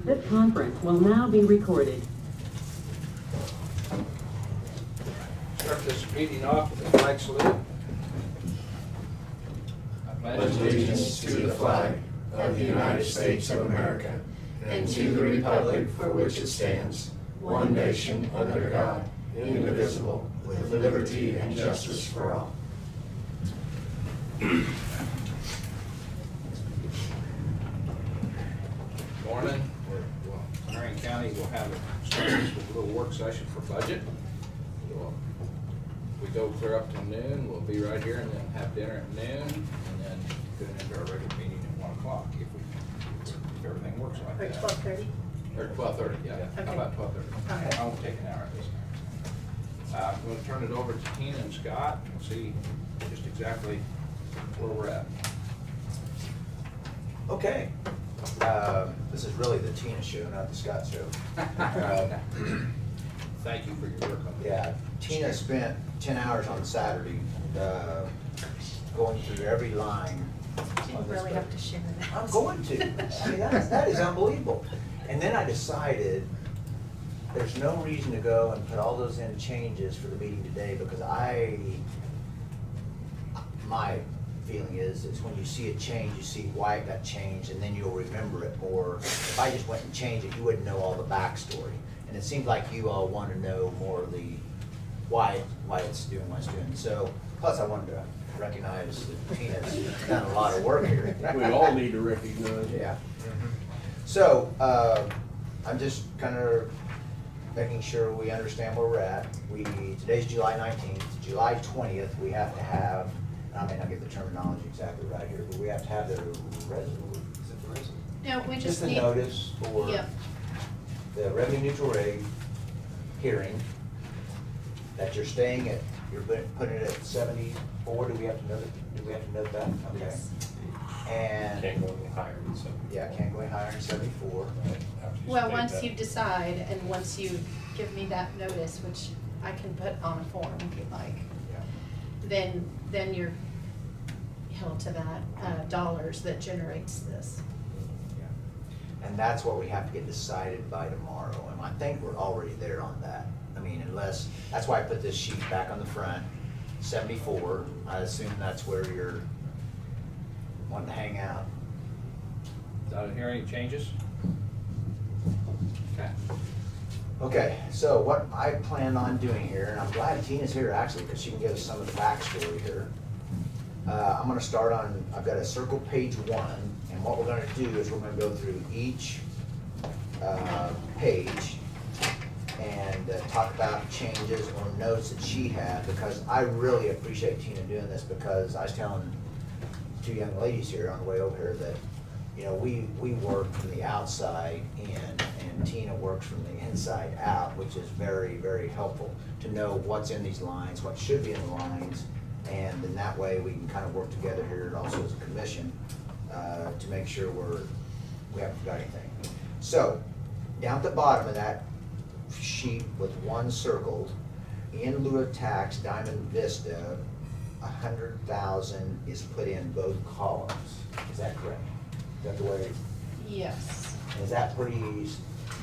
This conference will now be recorded. Start this meeting off with a flag salute. I Pledge allegiance to the flag of the United States of America and to the republic for which it stands, one nation under God, indivisible, with liberty and justice for all. Morning. Marion County will have a little work session for budget. We go clear up to noon, we'll be right here and then have dinner at noon and then go into our regular meeting at 1 o'clock if everything works like Or that. 12:30? Or 12:30, yeah. Okay. How about 12:30? Okay. I won't take an hour at this time. I'm going to turn it over to Tina and Scott and see just exactly where we're at. Okay. This is really the Tina show, not the Scott show. Thank you for your work on that. Yeah, Tina spent 10 hours on Saturday going through every line. You on this really have budget. to share that. I'm going to. I mean, that is unbelievable. And then I decided there's no reason to go and put all those in changes for the meeting today because my feeling is when you see a change, you see why it got changed, and then you'll remember it more. If I just went and changed it, you wouldn't know all the backstory. And it seems like you all want to know more of the why it's doing what it's doing. So, plus I wanted to recognize that Tina's done a lot of work here. We all need to recognize it. Yeah. So, I'm just kind of making sure we understand where we're at. Today's July 19th, July 20th, we have to have, I may not get the terminology exactly right here, but we have to have the resolution. Is it the resolution? No, we Just just the need. notice for Yep. the revenue neutral rate hearing, that you're staying at, you're putting it at 74, do we have to note it? Do we have to note that? Okay. Yes. And, Can't go any higher than 7. yeah, can't go any higher than 74. Well, once you decide and once you give me that notice, which I can put on a form if you'd like, Yeah. then you're held to that dollars that generates this. Yeah. And that's what we have to get decided by tomorrow, and I think we're already there on that. I mean, unless, that's why I put this sheet back on the front, 74, I assume that's where you're wanting to hang out. Without hearing any changes? Okay. Okay, so what I plan on doing here, and I'm glad Tina's here actually, because she can give us some of the backstory here. I'm gonna start on, I've got a circle page 1, and what we're gonna do is we're gonna go through each page and talk about changes or notes that she had, because I really appreciate Tina doing this, because I was telling 2 young ladies here on the way over here that, you know, we work from the outside in, and Tina works from the inside out, which is very, very helpful to know what's in these lines, what should be in the lines, and then that way we can kind of work together here, and also as a commission, to make sure we haven't forgot anything. So, down at the bottom of that sheet with 1 circled, in lieu of tax, Diamond Vista, 100,000 is put in both columns. Is that correct? Is that the way? Yes. Is that you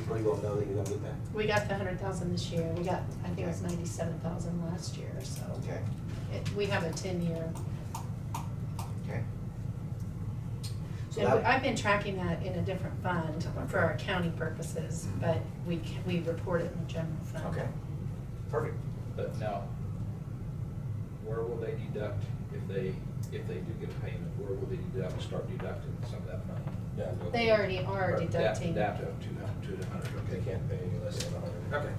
pretty well know that you're gonna get that? We got the 100,000 this year. We got, I think it was 97,000 last year, so. Okay, We have a 10-year. okay. So And that, I've been tracking that in a different fund for our county purposes, but we report it in the general fund. okay, perfect. But now, where will they deduct if they do get a payment? Where will they start deducting some of that money? They already are Or deducting. Down to 200, They okay. can't pay any less than 100. Okay,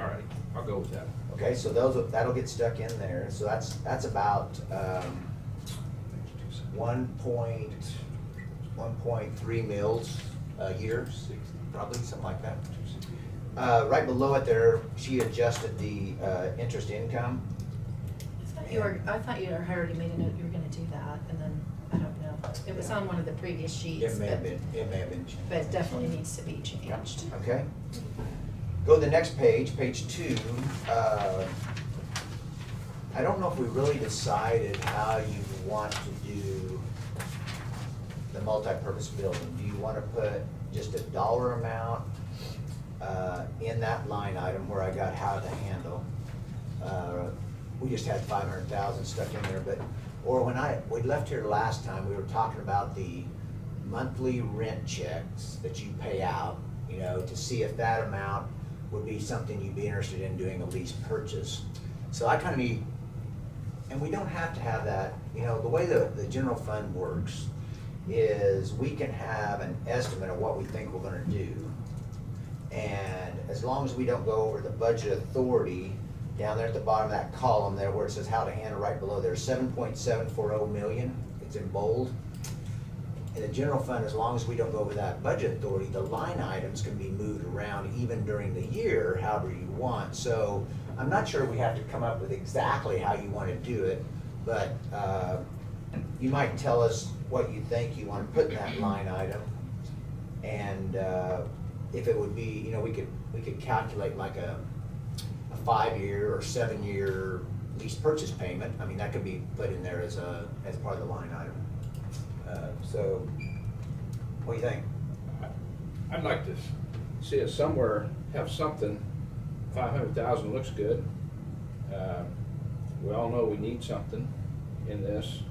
all right, I'll go with that. Okay, so that'll get stuck in there. So that's about 1.3 mils a year, probably, something like that. Right below it there, she adjusted the interest income. I thought you had already made a note you were gonna do that, and then, I don't know. It was on one of the previous sheets. It may have but- been changed. But it definitely needs to be changed. Okay. Go to the next page, page 2. I I don't know if we really decided how you want to do the multi-purpose building. Do you want to put just a dollar amount in that line item where I got how to handle? We just had 500,000 stuck in there, but, or when we left here last time, we were talking about the monthly rent checks that you pay out, you know, to see if that amount would be something you'd be interested in doing a lease purchase. So I kind of need, and we don't have to have that, you know, the way the general fund works is we can have an estimate of what we think we're gonna do. And as long as we don't go over the budget authority, down there at the bottom of that column there where it says how to handle, right below there, 7.740 million, it's in bold. In the general fund, as long as we don't go over that budget authority, the line items can be moved around even during the year, however you want. So I'm not sure we have to come up with exactly how you want to do it, but you might tell us what you think you want to put in that line item. And if it would be, you know, we could calculate like a 5-year or 7-year lease purchase payment. I mean, that could be put in there as part of the line item. So, what do you think? I'd like to see us somewhere have something. 500,000 looks good. We all know we need something in this,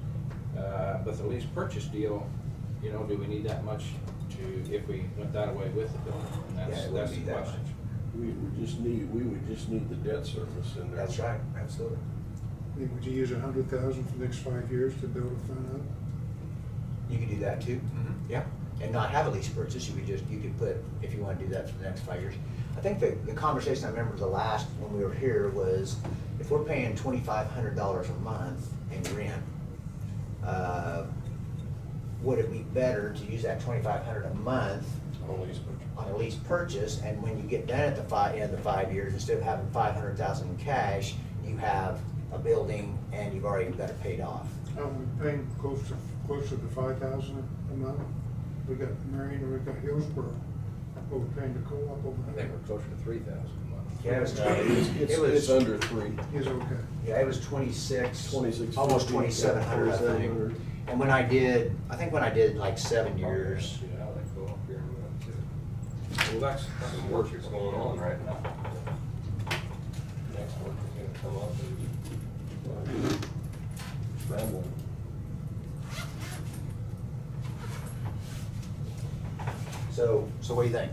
but the lease purchase deal, you know, do we need that much to, if we went that way with the building? And that's the question. We would just need the debt service in there. That's right, absolutely. I think, would you use 100,000 for the next 5 years to build a fund up? You could do that too. Mm-hmm. Yeah, and not have a lease purchase. You could put, if you want to do that for the next 5 years. I think the conversation I remember the last when we were here was, if we're paying $2,500 a month in rent, would it be better to use that $2,500 a month on a lease purchase, and when you get done at the end of the 5 years, instead of having $500,000 in cash, you have a building and you've already got it paid off? We're paying close to 5,000 a month. We got Marion and we got Hillsborough. What we're paying to co-op over I there. think we're closer to 3,000 a month. Yeah, It's under 3. Is okay. Yeah, it was 26, 26, almost 14, 2,700, I think. 2,700. And when I think when I did like 7 years, Yeah, they go up here and go up too. Well, that's some work that's going on right now. Next work is gonna come up and Scramble. so what do you think?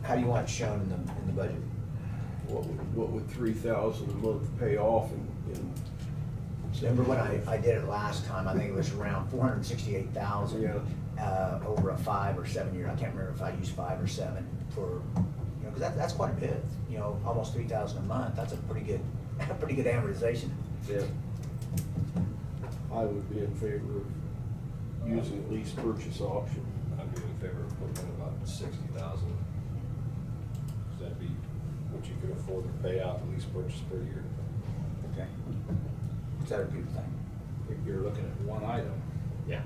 How do you want it shown in the budget? What would 3,000 a month pay off in Remember when I did it last time, I think it was around 468,000 over a 5 or 7 year. I can't remember if I used 5 or 7 for, you know, because that's quite a bit. You know, almost 3,000 a month. That's a pretty good amortization. Yeah. I would be in favor of using a lease purchase option. I'd be in favor of putting in about 60,000. That'd be what you could afford to pay out lease purchase per year. Okay. Is that a good thing? If you're looking at one item, Yeah.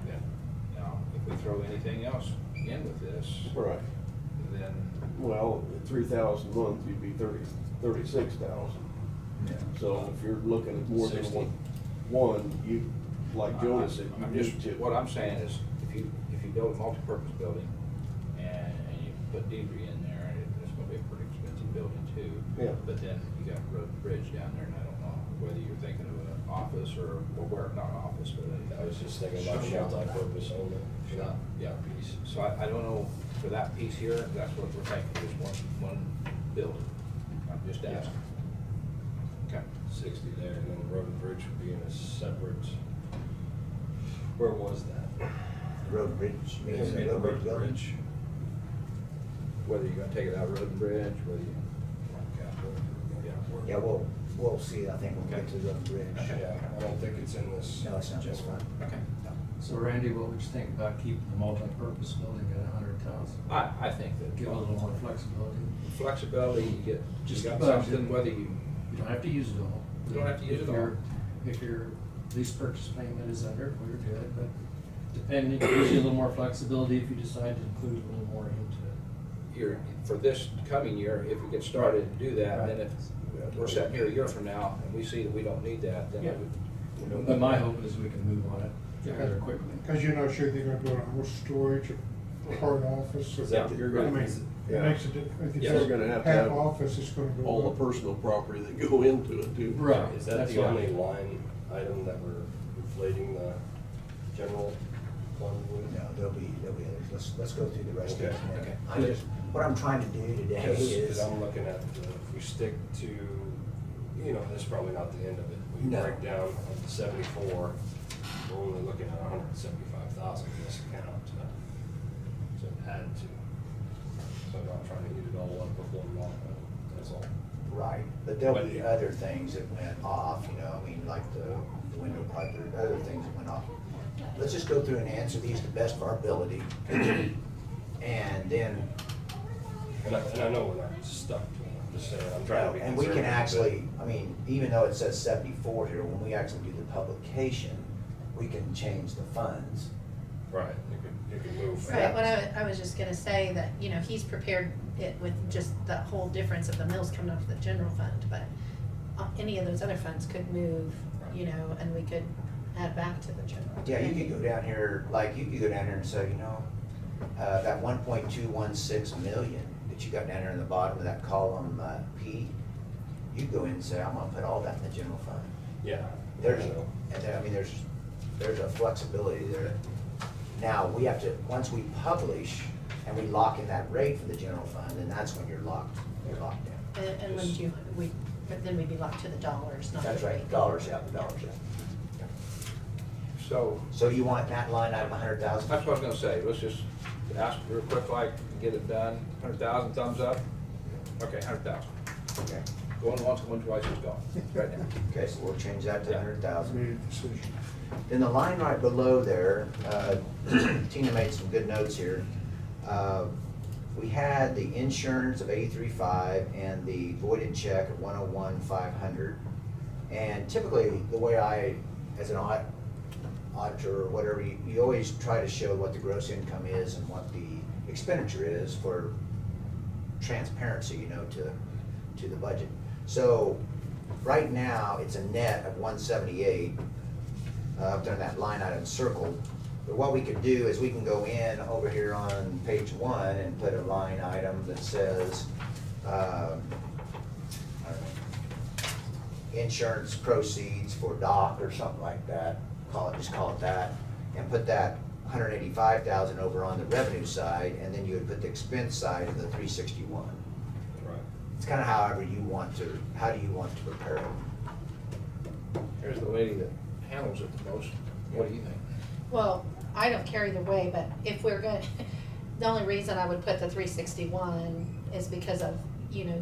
now, if we throw anything else in with this, Right. then, Well, at 3,000 a month, you'd be 36,000. Yeah. So if you're looking at more than 60. one, you, like Jonah said, I'm you just, need to. what I'm saying is, if you build a multi-purpose building and you put debris in there, it's gonna be a pretty expensive building too. Yeah. But then you got road and bridge down there, and I don't know whether you're thinking of an office or where, not an office, but I was just thinking about multi-purpose only. yeah, piece. So I don't know, for that piece here, that's what we're thinking, just one building. I'm just asking. Okay. 60 there, and then the road and bridge would be in a separate, where was that? Road and bridge. In the road and bridge. Whether you're gonna take it out road and bridge, whether you. Yeah, we'll see. I think we'll get to the road and bridge. Yeah, I don't think it's in this. No, it's not this one. Okay. So Randy, what would you think about keeping the multi-purpose building at 100,000? I think that. Give it a little more flexibility. Flexibility, you Just got budget. something, whether you, You don't have to use it all. You don't have to use it all. If your lease purchase payment is under, we're good, but depending, it gives you a little more flexibility if you decide to include a little more into it. for this coming year, if we get started and do that, Right. then if we're sitting here a year from now and we see that we don't need that, then Yeah. we don't. But my hope is we can move on it rather quickly. Because you're not sure they're gonna build a whole storage or hard office. Is that, you're I gonna, mean, it makes a difference. If Yeah, you we're say gonna have to half have office, it's gonna go all up. the personal property that go into it too. Right. is that That's the why. only line item that we're inflating the general fund with? No, there'll be others. Let's go through the rest of it. Okay. What I'm trying to do today Because is, I'm looking at, if we stick to, this is probably not the end of it. We No. break down of the 74, we're only looking at 175,000 in this account to add to. So I'm not trying to eat it all up with one line item, that's all. right, but there'll be other things that went off, I mean, like the window pipe, or other things that went off. Let's just go through and answer these to the best of our ability. And then, And I know we're not stuck to it, I'm just saying, I'm trying to be and we can conservative, actually, I mean, even though it says 74 here, when we actually do the publication, we can change the funds. but- Right, you could move. Right, what I was just gonna say that, he's prepared it with just the whole difference of the mills coming off the general fund, but any of those other funds could move, and we could add back to the general. Yeah, you could go down here, and say, that 1.216 million that you got down there in the bottom of that column P, you go in and say, I'm gonna put all that in the general fund. Yeah. There's, I know. and then, I mean, there's a flexibility there. Now, we have to, once we publish and we lock in that rate for the general fund, then that's when you're locked in. And but then we'd be locked to the dollars, not the rate. That's right, dollars, yeah. So, You want that line item 100,000? that's what I was gonna say, let's just ask real quick, like, get it done, 100,000, thumbs up? Okay, 100,000. Okay. Going once, going twice, it's gone, right now. Okay, so we'll change that to Yeah. 100,000. Made a decision. Then the line right below there, Tina made some good notes here. We had the insurance of 83.5 and the voided check of 101,500. And typically, the way I, as an auditor or whatever, you always try to show what the gross income is and what the expenditure is for transparency, to the budget. So right now, it's a net of 178 up there in that line item circled. But what we could do is we can go in over here on page 1 and put a line item that says, I don't know, insurance proceeds for dock or something like that. Just call it that, and put that 185,000 over on the revenue side, and then you would put the expense side of the 361. Right. It's kind of how do you want to prepare it? Here's the lady that handles it the most, what do you think? Well, I don't care either way, but if we're going, the only reason I would put the 361 is because of, you're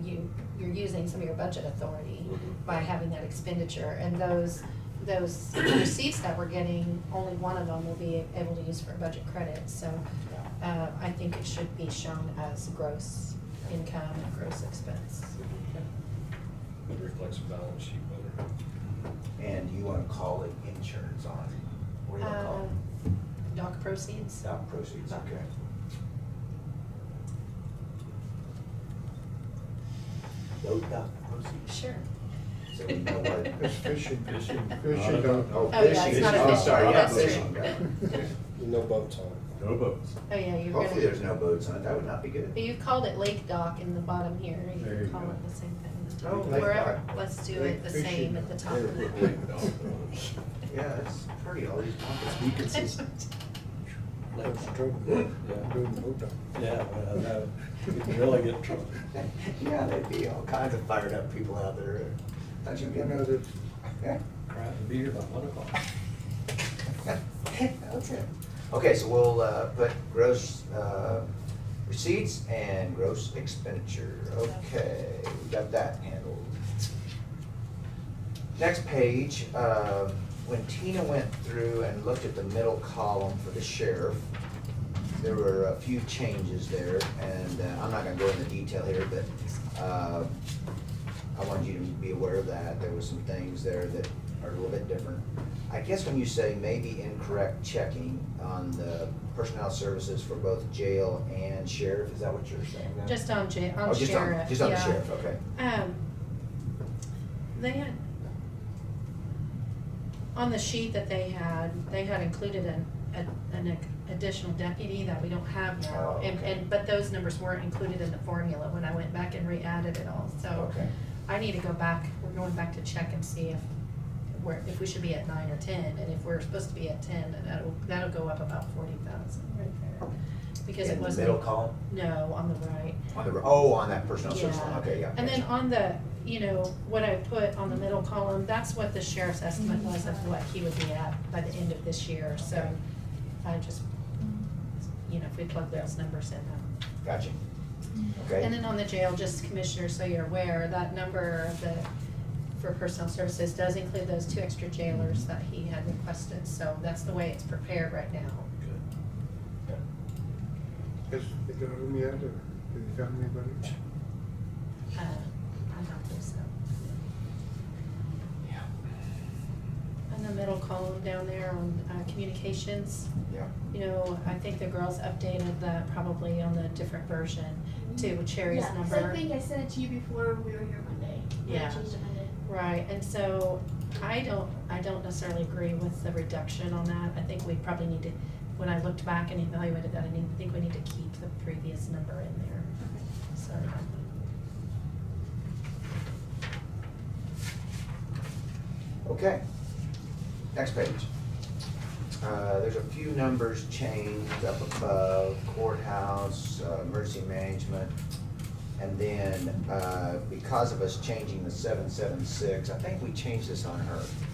using some of your budget authority by having that expenditure, and those receipts that we're getting, only one of them will be able to use for a budget credit, so I think it should be shown as gross income and gross expense. It reflects a balance sheet better. And you want to call it insurance on it? What do you want to call it? Dock proceeds? Dock proceeds, okay. Those dock proceeds? Sure. So we know what. It's fishing. Fishing. Fishing dock. Oh, Oh, yeah, fishing. it's not a Oh, fish sorry, dock, yeah, that's fishing true. dock. No boats on it. No boats. Oh, yeah, you're Hopefully gonna, there's no boats on it, that would not be good. but you called it lake dock in the bottom here, you There can you call go. it the same thing. Oh, lake Wherever, dock. let's do Lake it the fishing. same at the top Never of put it. lake down on it. Yeah, it's pretty, all these pockets. Be consistent. That's the trouble. Yeah. Doing the boat dock. Yeah, well, that, you can really get in trouble. Yeah, there'd be all kinds of fired up people out there. Don't you get that Yeah. Crap, it'll be here by 1 o'clock. Okay. Okay, so we'll put gross receipts and gross expenditure. Okay, we got that handled. Next page, when Tina went through and looked at the middle column for the sheriff, there were a few changes there, and I'm not gonna go into detail here, but I wanted you to be aware of that. There were some things there that are a little bit different. I guess when you say maybe incorrect checking on the personnel services for both jail and sheriff, is that what you're saying now? Just on Oh, just sheriff, just on the yeah. sheriff, okay. They had, on the sheet that they had included an additional deputy that we don't have now. Oh, okay. But those numbers weren't included in the formula when I went back and re-added it all, so. Okay. I need to go back, we're going back to check and see if we should be at 9 or 10, and if we're supposed to be at 10, then that'll go up about 40,000 right there. Because it In the wasn't. middle column? No, on the right. On that personnel service line, Yeah. okay, yeah. And then gotcha. on the, what I put on the middle column, that's what the sheriff's estimate was of what he would be at by the end of this year, so Okay. I just, if we plug those numbers in. Gotcha. Okay. And then on the jail, just Commissioner, so you're aware, that number for personnel services does include those 2 extra jailers that he had requested, so that's the way it's prepared right now. Has they got them yet, or have they found anybody? I don't think so. Yeah. In the middle column down there on communications, Yeah. I think the girls updated that probably on the different version to Cherry's Yeah, 'cause number. I think I sent it to you before we were here Monday. When I Yeah. changed it Monday. Right, and so I don't necessarily agree with the reduction on that. I think we probably need to, when I looked back and evaluated that, I think we need to keep the previous number in there. So. Okay. Next page. There's a few numbers changed up above, courthouse, emergency management. And then, because of us changing the 776, I think we changed this on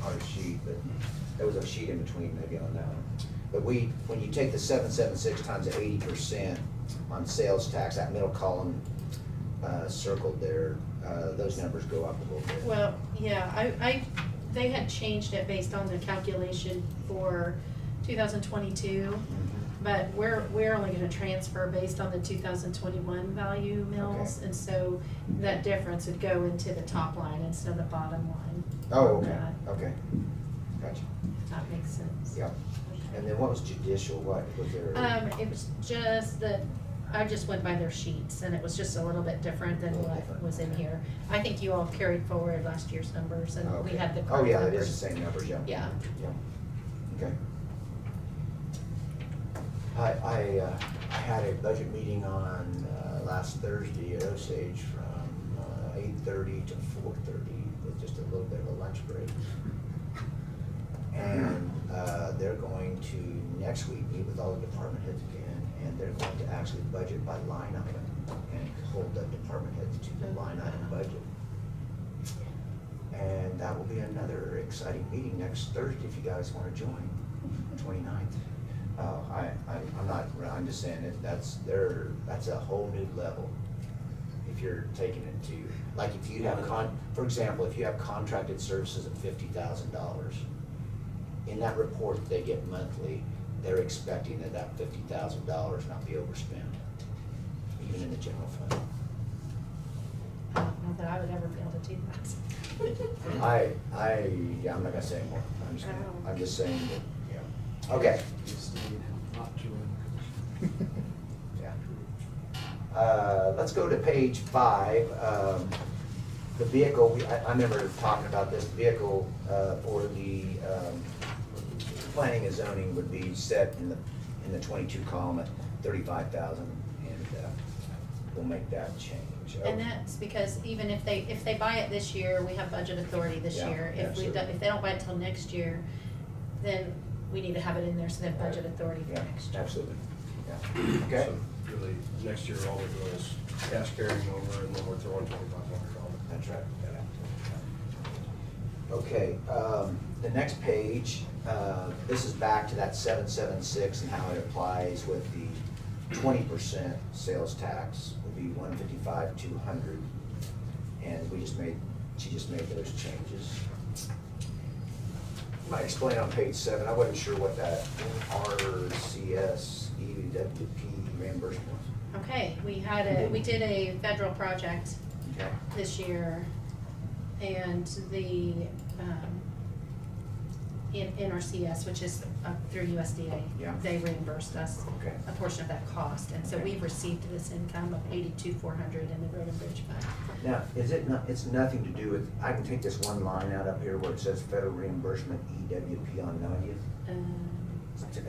our sheet, but there was a sheet in between maybe on that one. But when you take the 776 times 80% on sales tax, that middle column circled there, those numbers go up a little bit. Well, yeah, they had changed it based on the calculation for 2022, but we're only gonna transfer based on the 2021 value mills, Okay. and so that difference would go into the top line instead of the bottom line. Oh, okay, Yeah. okay. Gotcha. If that makes sense. Yep. And then what was judicial, what was there? It was just that, I just went by their sheets, and it was just a little bit different than A little what different. was in here. I think you all carried forward last year's numbers, and we Okay. had the Oh, correct yeah, it numbers. is the same numbers, yeah. Yeah. Yeah. Okay. I had a budget meeting on last Thursday at Osage from 8:30 to 4:30 with just a little bit of a lunch break. And they're going to next week meet with all the department heads again, and they're going to actually budget by line item and hold the department heads to the line item budget. And that will be another exciting meeting next Thursday if you guys want to join, 29th. I'm just saying that's a whole new level. If you're taking it to, like if you have for example, if you have contracted services of $50,000, in that report that they get monthly, they're expecting that $50,000 not be overspent, even in the general fund. I don't know that I would ever be able to do that. Yeah, I'm not gonna say anymore. I'm just saying that, yeah. Okay. Yeah. Let's go to page 5. The vehicle, I remember talking about this vehicle for the planning and zoning would be set in the 22 column at 35,000, and we'll make that change. And that's because even if they buy it this year, we have budget authority this Yeah, year. absolutely. If they don't buy it till next year, then we need to have it in there so they have budget authority for Yeah, next year. absolutely. Yeah. Okay. So really, next year, all we're doing is cash carrying over, and then we're throwing 2,500 on it. That's right. Okay, the next page, this is back to that 776 and how it applies with the 20% sales tax would be 155,200, and she just made those changes. I might explain on page 7. I wasn't sure what that RCS EWP reimbursement was. Okay, we did a federal project in NRCS, which is through USDA. Yeah. They reimbursed us Okay. a portion of that cost, and so Okay. we've received this income of $82,400 in the Road and Bridge Fund. Now, is it not, it's nothing to do with, I can take this one line out up here where it says federal reimbursement EWP on 90th.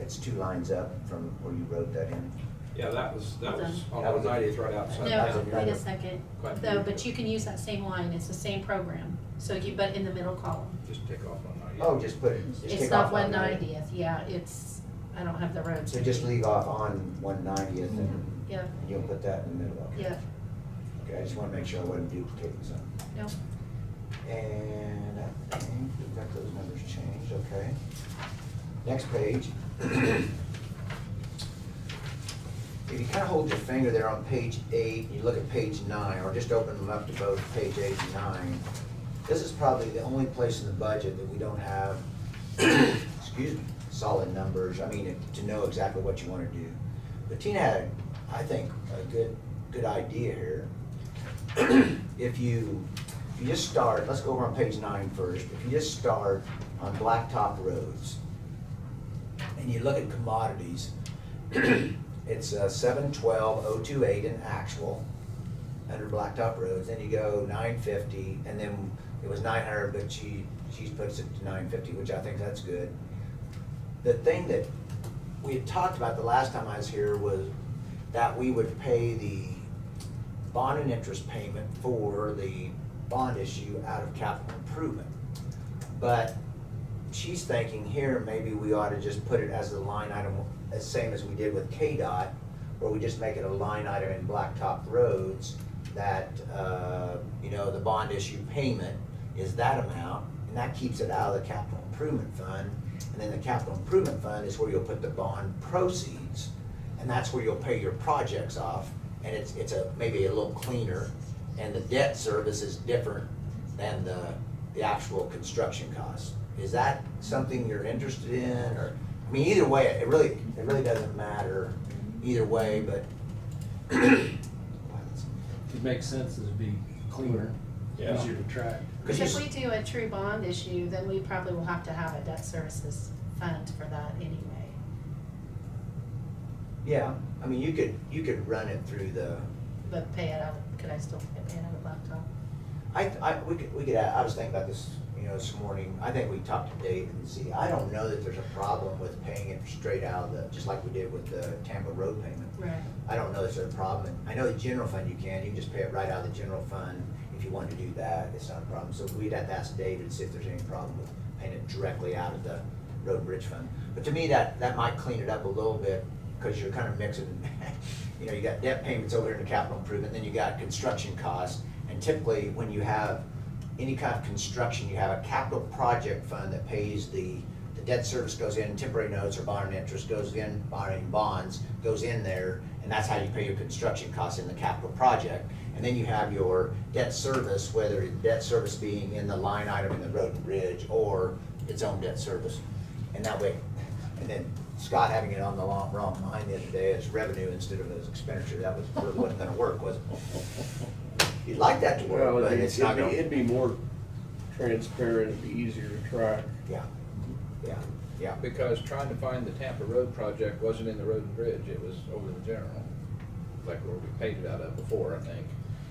It's 2 lines up from where you wrote that in. Yeah, that was That on was the a- 90th right outside. No, that's town. another- wait a second, Quite a though, few. but you can use that same line, it's the same program, so you, but in the middle column. Just take off on 90th. Oh, just put it, just It's take not off on 90th. 190th, yeah, it's, I don't have the roads. So just leave off on 190th and Yeah, you'll put that in the middle. Okay. yeah, Okay, I just wanna make sure I wasn't duplicating something. no, And I think we've got those numbers changed, okay. Next page. If you kind of hold your finger there on page 8, you look at page 9, or just open them up to both page 8 and 9, this is probably the only place in the budget that we don't have, excuse me, solid numbers, I mean, to know exactly what you want to do. But Tina had, I think, a good idea here. If you just start, let's go over on page 9 first. If you just start on blacktop roads, and you look at commodities, it's 712,028 in actual under blacktop roads. Then you go 950, and then it was 900, but she puts it to 950, which I think that's good. The thing that we had talked about the last time I was here was that we would pay the bond and interest payment for the bond issue out of capital improvement. But she's thinking here, maybe we ought to just put it as a line item, as same as we did with KDOT, where we just make it a line item in blacktop roads that, you know, the bond issue payment is that amount, and that keeps it out of the capital improvement fund. And then the capital improvement fund is where you'll put the bond proceeds, and that's where you'll pay your projects off. And it's maybe a little cleaner, and the debt service is different than the actual construction costs. Is that something you're interested in, or, I mean, either way, it really doesn't matter either way, but. It makes sense, it'd be cleaner, Yeah. easier to track. because if we do a true bond issue, then we probably will have to have a debt services fund for that anyway. Yeah, I mean, you could run it through the, But pay it out, could I still pay it out of laptop? we could, I was thinking about this, you know, this morning. I think we talked to Dave and see, I don't know that there's a problem with paying it straight out of the, just like we did with the Tampa road payment. Right. I don't know if there's a problem. I know the general fund you can just pay it right out of the general fund. If you wanted to do that, it's not a problem. So we'd have to ask David to see if there's any problem with paying it directly out of the road and bridge fund. But to me, that might clean it up a little bit, because you're kind of mixing, you know, you got debt payments over here in the capital improvement, then you got construction costs. And typically, when you have any kind of construction, you have a capital project fund that pays the debt service goes in, temporary notes or bond and interest goes in, borrowing bonds goes in there, and that's how you pay your construction costs in the capital project. And then you have your debt service, whether debt service being in the line item in the road and bridge or its own debt service. And that way, and then Scott having it on the wrong line the other day as revenue instead of as expenditure, that really wasn't gonna work, was it? You'd like that to work, Well, but it's not gonna. it'd be more transparent, it'd be easier to track. Yeah. Because trying to find the Tampa Road project wasn't in the road and bridge, it was over the general, like where we paid it out of before, I think.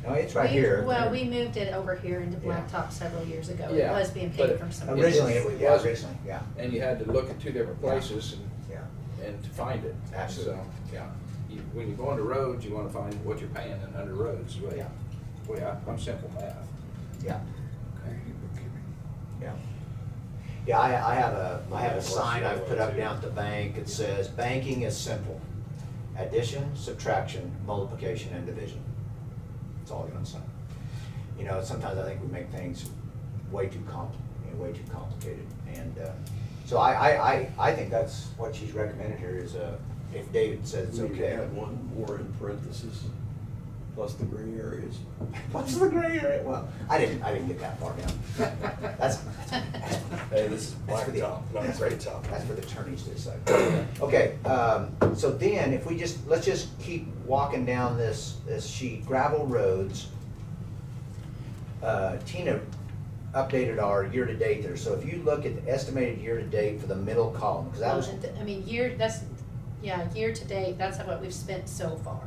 No, it's right here. Well, we moved it over here into Yeah. Blacktop several years ago. It Yeah, was being but paid from some. Originally, it was, It yeah, was- originally, yeah, And you had to look at two different places yeah. and to find it. Absolutely. So, yeah, when you go into roads, you wanna find what you're paying and under roads, the way, I'm simple math. Yeah. Yeah. Yeah, I have a sign I've put up down at the bank. It says, banking is simple. Addition, subtraction, multiplication, and division. That's all you're gonna say. You know, sometimes I think we make things way too complicated. And so I think that's what she's recommended here is, if David says it's We could okay. add one more in parentheses, plus the gray areas. What's the gray area? Well, I didn't get that far down. That's Hey, this is That's for the- blacktop, not gray top. That's for the attorneys to decide. Okay, so then if we let's just keep walking down this sheet, gravel roads. Tina updated our year-to-date there. So if you look at the estimated year-to-date for the middle column, because that was I mean, year to date, that's what we've spent so far.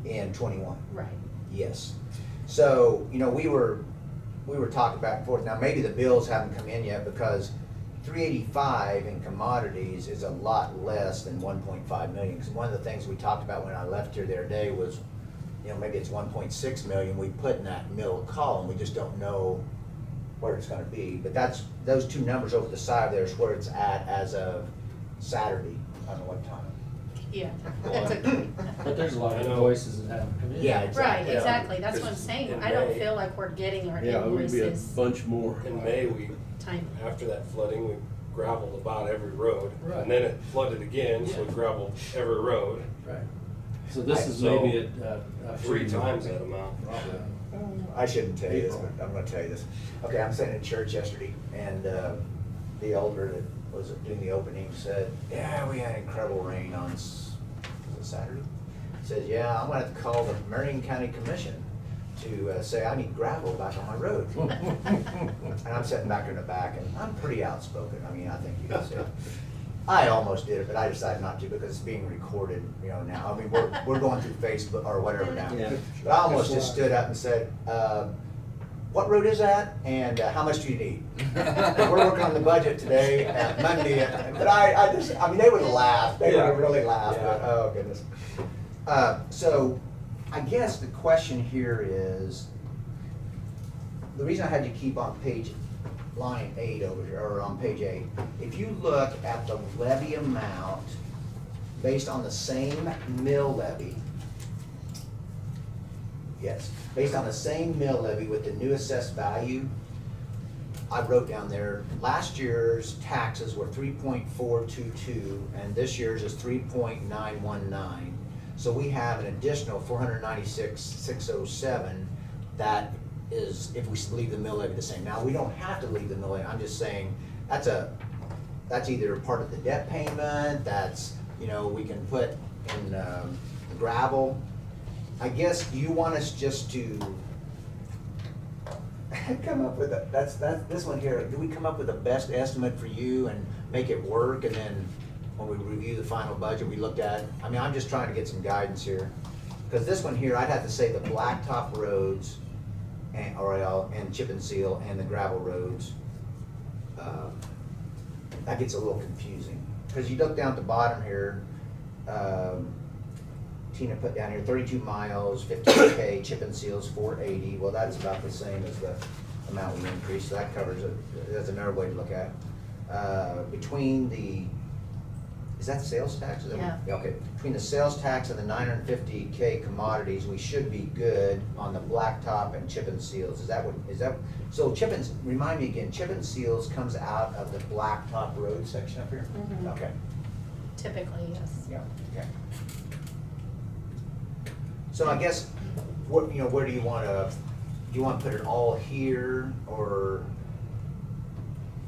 in 21. Right. Yes. So, you know, we were talking back and forth. Now, maybe the bills haven't come in yet because 385 in commodities is a lot less than 1.5 million. Because one of the things we talked about when I left here the other day was, you know, maybe it's 1.6 million we put in that middle column. We just don't know where it's gonna be. But that's, those two numbers over the side there is where it's at as of Saturday. I don't know what time. Yeah. Well, That's a- But there's a lot of I know. invoices that haven't come in. Yeah, Right, exactly. exactly, that's what I'm Because saying, in I don't May- feel like we're getting our Yeah, it would be a invoices bunch more. In May, we, timely. after that flooding, we gravelled about every road. Right. And then it flooded again, so we Yeah. gravelled every road, Right. So this is So, maybe a 3 times that amount. I shouldn't tell you this, but I'm gonna tell you this. Okay, I'm sitting in church yesterday, and the elder that was doing the opening said, yeah, we had incredible rain on, was it Saturday? He says, yeah, I'm gonna have to call the Marion County Commission to say I need gravel back on my road. And I'm sitting back in the back, and I'm pretty outspoken. I mean, I think you can say it. I almost did it, but I decided not to because it's being recorded, you know, now. I mean, we're going through Facebook or whatever now. Yeah. But I almost just stood up and said, what road is that, and how much do you need? And we're working on the budget today, Monday, but I mean, they would laugh, they would really laugh, but, oh goodness. So, I guess the question here is, the reason I had you keep on line 8 over here, or on page 8, if you look at the levy amount based on the same mill levy, yes, based on the same mill levy with the new assessed value, I wrote down there, last year's taxes were 3.422, and this year's is 3.919. So we have an additional 496,607 that is if we leave the mill levy the same. Now, we don't have to leave the mill levy. I'm just saying that's either part of the debt payment, that's, you know, we can put in gravel. I guess, do you want us just to come up with this one here, do we come up with the best estimate for you and make it work, and then when we review the final budget, we looked at, I mean, I'm just trying to get some guidance here. Because this one here, I'd have to say the blacktop roads and chip and seal and the gravel roads, that gets a little confusing. Because you look down at the bottom here, Tina put down here 32 miles, 15K, chip and seals 480. Well, that's about the same as the amount we increased, so that covers it. That's another way to look at it. Between the, is that sales tax? Yeah. Okay, between the sales tax and the 950K commodities, we should be good on the blacktop and chip and seals. Is that, so chip and, remind me again, chip and seals comes out of the blacktop road section up here? Mhm. Okay. Typically, yes. Yeah, okay. So I guess, what, you know, where do you want to put it all here, or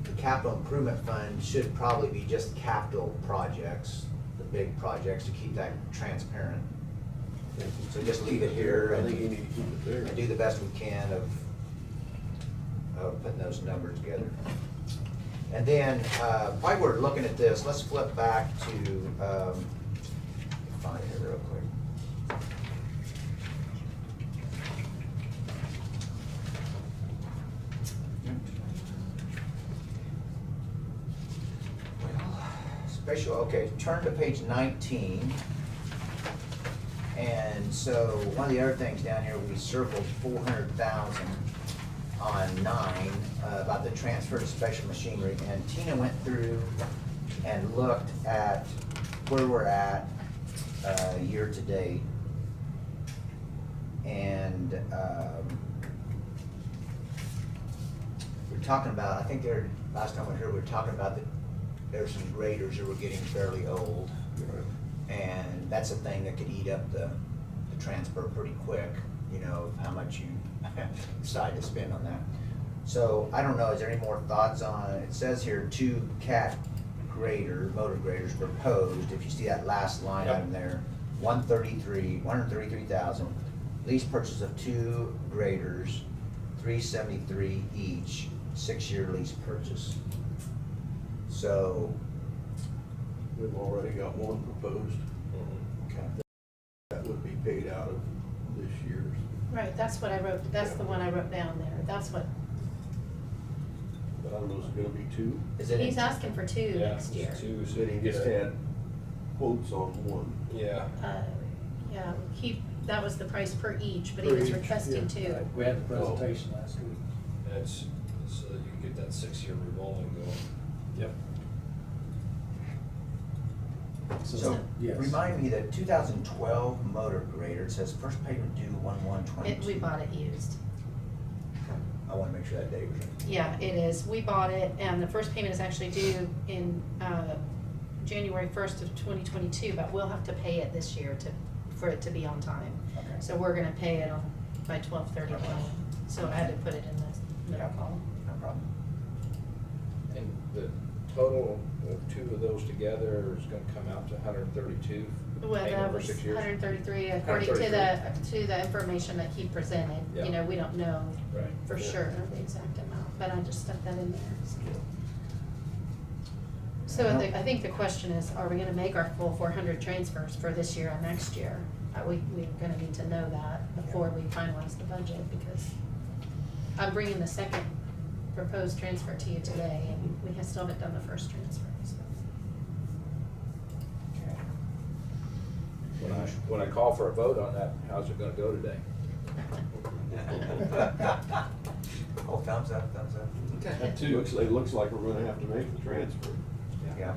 the capital improvement fund should probably be just capital projects, the big projects, to keep that transparent. So just leave it here I think you and need to keep it there. do the best we can of putting those numbers together. And then, while we're looking at this, let's flip back to, find it here real quick. Special, okay, turn to page 19. And so, one of the other things down here, we circled 400,000 on 9, about the transfer to special machinery. And Tina went through and looked at where we're at, year to date. And, we're talking about, I think last time we were here, we were talking about that there's some graders that were getting fairly old. And that's a thing that could eat up the transfer pretty quick, you know, how much you decide to spend on that. So, I don't know, is there any more thoughts on it? It says here 2 cat graders, motor graders proposed. If you see that last line item there, 133,000. Lease purchase of 2 graders, $373 each. 6-year lease purchase. So, We've already got one proposed. okay. That would be paid out of this year's. Right, that's what I wrote, that's the one I wrote down there, that's what, But I don't know, is it gonna be two? Is it? he's asking for 2 Yeah, next year. it's two, so Then he you just get had quotes on one. Yeah. Yeah, that was the price per each, but he Per was each, requesting yeah. 2. We had the presentation last week. And it's, so that you can get that 6-year revolving going. Yep. So, yes. remind me, the 2012 motor grader, it says first payment due 1/1/22. We bought it used. I wanna make sure that date was right. Yeah, it is. We bought it, and the first payment is actually due in January 1st of 2022, but we'll have to pay it this year for it to be on time. Okay. So we're gonna pay it by 12/31. So I had to put it in the middle column. No problem. And the total of 2 of those together is gonna come out to 132 Well, payment that over was 6 years? 133 according to the information that he presented. Yeah. You know, we don't know Right. for Yeah. sure the exact amount, but I just stuck that in there. So I think the question is, are we gonna make our full 400 transfers for this year and next year? We're gonna need to know that before we finalize the budget, because I'm bringing the second proposed transfer to you today, and we still haven't done the first transfer, so. Okay. When I call for a vote on that, how's it gonna go today? Oh, thumbs up, thumbs up. That too, it looks like we're gonna have to make the transfer. Yeah.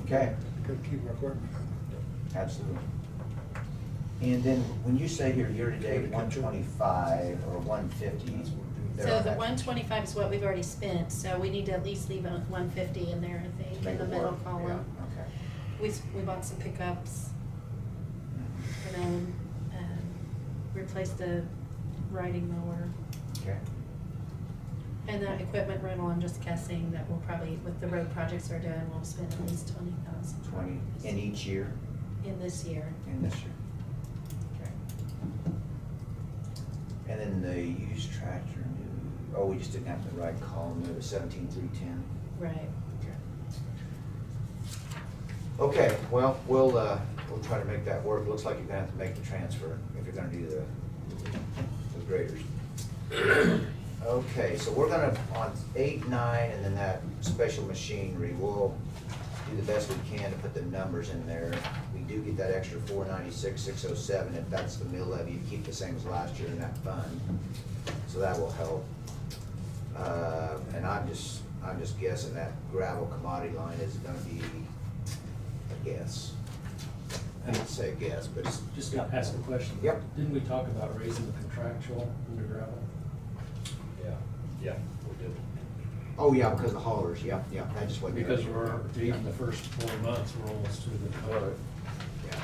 Okay, Gotta keep our equipment. absolutely. And then when you say here year-to-date 125 or 150. So the 125 is what we've already spent, so we need to at least leave a 150 in there, I think, in the middle column. Okay. We bought some pickups, and then replaced the riding mower. Okay. And the equipment rental, I'm just guessing that we'll probably, with the road projects we're doing, we'll spend at least 20,000. 20 in each year, In this year. in this year. Okay. And then the used tractor, we just didn't have the right column, it was 17,310. Right. Okay, well, we'll try to make that work. Looks like you're gonna have to make the transfer if you're gonna do the graders. Okay, so we're gonna, on 8, 9, and then that special machinery, we'll do the best we can to put the numbers in there. We do get that extra 496,607, if that's the mill levy, you keep the same as last year in that fund. So that will help. And I'm just guessing that gravel commodity line is gonna be a guess. I didn't say guess, but it's Just to ask a question. Yep. Didn't we talk about raising the contractual under gravel? Yeah, we did. oh yeah, because of the haulers, yeah, that just wasn't. Because we're, even the first 4 months, we're almost through the contract. Yeah.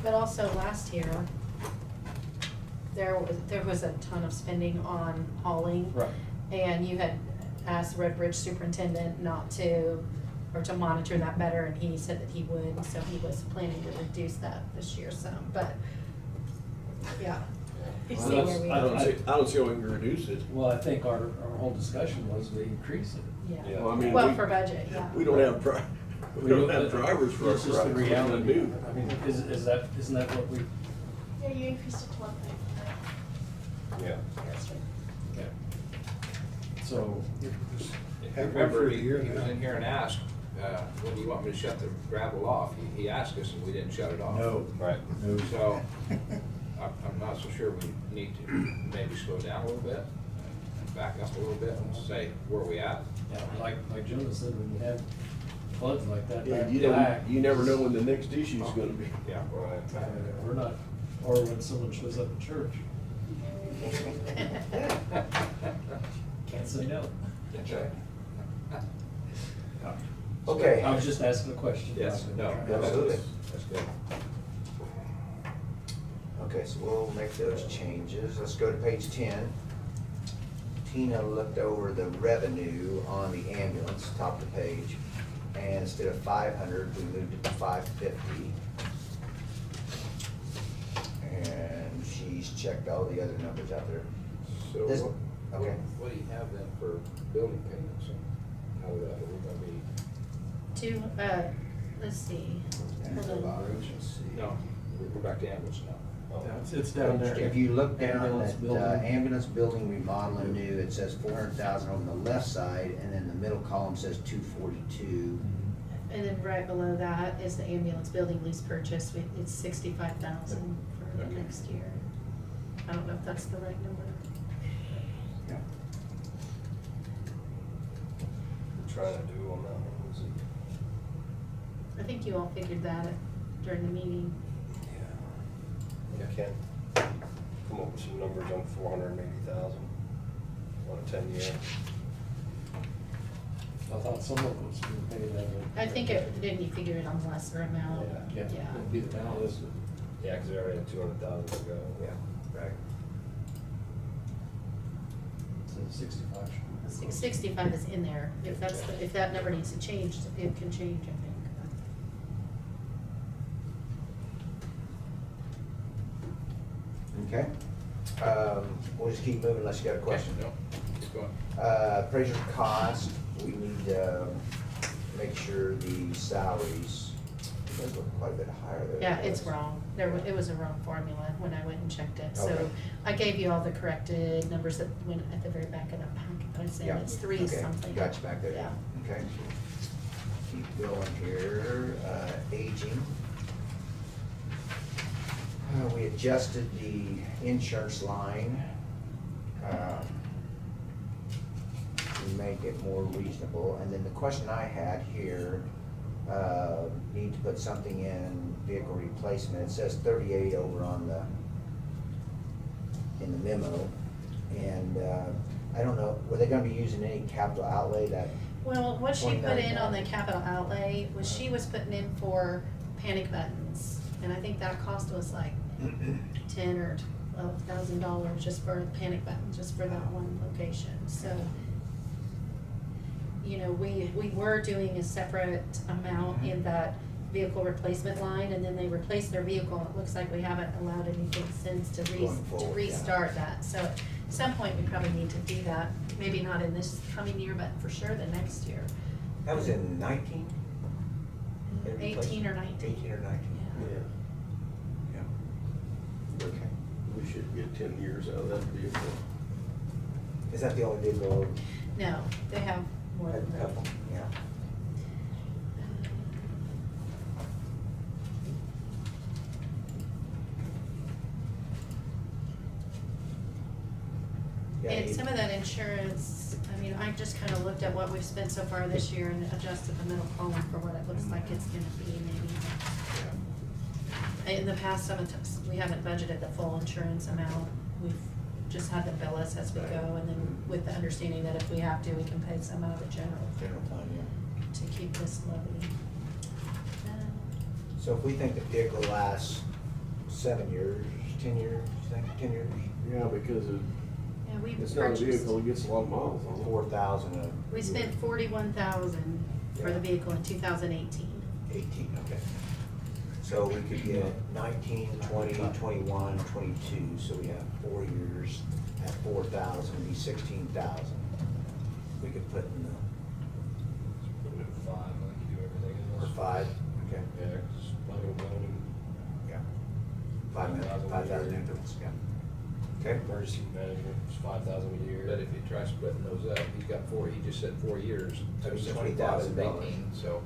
But also last year, there was a ton of spending on hauling. Right. And you had asked the road bridge superintendent not to, or to monitor that better, and he said that he would, so he was planning to reduce that this year some, but, yeah. You see Well, where we I are. don't see how we can reduce it. Well, I think our whole discussion was we increase it. Yeah. Well, I mean, Well, for budget, yeah. We don't have drivers for our It's just the trucks. What are we gonna reality. do? I mean, isn't that what we, Yeah, you increased to 12.5. Yeah. okay. So, If you remember, he was in here and asked, when do you want me to shut the gravel off? He asked us and we didn't shut it off. Right. So, I'm not so sure we need to maybe slow down a little bit, and back up a little bit and say, where are we at? yeah, like Jonah said, when you have floods like that Yeah, back you to back. don't, you never know when the next issue's gonna be. Yeah. Right. We're not, or when someone shows up at church. Can't say no. That's right. Okay. I was just asking a question. Yes, no, Absolutely. that's good. Okay, so we'll make those changes. Let's go to page 10. Tina looked over the revenue on the ambulance, top of the page, and instead of 500, we moved it to 550. And she's checked all the other numbers out there. So This- what, okay. what do you have then for building payments and how are we gonna be? Let's see. Hold on. No, we're back to ambulance now. Yeah, it's down there. If you look down Ambulance at building. ambulance building remodeling new, it says 400,000 on the left side, and then the middle column says 242. And then right below that is the ambulance building lease purchase. It's 65,000 for the Okay. next year. I don't know if that's the right number. Yeah. Trying to do on that one, was it? I think you all figured that during the meeting. Yeah. I can't come up with some numbers on 480,000 on a 10-year. I thought some of it was being paid out of. I think didn't you figure it on the lesser amount? Yeah, it'd be the balance. Yeah, because they already had 200,000 to go. Yeah, right. So 65 should be. 65 is in there. If that's, if that number needs to change, it can change, I think. Okay. We'll just keep moving unless you got a question. No, keep going. Appraiser's cost, we need to make sure the salaries, it does look quite a bit higher there. Yeah, it's wrong. It was a wrong formula when I went and checked it. Okay. So I gave you all the corrected numbers that went at the very back of that packet. I was saying Yeah, it's 3 okay, something. got you back there. Yeah. Okay. Keep going here, aging. We adjusted the insurance line to make it more reasonable. And then the question I had here, need to put something in vehicle replacement. It says 38 over on in the memo. And I don't know, were they gonna be using any capital outlay that? Well, what she put in on the $29,000. capital outlay was she was putting in for panic buttons. And I think that cost was like $10,000 or $12,000 just for panic buttons, just for that one location. So, you know, we were doing a separate amount in that vehicle replacement line, and then they replaced their vehicle, and it looks like we haven't allowed anything since to Going forward, yeah. restart that. So at some point, we probably need to do that, maybe not in this coming year, but for sure the next year. That was in 19? 18 or 19. 18 or 19. Yeah. Yeah. Okay. We should get 10 years out of that vehicle. Is that the only vehicle? No, they have more A than that. couple, yeah. Yeah, And you- some of that insurance, I mean, I just kind of looked at what we've spent so far this year and adjusted the middle column for what it looks like it's gonna be maybe. In the past, we haven't budgeted the full insurance amount. We've just had them bill us as we go, and then with the understanding that if we have to, we can pay some out of the general General fund, yeah. to keep this levy. So if we think the vehicle lasts 7 years, 10 years, you think, 10 years? Yeah, because Yeah, we it's not a purchased, vehicle, it gets a lot of miles on it. 4,000 we spent 41,000 for the vehicle in 2018. 18, okay. So we could get 19, 20, 21, 22, so we have 4 years at 4,000, it'd be 16,000. We could put in the, Put it at 5, like you do everything or else. 5, okay, Yeah, because planning and zoning, yeah. 5,000 increments, yeah. Okay, emergency management is 5,000 a year. But if you try splitting those up, he's got he just said 4 years. That'd be essentially $20,000. 18, so,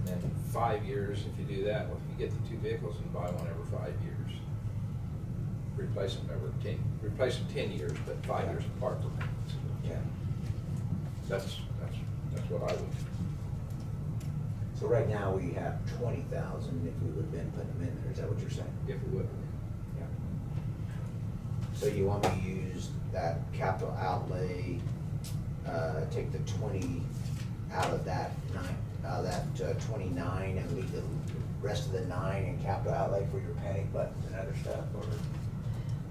and then 5 years, if you do that, well, if you get the 2 vehicles and buy one every 5 years. Replace them 10 years, but 5 years apart. yeah. That's what I would. So right now, we have 20,000 if we would've been putting them in there, is that what you're saying? If we would. Yeah. So you want me to use that capital outlay, take the 20 out of that 29 and leave the rest of the 9 in capital outlay for your panic buttons and other stuff, or?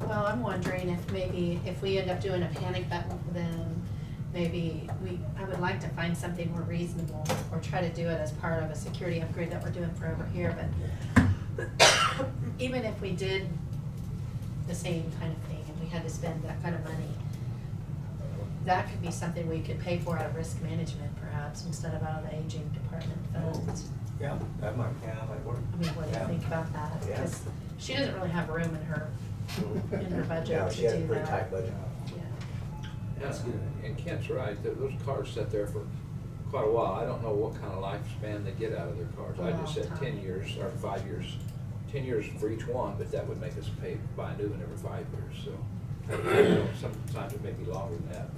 Well, I'm wondering if maybe, if we end up doing a panic button, then maybe I would like to find something more reasonable, or try to do it as part of a security upgrade that we're doing for over here, but even if we did the same kind of thing, and we had to spend that kind of money, that could be something we could pay for out of risk management perhaps, instead of out of the aging department funds. Yeah, that might work. I mean, what do you think about that? Yeah. Because she doesn't really have room in her budget Yeah, to she has a do pretty that. tight budget. Yeah. That's good. And Kent's right, those cars sit there for quite a while. I don't know what kind of lifespan they get out of their cars. I just said Long 10 time. years or 5 years, 10 years for each one, but that would make us buy a new one every 5 years, so. Sometimes it may be longer than that,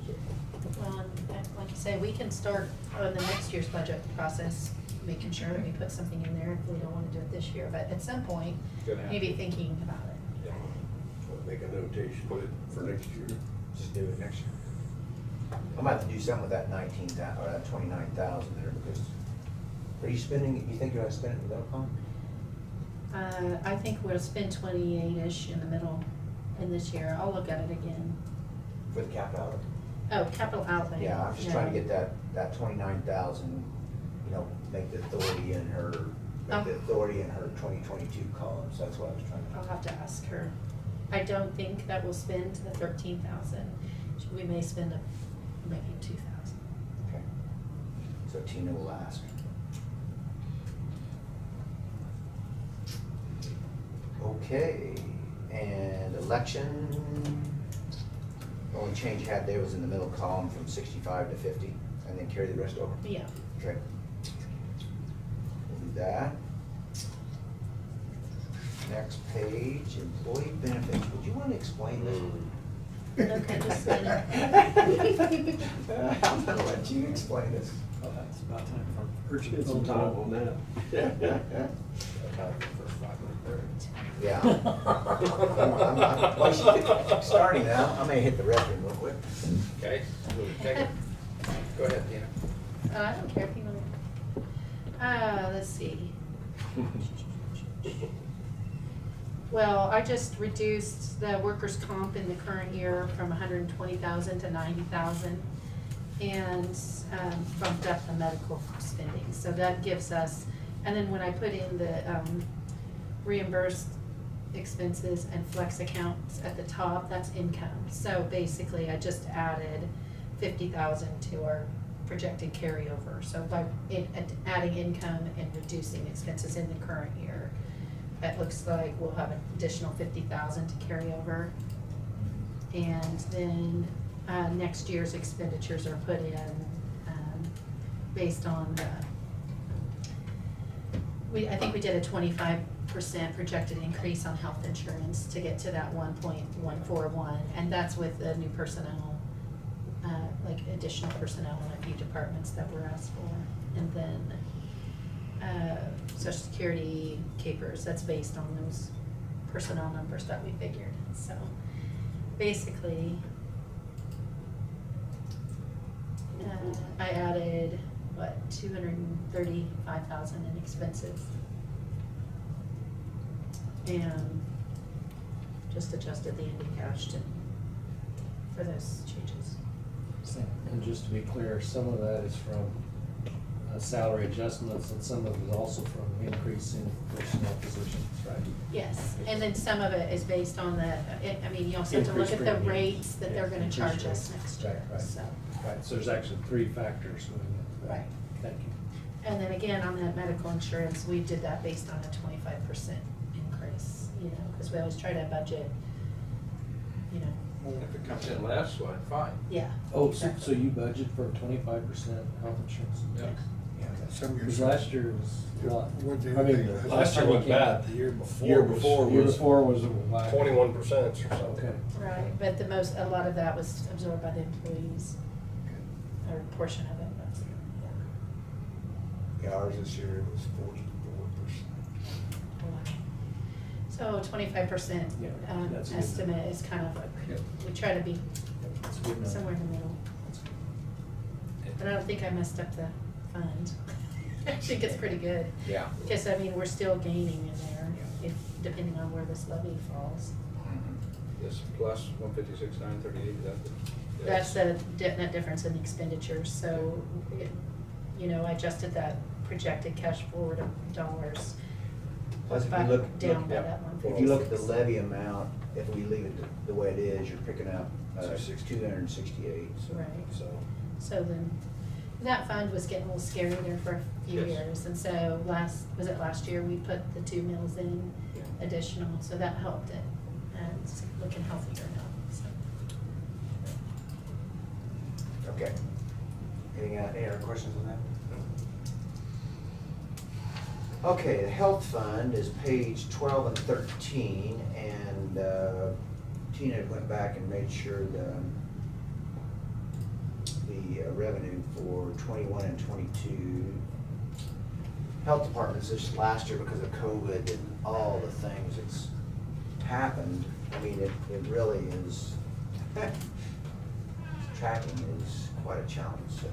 so. Well, and like you say, we can start on the next year's budget process, making sure that we put something in there if we don't want to do it this year, but at some point, Gonna have maybe to. thinking about it. Yeah. Make a notation, put it for next year. Just do it next year. I might have to do something with that 19,000 or that 29,000 there, because are you spending, you think you're gonna spend it with Elcon? I think we'll spend 28-ish in the middle in this year. I'll look at it again. For the capital outlay? Oh, capital outlay. Yeah, I'm just trying to get that 29,000, you know, make the authority in her, Oh. make the authority in her 2022 columns, that's what I was trying to. I'll have to ask her. I don't think that we'll spend the 13,000. We may spend maybe 2,000. Okay. So Tina will ask. Okay, and election, the only change you had there was in the middle column from 65 to 50, and then carry the rest over. Yeah. Okay. We'll do that. Next page, employee benefits. Would you want to explain this? Okay, just a minute. I'm gonna let you explain this. Oh, that's about time for urgent. Get some time on that. Yeah. Well, she's starting now. I may hit the restroom real quick. Okay, we'll take it. Go ahead, Tina. I don't care if you want to. Let's see. Well, I just reduced the workers' comp in the current year from 120,000 to 90,000, and bumped up the medical spending. So that gives us, and then when I put in the reimbursed expenses and flex accounts at the top, that's income. So basically, I just added 50,000 to our projected carryover. So by adding income and reducing expenses in the current year, it looks like we'll have an additional 50,000 to carry over. And then next year's expenditures are put in based on I think we did a 25% projected increase on health insurance to get to that 1.141, and that's with the new personnel, like additional personnel in a few departments that were asked for. And then Social Security capers, that's based on those personnel numbers that we figured. So basically, I added, what, 235,000 in expenses. And just adjusted the ending cash for those changes. And just to be clear, some of that is from salary adjustments, and some of it is also from increase in personnel positions, right? Yes, and then some of it is based on the, I mean, you also have to look at the Increased rates that they're gonna Increased charge rates. us next year, Right, so. Right, so there's actually 3 factors going into that. Right. Thank you. And then again, on that medical insurance, we did that based on a 25% increase, you know, because we always try to budget, you know, If it comes in less, well, fine. yeah. Oh, so exactly. you budget for 25% health insurance? Yeah. Some Because years. last year was what? What do you I mean, think? the Last year time we went came bad. out, The year before. Year before Year was before was a whack. 21% or something. Okay. Right, but a lot of that was absorbed by the employees, or a portion of it, but, Yeah, ours this year was 44%. So 25% Yeah, that's a good estimate is kind of like, Yep. we try to be That's a good number. somewhere in the middle. That's good. But I don't think I messed up the fund. I think it's pretty good. Yeah. Because, I mean, we're still gaining in there, if, depending on where this levy falls. This plus 156,938, is that the? That's the net difference in expenditures, so, you know, I adjusted that projected cash forward of dollars Plus, if you back look, down by look- that if you look at the 156. levy amount, if we leave it the way it is, you're picking up 268. 268, so. Right. So, So then, that fund was getting a little scary there for a few Yes. years, and so was it last year, we put the 2 mills in Yeah. additional, so that helped it, and it's looking healthier now, so. Okay. Any other questions on that? Okay, the health fund is page 12 and 13, and Tina went back and made sure the revenue for 21 and 22. Health departments this last year, because of COVID and all the things that's happened, I mean, it really is, tracking is quite a challenge, so.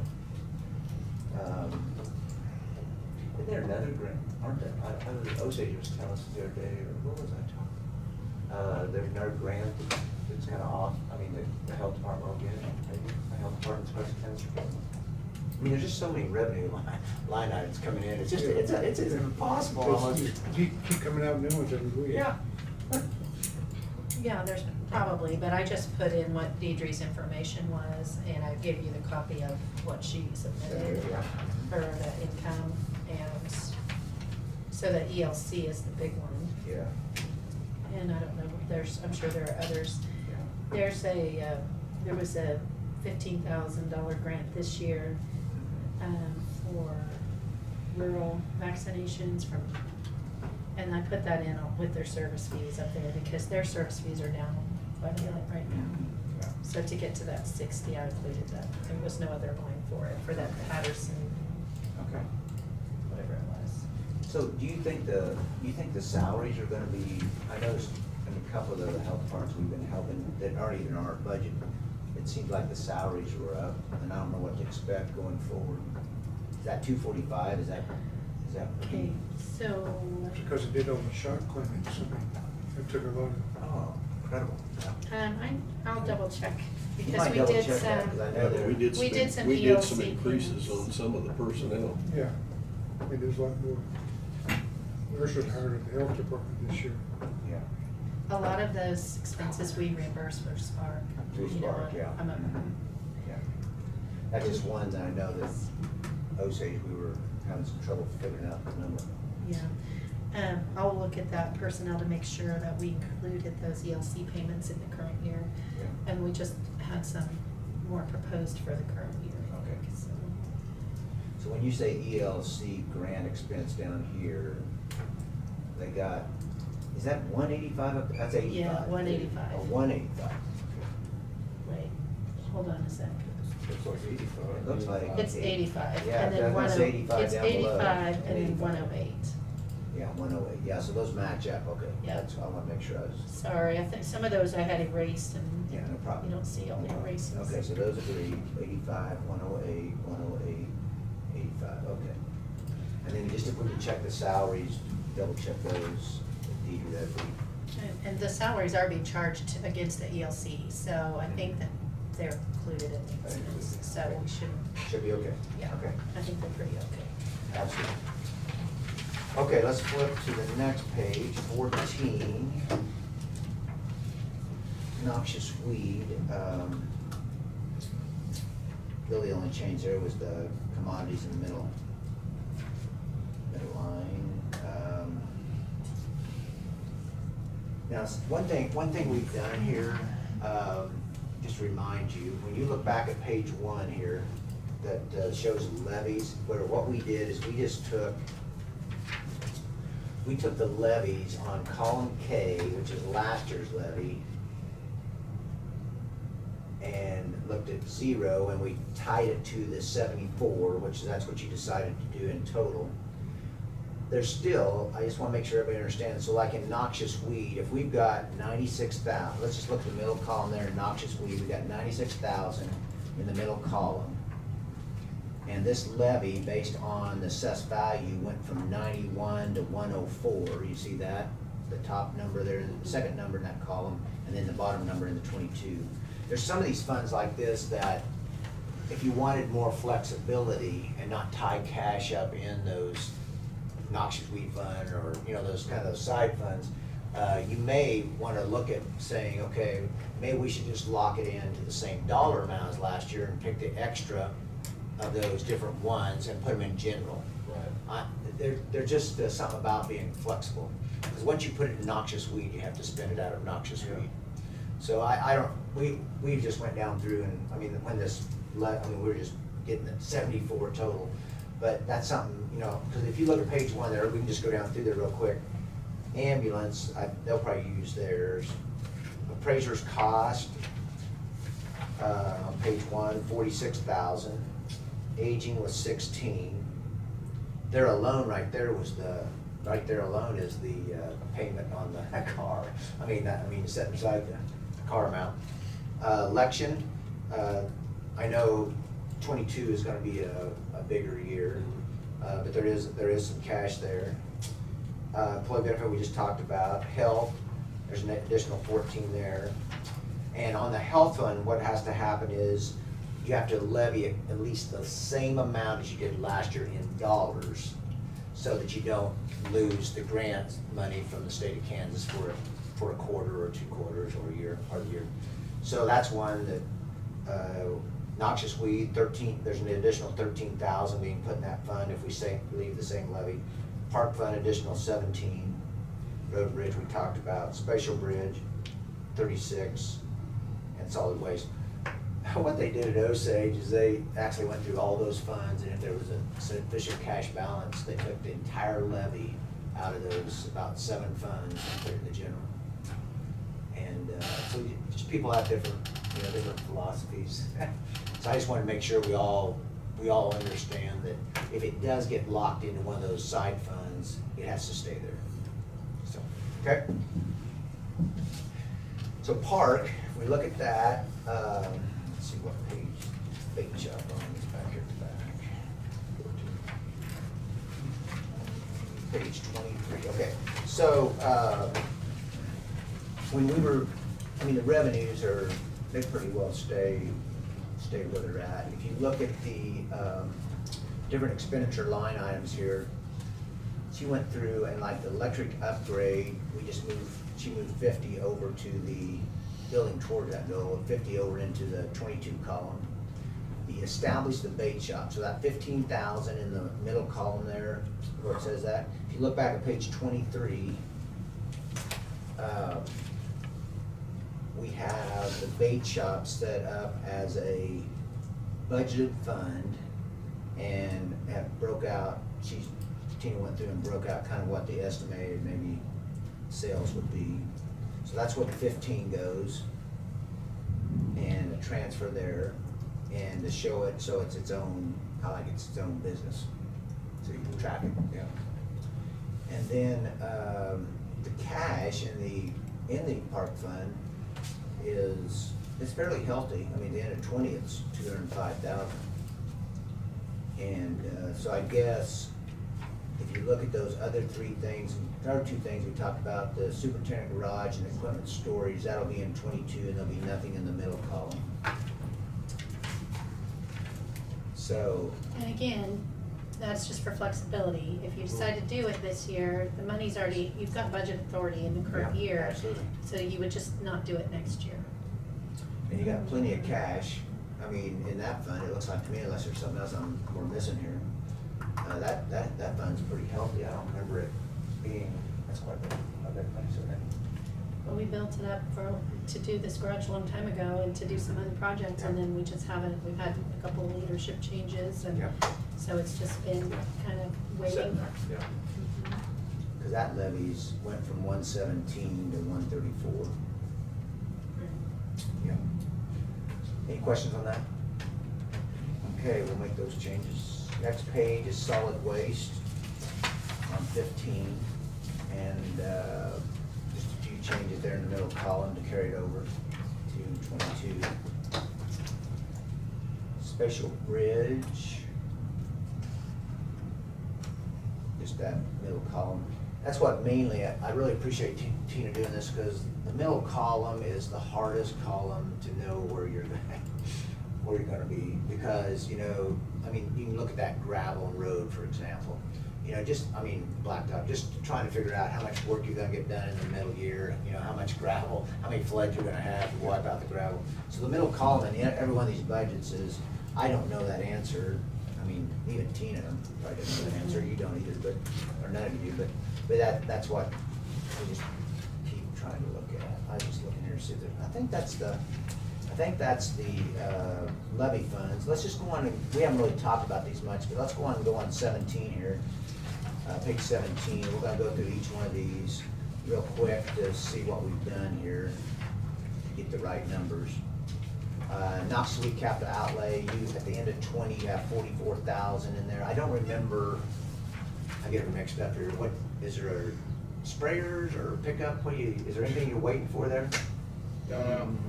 Isn't there another grant, aren't there? Osage was telling us the other day, or what was I talking? There's another grant that's kind of off, I mean, the health department will get, maybe, the health department's supposed to tell us. I mean, there's just so many revenue line items coming in, it's just, it's impossible almost. Keep coming out new ones every week. Yeah. Yeah, there's probably, but I just put in what Deidre's information was, and I gave you the copy of what she submitted Yeah. for the income, and so the ELC is the big one. Yeah. And I don't know, I'm sure there are others. Yeah. There was a $15,000 grant this year for rural vaccinations and I put that in with their service fees up there because their service fees are down quite a bit right now. Yeah. So to get to that 60, I included that. There was no other line for it, for that Patterson, Okay. whatever it was. So do you think the salaries are gonna be, I noticed in a couple of the health departments we've been helping that aren't even on our budget, it seems like the salaries were up, and I don't know what to expect going forward. Is that 245, is that? Okay, so. Because it did on the shot clinics, I mean, it took a lot of. Oh, incredible. I'll double check You because might we double did check that, some. 'cause I know Yeah, there. we did We did some we did some ELC increases payments. on some of the personnel. Yeah, I mean, there's a lot more nurses hired at the health department this year. Yeah. A lot of those expenses we reimburse for Spark. Through you know, Spark, yeah. I'm a- Yeah. That's just one that I know that Osage, we were having some trouble figuring out the number. Yeah. I'll look at that personnel to make sure that we included those ELC payments in the current year. Yeah. And we just had some more proposed for the current year. Okay. So, So when you say ELC grant expense down here, they got, is that 185 up there? That's 85. Yeah, 185. Oh, 185. wait, hold on a sec. looks like 85. It looks like. It's 85. Yeah, and then that's 85 It's down below. 85 and then 85. 108. Yeah, 108, yeah, so those match up, okay. Yeah. That's, I wanna make sure I was, Sorry, I think some of those I had erased and yeah, no problem. you don't see all the erases. Okay, so those agree, 85, 108, 108, 85, okay. And then just if we can check the salaries, double check those, Deidre, that'd be, And the salaries are being charged against the ELC, so I think that they're included in the expense, so we should, should be okay. yeah, Okay, I think they're pretty okay. absolutely. Okay, let's flip to the next page, 14. Noxious weed. Really the only change there was the commodities in the middle line. Now, one thing we've done here, just to remind you, when you look back at page 1 here, that shows levies, where what we did is we took the levies on column K, which is last year's levy, and looked at 0, and we tied it to the 74, that's what you decided to do in total. There's still, I just want to make sure everybody understands, so like in noxious weed, if we've got 96,000, let's just look at the middle column there, noxious weed, we've got 96,000 in the middle column. And this levy, based on the assessed value, went from 91 to 104. You see that? The top number there, the second number in that column, and then the bottom number in the 22. There's some of these funds like this that if you wanted more flexibility and not tie cash up in those noxious weed fund or, you know, those kind of those side funds, you may want to look at saying, okay, maybe we should just lock it into the same dollar amount as last year and pick the extra of those different ones and put them in general. Right. They're just something about being flexible. Because once you put it in noxious weed, you have to spend it out of noxious weed. So I don't, we just went down through and, I mean, when this, we were just getting the 74 total. But that's something, you know, because if you look at page 1 there, we can just go down through there real quick. Ambulance, they'll probably use theirs. Appraiser's cost, on page 1, 46,000. Aging was 16. There alone, right there was right there alone is the payment on the car. I mean, set aside the car amount. Election, I know 22 is going to be a bigger year, but there is some cash there. Employee benefit we just talked about. Health, there's an additional 14 there. And on the health fund, what has to happen is you have to levy at least the same amount as you did last year in dollars, so that you don't lose the grant money from the state of Kansas for a quarter or 2 quarters or a year, part of the year. So that's one that, noxious weed, 13, there's an additional 13,000 being put in that fund if we leave the same levy. Park fund, additional 17. Road and bridge we talked about. Spatial bridge, 36. And solid waste. What they did at Osage is they actually went through all those funds, and if there was a sufficient cash balance, they took the entire levy out of those about 7 funds and put it in the general. And so just people have different philosophies. So I just want to make sure we all understand that if it does get locked into one of those side funds, it has to stay there. So, okay. So park, if we look at that, let's see what page, bait shop on is back here at the back. Page 23, okay. So, when we were, the revenues they pretty well stay where they're at. If you look at the different expenditure line items here, she went through and like the electric upgrade, she moved 50 over to the building toward that goal, 50 over into the 22 column. He established the bait shop, so that 15,000 in the middle column there, where it says that. If you look back at page 23, we have the bait shop set up as a budgeted fund and have broke out, Tina went through and broke out kind of what the estimated maybe sales would be. So that's where the 15 goes, and a transfer there, and to show it so it's its own, I like it's its own business, so you can track it. Yeah. And then the cash in the park fund it's fairly healthy. The end of 20 it's 205,000, and so I guess if you look at those other 3 things, there are 2 things we talked about, the superintendent garage and equipment storage, that'll be in 22, and there'll be nothing in the middle column. So. And again, that's just for flexibility. If you decide to do it this year, the money's already, you've got budget authority in the current year. Absolutely. So you would just not do it next year. And you got plenty of cash, in that fund, it looks like to me, unless there's something else we're missing here. That fund's pretty healthy. I don't remember it being, that's quite a bit money, so that. Well, we built it up to do this garage a long time ago and to do some other projects, and then we just haven't, we've had a couple of leadership changes, and so it's just been kind of waiting. Yeah. Because that levies went from 117 to 134. Yeah. Any questions on that? Okay, we'll make those changes. Next page is solid waste on 15, and just a few changes there in the middle column to carry it over to 22. Spatial bridge, just that middle column. That's what mainly, I really appreciate Tina doing this, because the middle column is the hardest column to know where you're going to be, because you can look at that gravel road, for example. You know, just, I mean, blacktop, just trying to figure out how much work you're gonna get done in the middle year, you know, how much gravel, how many floods you're gonna have to wipe out the gravel. So the middle column in every one of these budgets is, I don't know that answer. I mean, even Tina probably doesn't know the answer, you don't either, but, or none of you do, but that's what we just keep trying to look at. I was just looking here to see if there, I think that's the levy funds. Let's just go on and, we haven't really talked about these much, but let's go on 17 here. Page 17, we're gonna go through each one of these real quick to see what we've done here, to get the right numbers. Not sweet capital outlay, you, at the end of 20, you have 44,000 in there. I don't remember, I get them mixed up here. What, is there sprayers or pickup? Is there anything you're waiting for there?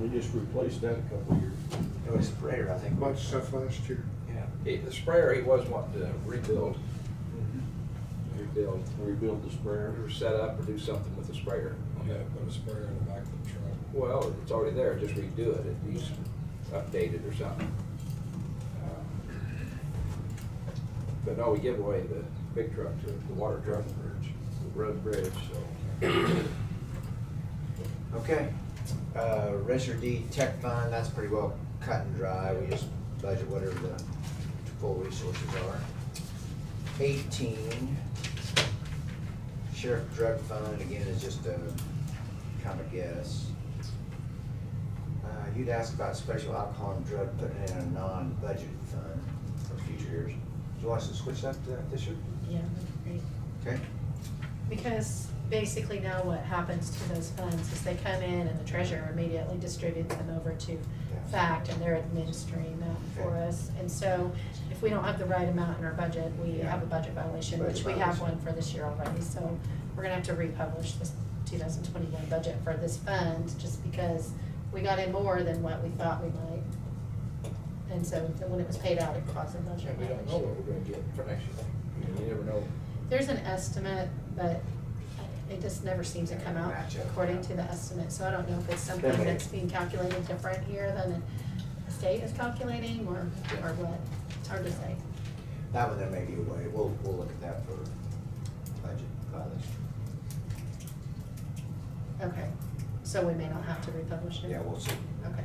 We just replaced that a couple of years. It was a sprayer, I think. Bunch of stuff last year. Yeah. The sprayer, he was wanting to rebuild. Rebuild the sprayer. Or set up or do something with the sprayer. Yeah, put a sprayer in the back of the truck. Well, it's already there, just redo it, at least update it or something. But no, we give away the big truck to the water truck bridge, the road bridge, so. Okay, Register D Tech Fund, that's pretty well cut and dry, we just budget whatever the full resources are. 18, Sheriff Drug Fund, again, is just a kind of guess. You'd ask about special alcohol and drug, putting it in a non-budgeted fund for future years. Do you want us to switch that to that this year? Yeah, that's great. Okay. Because basically now what happens to those funds is they come in and the treasurer immediately distributes them over to FACT and they're administering that for us. And so if we don't have the right amount in our budget, we have a budget violation, which we have one for this year already. So we're gonna have to republish this 2021 budget for this fund just because we got in more than what we thought we might. And so when it was paid out, it caused a budget And we don't know violation. what we're gonna get for next year. I mean, you never know. There's an estimate, but it just never seems to come out Match up. according to the estimate, so I don't know if it's something Then we- that's being calculated different here than the state is calculating, or what, it's hard to say. That one there may be a way, we'll look at that for budget violation. Okay, so we may not have to republish it? Yeah, we'll see. Okay.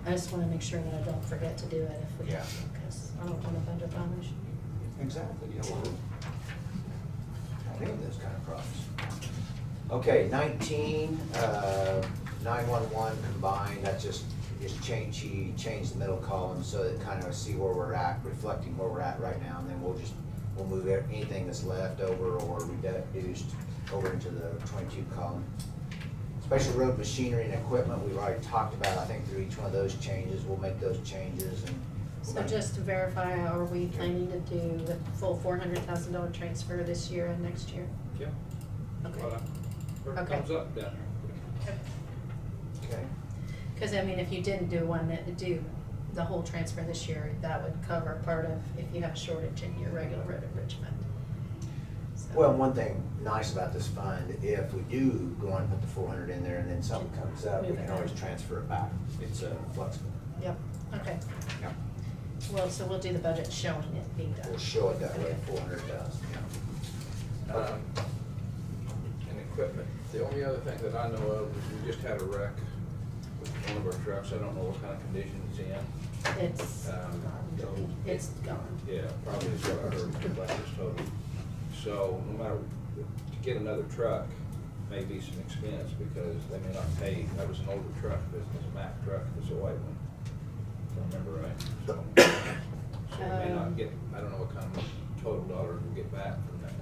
I just wanna make sure that I don't forget to do it if we Yeah. have to, because I don't want a budget violation. Exactly, you don't want to have those kind of problems. Okay, 19, 911 combined, that's just change the middle column so that kind of see where we're at, reflecting where we're at right now, and then we'll move anything that's left over or reduced over into the 22 column. Special road machinery and equipment, we've already talked about, I think through each one of those changes, we'll make those changes and. So just to verify, are we planning to do the full $400,000 transfer this year and next year? Yeah. Okay. Where it Okay. comes up down there. Okay. Because I mean, if you didn't do one that would do the whole transfer this year, that would cover part of if you have a shortage in your regular road and bridge fund. So- Well, one thing nice about this fund, if we do go on and put the 400 in there and then something comes up, we Move can it always back. transfer it back. It's flexible. Yep, okay. Yeah. Well, so we'll do the budget showing it being done. We'll show it that way, Okay. 400,000, yeah. And equipment, the only other thing that I know of is we just had a wreck with one of our trucks, I don't know what kind of condition it's in. It's gone. It's gone. Yeah, probably is what I heard, like this total. So no matter, to get another truck may be some expense because they may not pay, that was an older truck, but it was a Mack truck, it was a white one. If I remember right. So we may not get, I don't know what kind of total dollars we'll get back from that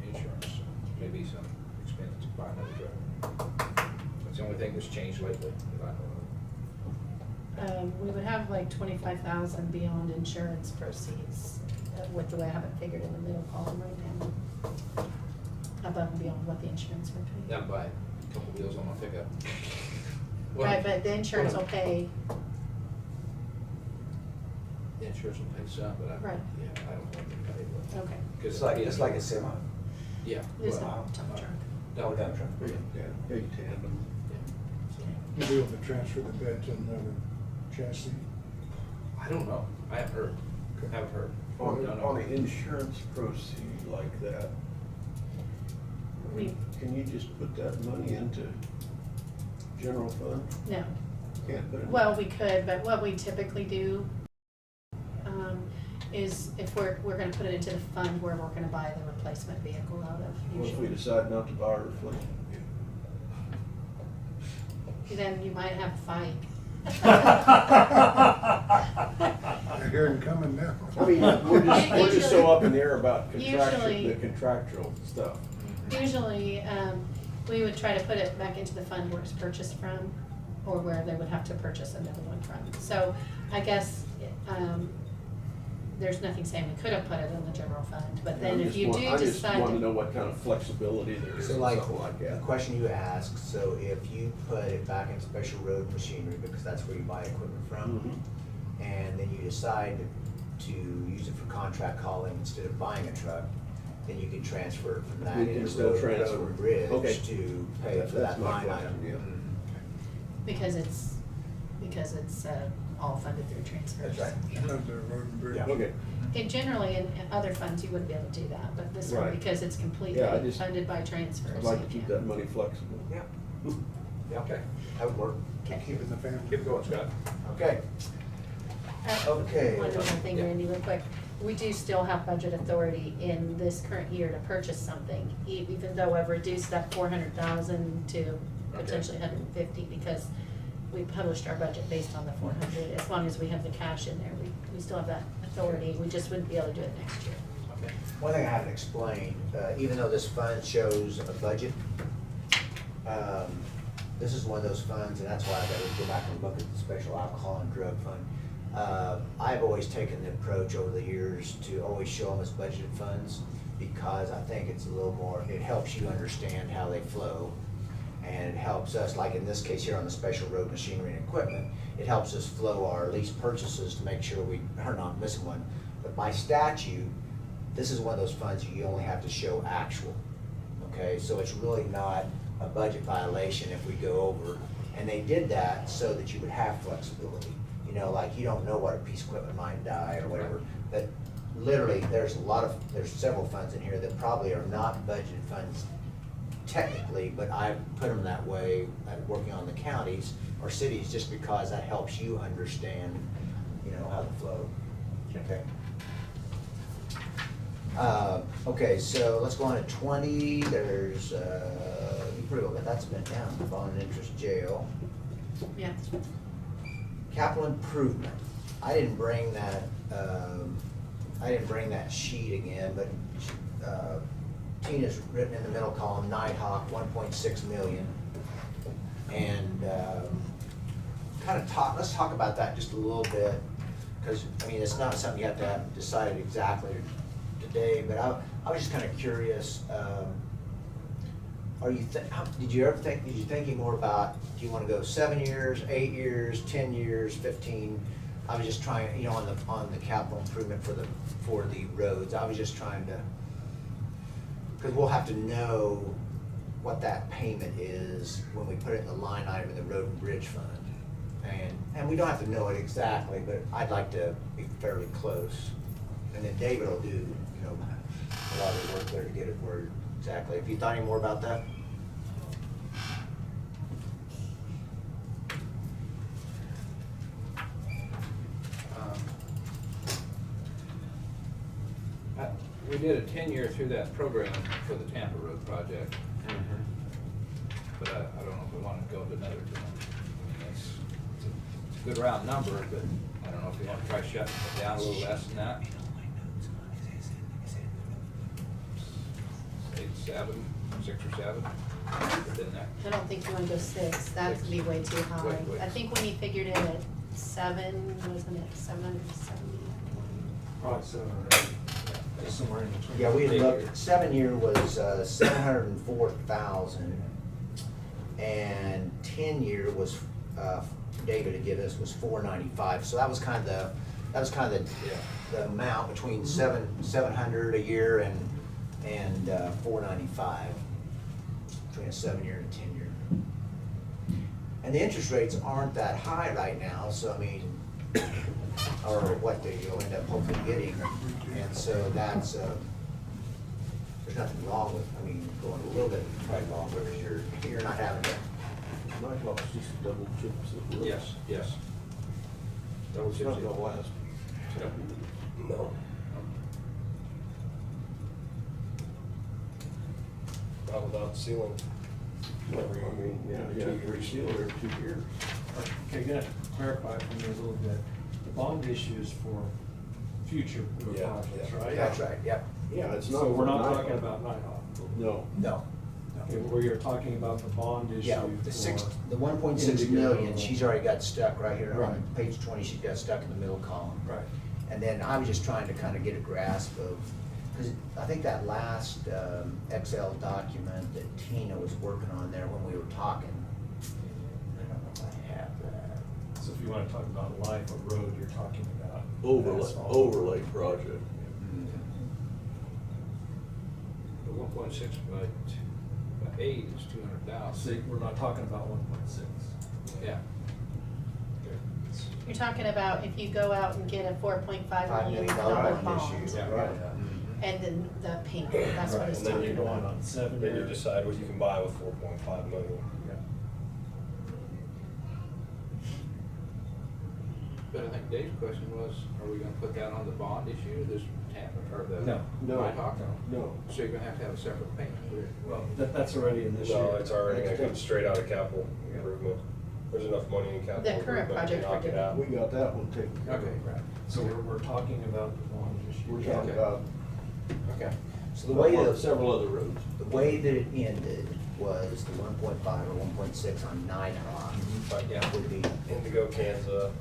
insurance. So maybe some expense to buy another truck. That's the only thing that's changed lately that I know of. We would have like 25,000 beyond insurance proceeds with the way I have it figured in the middle column right now. Above and beyond what the insurance would pay. Down by a couple wheels on my pickup. Right, but the insurance will pay, The insurance will pay some, but I, Right. yeah, I don't know what they pay, but. okay. It's like a semi. Yeah. It's a well, dump truck. Oh, dump truck. Yeah, big tandem. You'll be able to transfer the bed to another chassis. I don't know, I haven't heard, Haven't heard. On Don't know. on an insurance proceed like that, We, can you just put that money into general fund? no. Can't put it. Well, we could, but what we typically do, is if we're gonna put it into the fund where we're gonna buy the replacement vehicle out of What if we usually. decide not to buy a replacement vehicle? Then you might have a fight. I hear him coming now. I mean, we're just so Usually- up in the air about Usually- the contractual stuff. Usually, we would try to put it back into the fund where it's purchased from, or where they would have to purchase another one from. So I guess, there's nothing saying we could have put it in the general fund, but then if you do I just decide want to know to. what kind of flexibility there is So in like, something like the that. question you asked, so if you put it back in special road machinery, because that's where you buy equipment from, Mhm. and then you decide to use it for contract hauling instead of buying a truck, then you can transfer it from that You can into still road transfer. and bridge Okay. to pay for That's that my line question, item. yeah. Because it's all funded through transfers. That's right. Love the road and bridge. Yeah. Okay, And generally, in other funds, you wouldn't be able to do that, but this one, Right. because it's completely Yeah, I just- funded by transfers. I'd like you to keep can. that money flexible. Yeah. Yeah, Okay. that would work. Okay. Keep it in the family. Keep going, Scott. Okay. Okay. One other thing, Yeah. Randy, real quick. We do still have budget authority in this current year to purchase something, even though I've reduced that 400,000 to potentially 150, because we published our budget based on the 400. As long as we have the cash in there, we still have that authority. We just wouldn't be able to do it next year. Okay. One thing I haven't explained, even though this fund shows a budget, this is one of those funds, and that's why I gotta go back and look at the special alcohol and drug fund. I've always taken the approach over the years to always show them as budgeted funds, because I think it's a little more, it helps you understand how they flow. And it helps us, like in this case here on the special road machinery and equipment, it helps us flow our lease purchases to make sure we are not missing one. But by statute, this is one of those funds you only have to show actual, okay? So it's really not a budget violation if we go over. And they did that so that you would have flexibility. You know, like you don't know what a piece of equipment might die or whatever. But literally, there's several funds in here that probably are not budgeted funds technically, but I put them that way, working on the counties or cities, just because that helps you understand, you know, how to flow. Okay. Okay, so let's go on to 20. There's, you pretty well got that spent down, bond and interest jail. Yeah. Capital improvement. I didn't bring that sheet again, but, Tina's written in the middle column, Nighthawk, 1.6 million. And, let's talk about that just a little bit, because, I mean, it's not something you have to have decided exactly today, but I was just kind of curious, did you think any more about, do you want to go 7 years, 8 years, 10 years, 15? I was just trying, you know, on the capital improvement for the roads, I was just trying to, because we'll have to know what that payment is when we put it in the line item in the road and bridge fund. And we don't have to know it exactly, but I'd like to be fairly close. And then David will do, you know, a lot of the work there to get it where exactly. Have you thought any more about that? We did a 10-year through that program for the Tampa Road project. But I don't know if we want to go to another 10. I mean, it's a good round number, but I don't know if we want to try shutting it down a little less than that. 6 or 7, within that. I don't think you want to go 6. That would be way too high. Wait. I think when he figured it at 7, wasn't it 770? Probably 7 or 8, somewhere in between. Yeah, we had looked, 7-year was 704,000, and 10-year was, David had given us was 495. So that was kind of the amount between 700 a year and 495 between a 7-year and a 10-year. And the interest rates aren't that high right now, so I mean, or what you'll end up hopefully getting. And so that's, there's nothing wrong with, I mean, going a little bit probably longer because you're not having to. Nighthawk's just double chips at work. Yes, yes. Double It's chips. not gonna last. No. Not without sealing. I mean, yeah, you have to reseal it every 2 years. Okay, gonna clarify for me a little bit. The bond issue is for future Yeah, projects, yeah. right? That's right, yep. Yeah, it's not. So we're not for talking Nighthawk. about Nighthawk? No. No. Okay, where you're talking about the bond issue Yeah, the for- 1.6 Indigo. million, she's already got stuck right here on Right. page 20, she's got stuck in the middle column. Right. And then I was just trying to kind of get a grasp of, because I think that last Excel document that Tina was working on there when we were talking, I don't know if I have that. So if you wanna talk about life of road, you're talking about. asphalt. Overlay project. The 1.6 by 8 is 200,000. See, we're not talking about 1.6. Yeah. You're talking about if you go out and get a $4.5 $5 million million bond, issue. Yeah. Right. and then the payment, that's what Right, it's and then talking you go about. on 7 Then you years. decide what you can buy with 4.5 million. Yeah. But I think Dave's question was, are we gonna put that on the bond issue, this Tampa, or the? No. No. Nighthawk? No. So you're gonna have to have a separate payment. Well, that's already in this year. No, it's already gonna come straight out of capital improvement. There's enough money in capital The current improvement to project knock we're it out. We got that one taken care of. Okay. Right, so we're talking about the bond issue. We're talking Okay. about Okay. So the way that, several other roads. the way that it ended was the 1.5 or 1.6 on Nighthawk But yeah. would be, Indigo, Kansas.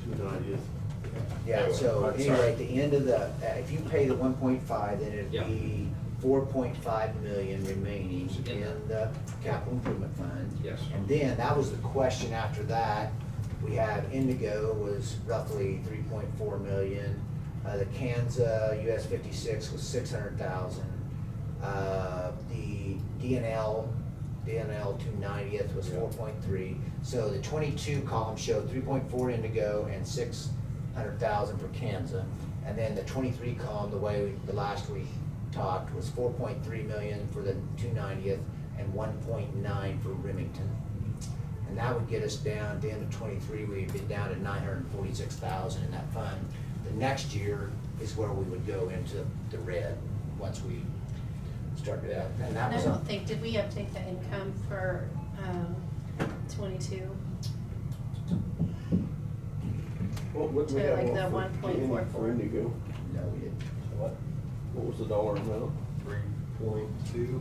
290th. yeah, so Right, anyway, sorry. at the end of the, if you pay the 1.5, then it'd Yeah. be 4.5 million remaining in the capital improvement fund. Yes. And then, that was the question after that, we had Indigo was roughly 3.4 million. The Kansas US 56 was 600,000. The DNL 290th was 4.3. So the 22 column showed 3.4 Indigo and 600,000 for Kansas. And then the 23 column, the last we talked, was 4.3 million for the 290th and 1.9 for Remington. And that would get us down, at the end of 23, we'd be down to 946,000 in that fund. The next year is where we would go into the red, once we started out. And that And I was, don't think, did we update the income for 22? What would we To have like the on for 1.44? Indigo? no, we didn't. What? What was the dollar amount? 3.2.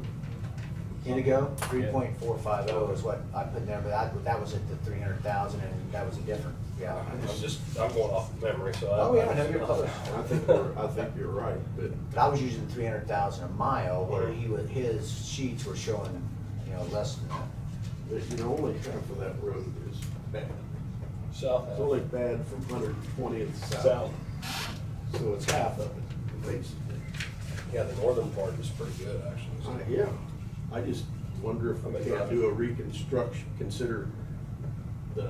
Indigo, 3.450 is what I put in there, but that was at the 300,000, and that was a different, yeah. I'm going off of memory, so. Oh, yeah, no, you're close. I think you're right, but But I was using 300,000 a mile, where his sheets were showing, less than that. only half of that road is bad. South. It's only bad from 120th south. South. So it's half of it, basically. Yeah, the northern part is pretty good, actually. so. Yeah, I just wonder if we can't do a reconstruction, consider the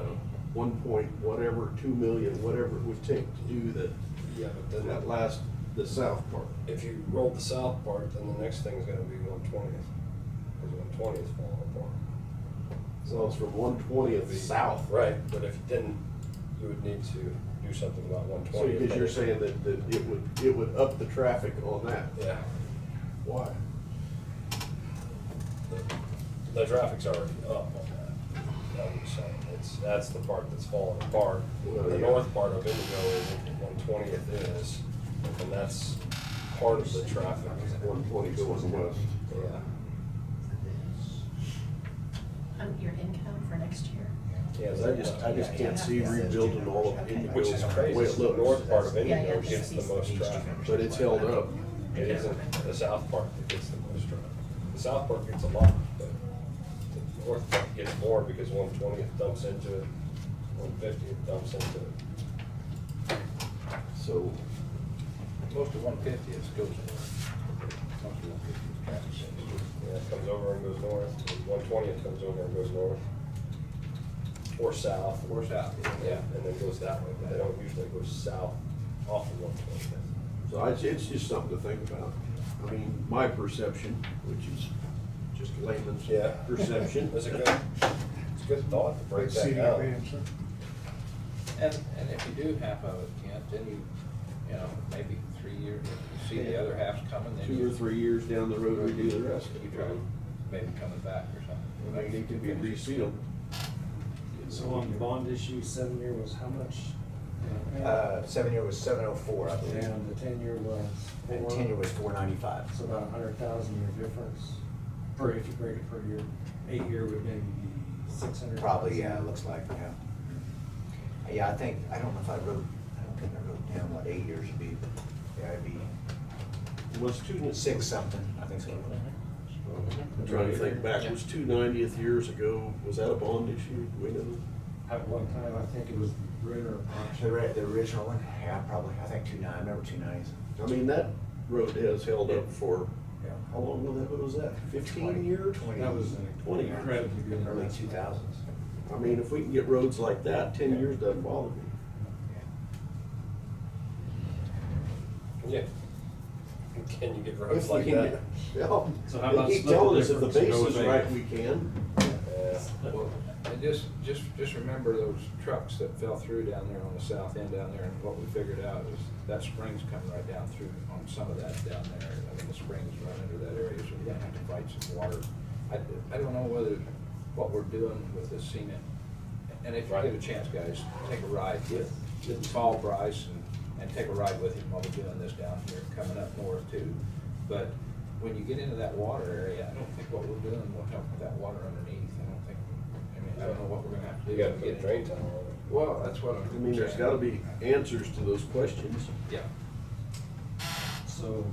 1 point whatever, 2 million, whatever it would take to do Yeah, but that then, the south part. if you roll the south part, then the next thing's gonna be 120th. Because 120th is falling apart. So it's from 120th south. Right, but if you didn't, you would need to do something about 120th. So because you're saying that it would up the traffic on that. Yeah, Why? the traffic's already up on that. I'm just saying, that's the part that's falling apart. Well, The yeah. north part of Indigo is what 120th is, and that's part of the traffic. 120 going west. Yeah. Your income for next year? Yeah, I just can't see rebuilding all of Indigo. Which is the crazy, way it the looks. north part of Yeah, Indigo yeah. gets the most traffic. But it's held up. It isn't the south part that gets the most traffic. The south part gets a lot, but the north part gets more because 120th dumps into it, 150th dumps into it. So, Most of 150th goes north. Most of 150th is traffic signals. Yeah, it comes over and goes north, and 120th comes over and goes north. Or south. Or south, yeah. And then goes that way, but they don't usually go south off of 125th. So it's just something to think about. I mean, my perception, which is just layman's Yeah. perception. It's a good thought to break that Seating down. advance, huh? And if you do half of it, Kent, then you know, maybe 3 years, if you see the other half's coming, then 2 or 3 years down the road, we do the rest. You try maybe coming back or something. I mean, it could be resealed. So on the bond issue, 7-year was how much? 7-year was 704, I believe. And the 10-year was? And 10-year was 495. So about 100,000 year difference, per, if you break it per year. 8-year would maybe be 600. Probably, yeah, it looks like, yeah. Yeah, I think, I don't know if I don't think I wrote down what 8 years would be, but yeah, it'd be Was two, 6 something, I think so. I'm trying to think back, was 290th years ago, was that a bond issue? Do we know? At one time, I think it was Ritter. The original one, yeah, probably, I think 29, I remember 290s. I mean, that road has held up for, Yeah. how long was that? 15 years? 20. That was 20. incredibly good. Early 2000s. I mean, if we can get roads like that, 10 years doesn't bother me. Yeah. Can you get roads If we like can that? get- Yeah. So how about They keep split the telling us if the difference, base go is with right, eight? we can. Yeah. Well, and just remember those trucks that fell through down there on the south end down there, and what we figured out is that spring's coming right down through on some of that down there. I mean, the spring's run into that area, so we're gonna have to fight some water. I don't know what we're doing with this cement. And if you get a chance, guys, take a ride with Paul Bryce and take a ride with him while we're doing this down here, coming up north too. But when you get into that water area, I don't think what we're doing will help with that water underneath. I don't know what we're gonna have to do. You gotta put a drain tunnel on it. Well, that's what I'm. I mean, there's gotta be answers to those questions. Yeah. So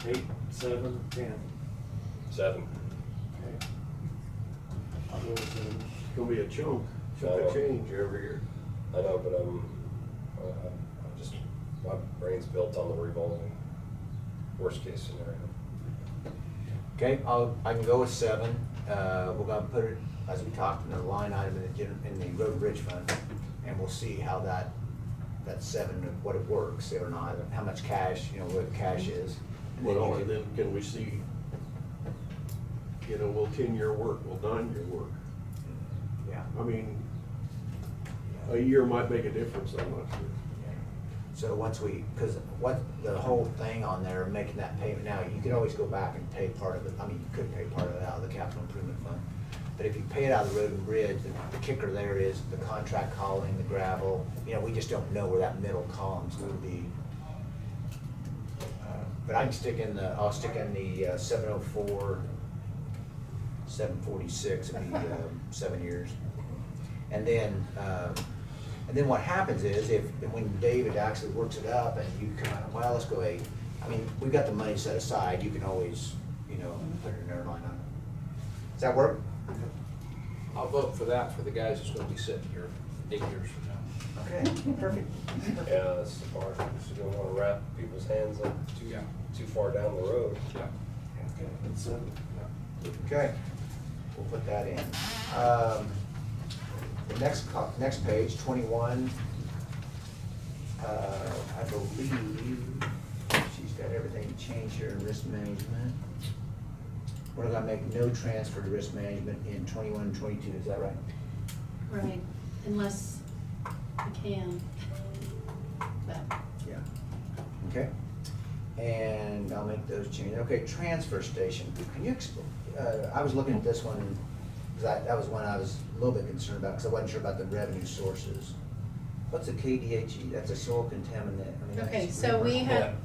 8, 7, 10. 7. Okay. I'll go with 7. It's gonna be a chunk of change every year. I know, but I'm just, my brain's built on the revolving worst case scenario. Okay, I can go with 7. We're gonna put it, as we talked, in a line item in the road and bridge fund, and we'll see how that 7, what it works or not, how much cash, where the cash is. And then Well, you and can- then can we see, will 10-year work, will 9-year work? Yeah. I mean, a year might make a difference, I'm not sure. So once because what the whole thing on there, making that payment now, you can always go back and pay part of it. I mean, you could pay part of it out of the capital improvement fund. But if you pay it out of the road and bridge, the kicker there is the contract hauling, the gravel. We just don't know where that middle column's gonna be. But I can I'll stick in the 704, 746, it'd be 7 years. And then what happens is, when David actually works it up and you come out, well, let's go 8. I mean, we've got the money set aside, you can always, put it in their line item. Does that work? I'll vote for that for the guys that's gonna be sitting here 8 years from now. Okay, perfect. Yeah, that's the part, you don't wanna wrap people's hands up too far down the road. Yeah. Okay. That's 7. Okay, we'll put that in. The next page, 21, I believe she's got everything changed here in risk management. We're gonna make no transfer to risk management in 21 and 22, is that right? Right, unless you can. But Yeah. Okay, and I'll make those changes. Okay, transfer station, can you explain, I was looking at this one, because that was one I was a little bit concerned about, because I wasn't sure about the revenue sources. What's a KDHE? That's a soil contaminant. I mean, Okay, that's so we reimbursable.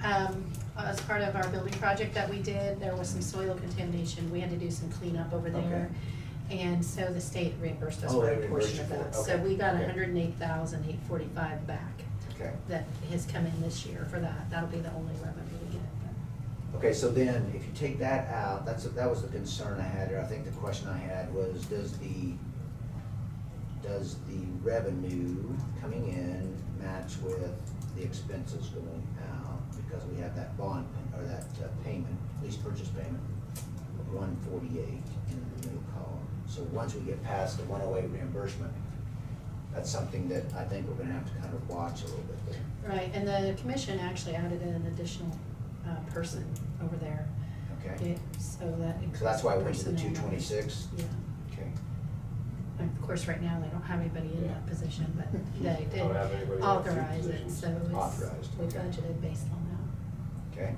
had, as part of our building project that we did, there was some soil contamination. We had to do some cleanup over there. And so the state reimbursed us Oh, for they a portion reimbursed of you for that. it. So Okay. we got Okay. 108,845 back Okay. that has come in this year for that. That'll be the only revenue we get. Okay, so then, if you take that out, that was the concern I had, or I think the question I had was, does the revenue coming in match with the expenses going out? Because we have that bond, or that payment, lease purchase payment, of 148 in the middle column. So once we get past the 108 reimbursement, that's something that I think we're gonna have to kind of watch a little bit there. Right, and the commission actually added in an additional person over there. Okay? So that increased So that's why we went to the personnel. 226? Yeah. Okay. Of course, right now, they don't have anybody in that position, but they did Don't have anybody in a few authorize it, positions. so it's, Authorized, we okay. budgeted based on Okay.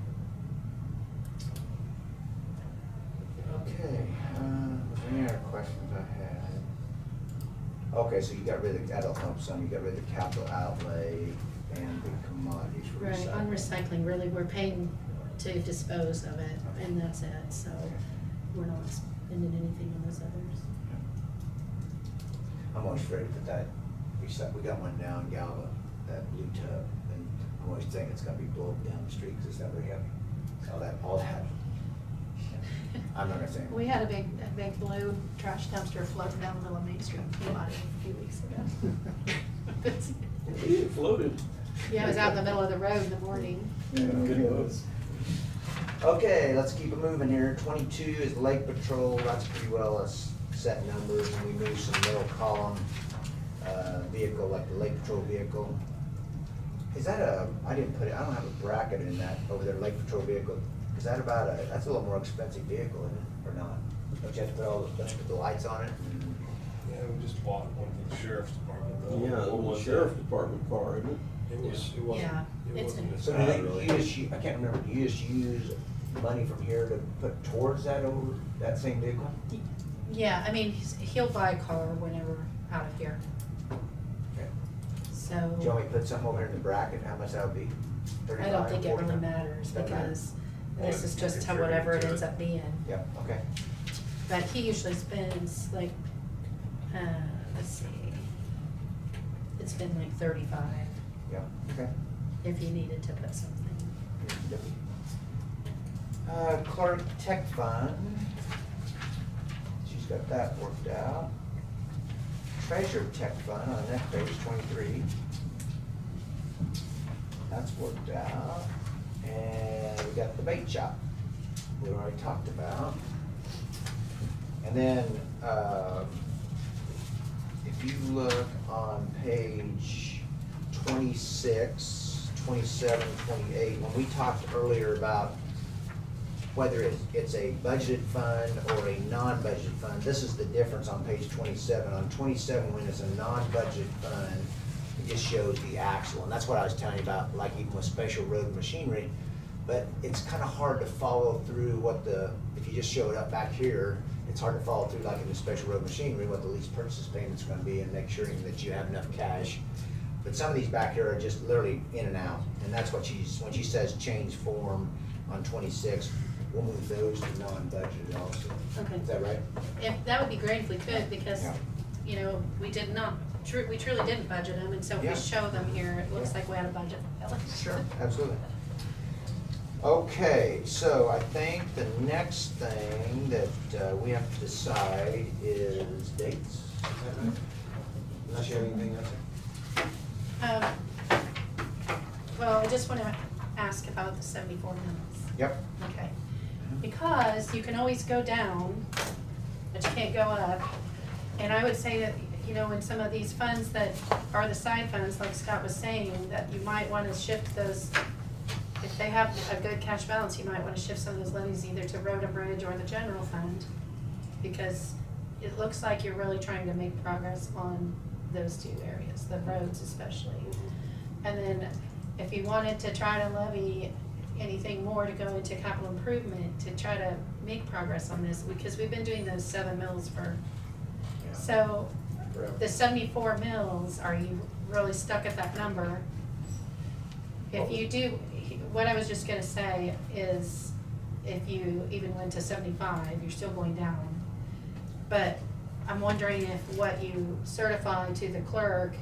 Okay, was there any other questions I had? Okay, so you got rid of, that'll help some, you got rid of the capital outlay and the commodities that. Right, on recycling, really, we're paying to dispose of it, and that's it, so we're not spending anything on those others. I'm always afraid to put that, we got one down in Galva, that blue tub, and I'm always thinking it's gonna be blown down the street, cause it's not very heavy. All that. I'm not gonna say. We had a big blue trash dumpster floating down the middle of Main Street in Lottie a few weeks ago. It floated. Yeah, it was out in the middle of the road in the morning. Good news. Okay, let's keep it moving here. 22 is Lake Patrol, that's pretty well a set numbers, and we moved some middle column vehicle, like the Lake Patrol vehicle. Is that I didn't put it, I don't have a bracket in that over there, Lake Patrol vehicle. Is that that's a little more expensive vehicle, isn't it, or not? Don't you have to put the lights on it? Yeah, we just bought one for the sheriff's department though. Yeah, What the was sheriff's that? department car, isn't it? It wasn't, Yeah, it it's wasn't as So do bad they really. I can't remember, do you just use money from here to put towards that over, that same vehicle? Yeah, I mean, he'll buy a car whenever out of here, Okay. so. Do you want me to put something over here in the bracket, how much that would be? I don't think it 35, really 40? matters, Doesn't matter. because Well, this is it's just how contributing whatever it to ends it. up being. Yep, okay. But he usually spends like, let's see, it's been like 35 Yep, okay. if he needed to put something. Clerk Tech Fund, she's got that worked out. Treasure Tech Fund on the next page, 23. That's worked out. And we got the bait shop, we already talked about. And then, if you look on page 26, 27, 28, when we talked earlier about whether it's a budgeted fund or a non-budgeted fund, this is the difference on page 27. On 27, when it's a non-budgeted fund, it just shows the actual, and that's what I was telling you about, like even with special road machinery. But it's kind of hard to follow through if you just show it up back here, it's hard to follow through like in the special road machinery, what the lease purchase payment's gonna be and make sure that you have enough cash. But some of these back here are just literally in and out, and that's what when she says change form on 26, we'll move those to non-budgeted also. Okay. Is that right? That would be great if we could, because, Yeah. you know, we truly didn't budget them, and so if Yeah. we show them here, it looks Yeah. like we had a budget. Sure, absolutely. Okay, so I think the next thing that we have to decide is dates. Is that right? Unless you have anything else? Well, I just want to ask about the 74 minutes. Yep. Okay. Because you can always go down, but you can't go up. And I would say that, you know, in some of these funds that are the side funds, like Scott was saying, that you might want to shift those, if they have a good cash balance, you might want to shift some of those levies either to road and bridge or the general fund. Because it looks like you're really trying to make progress on those two areas, the roads especially. And then if you wanted to try to levy anything more to go into capital improvement to try to make progress on this, because we've been doing those 7 mills for, so the 74 mills, are you really stuck at that number? If you do, what I was just gonna say is, if you even went to 75, you're still going down. But I'm wondering if what you certify to the clerk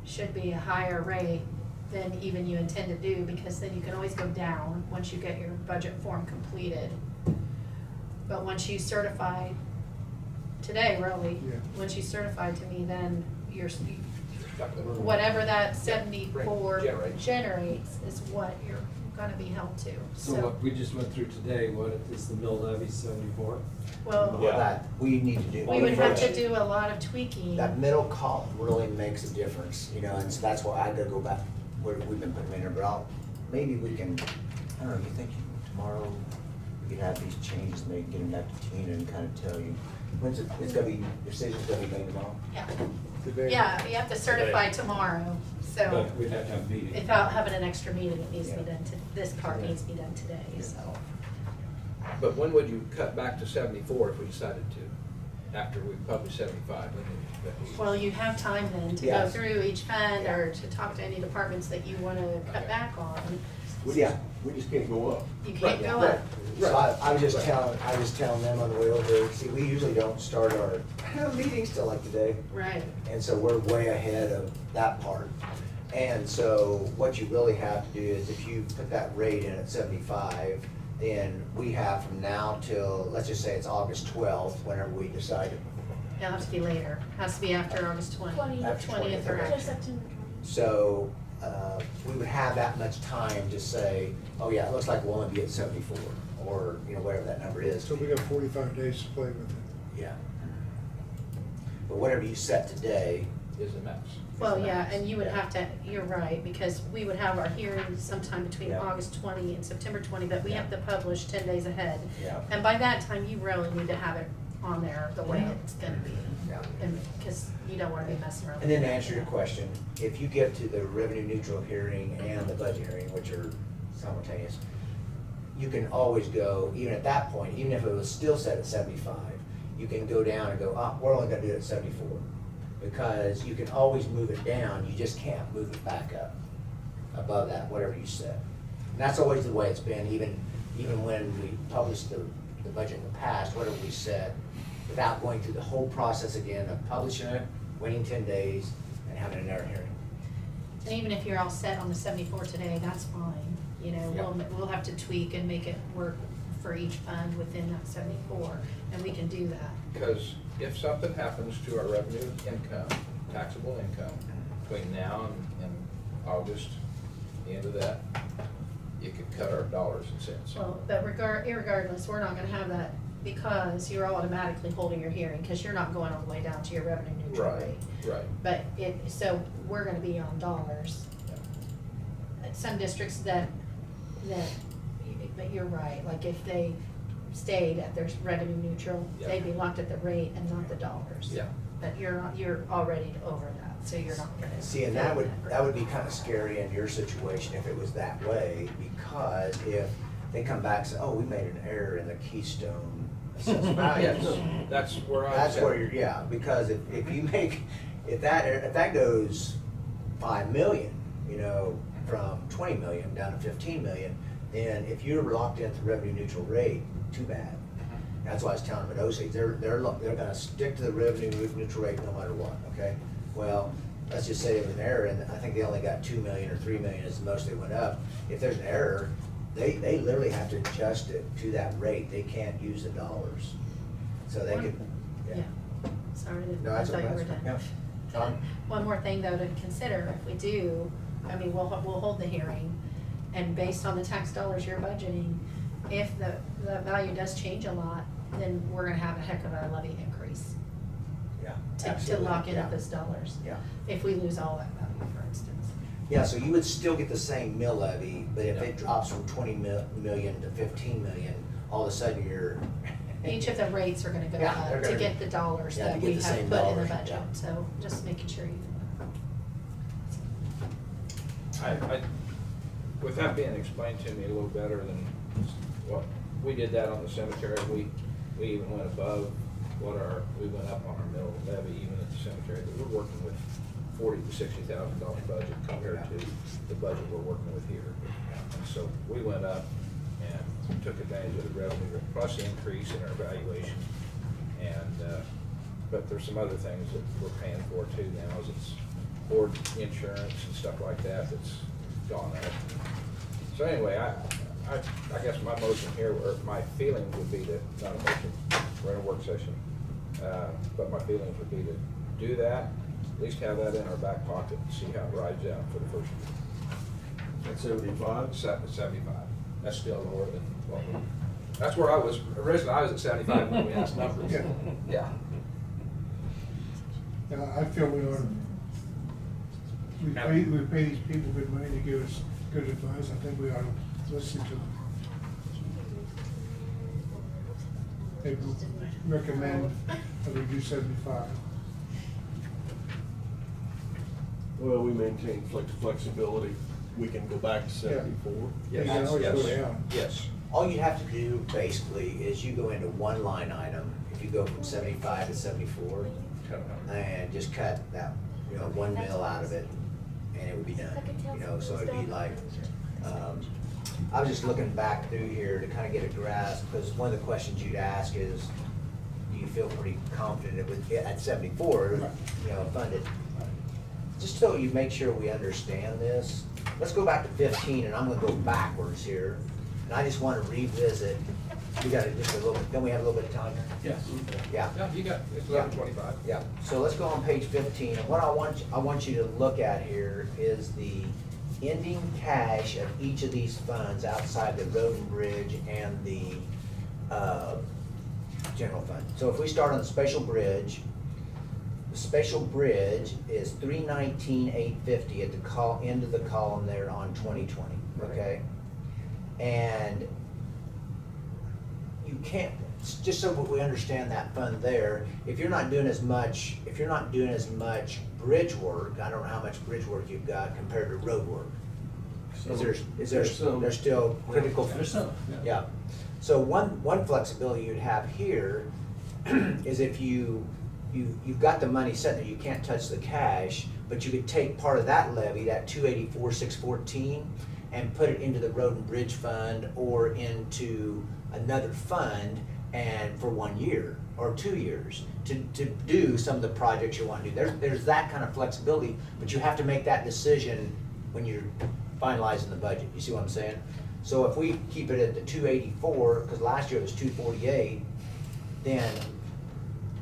should be a higher rate than even you intend to do, because then you can always go down once you get your budget form completed. But once you certify today, really, Yeah. once you certify to me, then you're, Stuck with it. whatever that 74 Generates. generates is what you're gonna be held to, So what we just went through today, what is the mill levy, 74? Well, Well, that, we need to do. we would have to do a lot of tweaking. That middle column really makes a difference, you know, and so that's why I gotta go back, where we've been putting them in there, but maybe we can, I don't know, you think tomorrow we could have these changes made, get them back to Tina and kind of tell you, when's it, it's gonna be, decision's gonna be made tomorrow? Yeah, Today. yeah, you have to certify tomorrow, so But we'd have to have a meeting. without having an extra meeting, it needs to be Yeah. done, this part needs to be done today, so. But when would you cut back to 74 if we decided to? After we publish 75? When would that be? Well, you have time then to go Yes. through each fund Yeah. or to talk to any departments that you wanna cut Okay. back on. We just, we just can't go up. You Right, can't go Right. up. So I was just telling them on the way over, see, we usually don't start our meetings till like today. Right. And so we're way ahead of that part. And so what you really have to do is if you put that rate in at 75, then we have from now till, let's just say it's August 12th, whenever we decide. It'll have to be later, has to be after August 20th. After 20th or 20th, after. Just September 20th. So we would have that much time to say, oh yeah, it looks like we'll only be at 74, or, you know, whatever that number is. So we got 45 days to play with it. Yeah. But whatever you set today, Is the max. Well, yeah, and you would have to, you're right, because we would have our hearing sometime between Yeah. August 20 and September 20, but we Yeah. have to publish 10 days ahead. yeah. And by that time, you really need to have it on there the way Yeah. it's gonna be, Yeah. and, because you don't wanna be messing around. And then with to it. answer your question, if you get to the revenue neutral hearing and the budget hearing, which are simultaneous, you can always go, even at that point, even if it was still set at 75, you can go down and go, oh, we're only gonna do it at 74. Because you can always move it down, you just can't move it back up above that, whatever you set. And that's always the way it's been, even when we published the budget in the past, whatever we set, without going through the whole process again of publishing it, waiting 10 days, and having another hearing. And even if you're all set on the 74 today, that's fine, you know, we'll have to tweak and make it work for each fund within that 74, and we can do that. Because if something happens to our revenue income, taxable income, between now and August, the end of that, you could cut our dollars and cents. Well, but irregardless, we're not gonna have that because you're automatically holding your hearing, because you're not going all the way down to your revenue neutral Right, rate. right. But so we're gonna be on dollars. Some districts but you're right, like if they stayed at their revenue neutral, Yeah. they'd be locked at the rate and not the dollars. Yeah. But you're already over that, so you're not gonna. See, and that would be kind of scary in your situation if it was that way, because if they come back and say, oh, we made an error in the Keystone assessment values. Yes, that's where I. That's where you're, yeah, because if you make, if that goes 5 million, you know, from 20 million down to 15 million, then if you're locked into the revenue neutral rate, too bad. That's why I was telling them at OSAG, they're gonna stick to the revenue neutral rate no matter what, okay? Well, let's just say it was an error, and I think they only got 2 million or 3 million is the most they went up. If there's an error, they literally have to adjust it to that rate, they can't use the dollars. So they could, Yeah, sorry, No, I that's thought you okay. were done. Yeah. John? One more thing though to consider, if we do, I mean, we'll hold the hearing, and based on the tax dollars you're budgeting, if the value does change a lot, then we're gonna have a heck of a levy increase Yeah, to absolutely, lock in yeah. at those dollars. Yeah. If we lose all that value, for instance. Yeah, so you would still get the same mill levy, but if it drops from 20 million to 15 million, all of a sudden you're. Each of the rates are gonna go Yeah, up they're to gonna- get the dollars yeah, that to get we the have same put in the dollars, budget, yeah. so just making sure you. With that being explained to me a little better than what, we did that on the cemetery, we even went above we went up on our mill levy even at the cemetery, but we're working with $40,000 to $60,000 budget compared to the budget we're working with here. And so we went up and took advantage of the revenue plus increase in our valuation. And, but there's some other things that we're paying for too now, is it's board insurance and stuff like that that's gone up. So anyway, I guess my motion here, or my feeling would be to, not a motion, we're in a work session, but my feelings would be to do that, at least have that in our back pocket and see how it rides out for the first year. At 75? 75. That's still lower than what we, that's where I was, originally I was at 75 when we asked numbers. Yeah. Yeah. And I feel we ought to, we pay these people good money to give us good advice. I think we ought to listen to them. They recommend that we do 75. Well, we maintain flexibility. We can go back to 74. Yeah, you can always go down. Yes. All you have to do basically is you go into one line item, if you go from 75 to 74, and just cut that, 1 mil out of it, and it would be done, so it'd be like, I was just looking back through here to kind of get a grasp, because one of the questions you'd ask is, do you feel pretty confident with, at 74, funded? Just so you make sure we understand this, let's go back to 15, and I'm gonna go backwards here, and I just want to revisit. We got just a little bit, don't we have a little bit of time here? Yes. Yeah. Yeah, you got, it's Yeah. 11:25. Yeah, so let's go on page 15, and what I want you to look at here is the ending cash of each of these funds outside the road and bridge and the general fund. So if we start on the special bridge, the special bridge is $319,850 at the end of the column there on 2020, okay? And you can't, just so we understand that fund there, if you're not doing as much bridge work, I don't know how much bridge work you've got compared to road work. There's still critical? There's some, Yeah. So one flexibility you'd have here is if you've got the money set there, you can't touch the cash, but you could take part of that levy, that 284,614, and put it into the road and bridge fund or into another fund, and for 1 year or 2 years to do some of the projects you want to do. There's that kind of flexibility, but you have to make that decision when you're finalizing the budget. You see what I'm saying? So if we keep it at the 284, because last year it was 248, then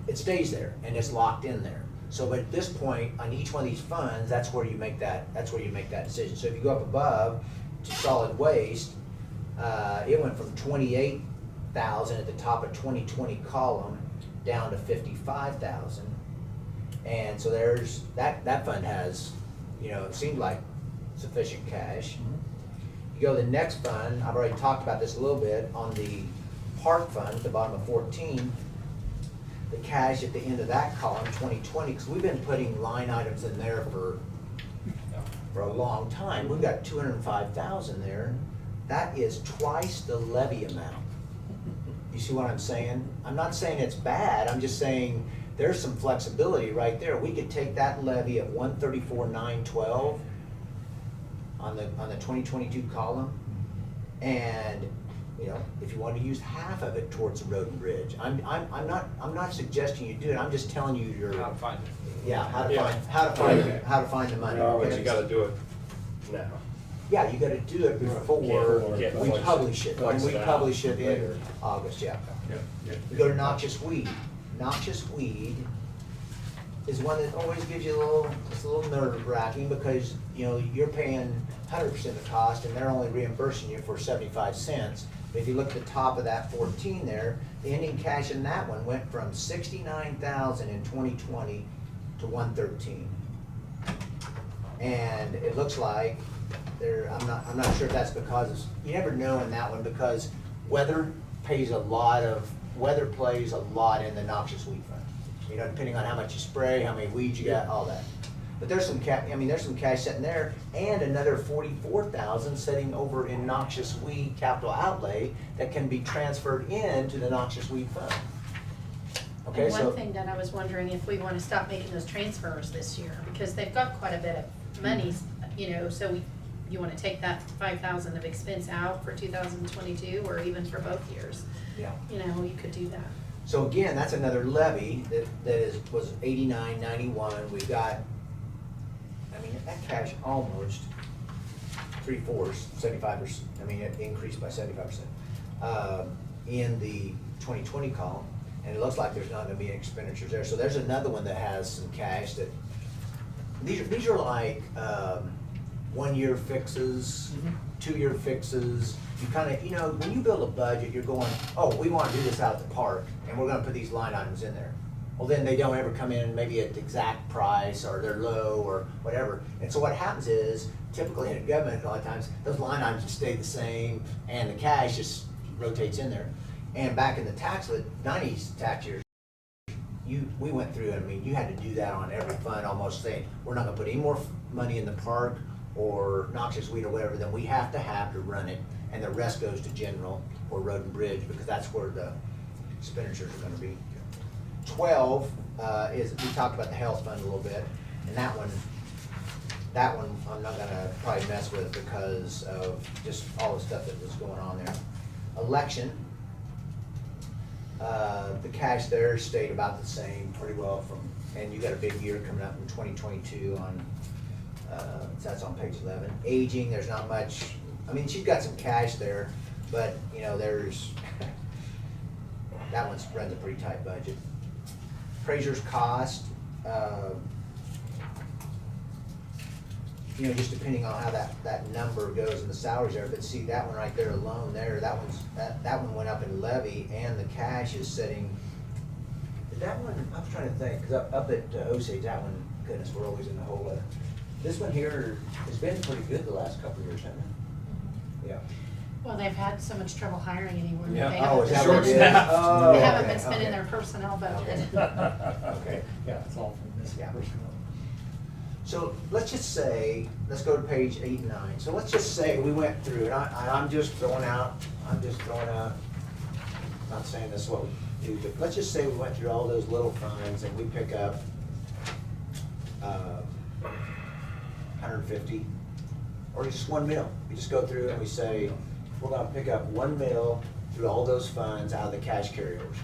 it stays there and it's locked in there. So but at this point, on each one of these funds, that's where you make that decision. So if you go up above to solid waste, it went from 28,000 at the top of 2020 column down to 55,000. And so there's, that fund has, it seemed like sufficient cash. You go to the next fund, I've already talked about this a little bit, on the park fund at the bottom of 14, the cash at the end of that column, 2020, because we've been putting line items in there for a long time. We've got 205,000 there. That is twice the levy amount. You see what I'm saying? I'm not saying it's bad, I'm just saying there's some flexibility right there. We could take that levy of 134,912 on the 2022 column, and if you want to use half of it towards the road and bridge. I'm not suggesting you do it. I'm just telling you How to find it. yeah, how to find the money. No, but okay? you gotta do it now. Yeah, you gotta do it before Can't we flex publish it. When flex we it out publish it in later. August, yeah. Yeah. We go to noxious weed. Noxious weed is one that always gives you it's a little nerve wracking, because you're paying 100% of the cost and they're only reimbursing you for 75 cents. But if you look at the top of that 14 there, the ending cash in that one went from 69,000 in 2020 to 113. And it looks like I'm not sure if that's because you never know in that one, because weather plays a lot in the noxious weed fund. Depending on how much you spray, how many weeds you got, all that. But there's some cash sitting there, and another 44,000 sitting over in noxious weed capital outlay that can be transferred into the noxious weed fund. Okay, And so one thing that I was wondering if we want to stop making those transfers this year, because they've got quite a bit of money, so you want to take that 5,000 of expense out for 2022, or even for both years. yeah. You could do that. So again, that's another levy that was 89.91. We've got, that cash almost 3/4, 75%. It increased by 75% in the 2020 column, and it looks like there's not going to be any expenditures there. So there's another one that has some cash that these are like 1-year fixes, 2-year fixes. You kind of, you know, when you build a budget, you're going, oh, we want to do this out at the park, and we're going to put these line items in there. Well, then they don't ever come in maybe at the exact price, or they're low, or whatever. And so what happens is, typically in government, a lot of times, those line items just stay the same, and the cash just rotates in there. And back in the 90s tax years, we went through, I mean, you had to do that on every fund, almost saying, we're not gonna put any more money in the park or noxious weed or whatever than we have to run it, and the rest goes to general or road and bridge, because that's where the expenditures are gonna be. 12 is, we talked about the health fund a little bit, and that one I'm not gonna probably mess with because of just all the stuff that was going on there. Election, the cash there stayed about the same pretty well and you got a big year coming up in 2022 on, that's on page 11. Aging, there's not much, I mean, she's got some cash there, but you know, that one runs a pretty tight budget. Appraiser's cost, you know, just depending on how that number goes and the salaries there, but see that one right there alone there, that one went up in levy, and the cash is sitting, that one, I was trying to think, because up at Osage, that one, goodness, we're always in the hole there. This one here has been pretty good the last couple of years, hasn't it? Yeah. Well, they've had so much trouble hiring anymore. Yeah. They Oh, haven't is that been what it is? spending- Oh, They haven't okay, been spending okay. their personnel budget. Okay. Yeah, it's all from this Yeah. personnel. So let's just say, let's go to page 8 and 9. So let's just say we went through, and I'm just throwing out, not saying this is what we do, but let's just say we went through all those little funds and we pick up 150, or just $1 million. We just go through and we say, we're gonna pick up $1 million through all those funds out of the cash carryovers.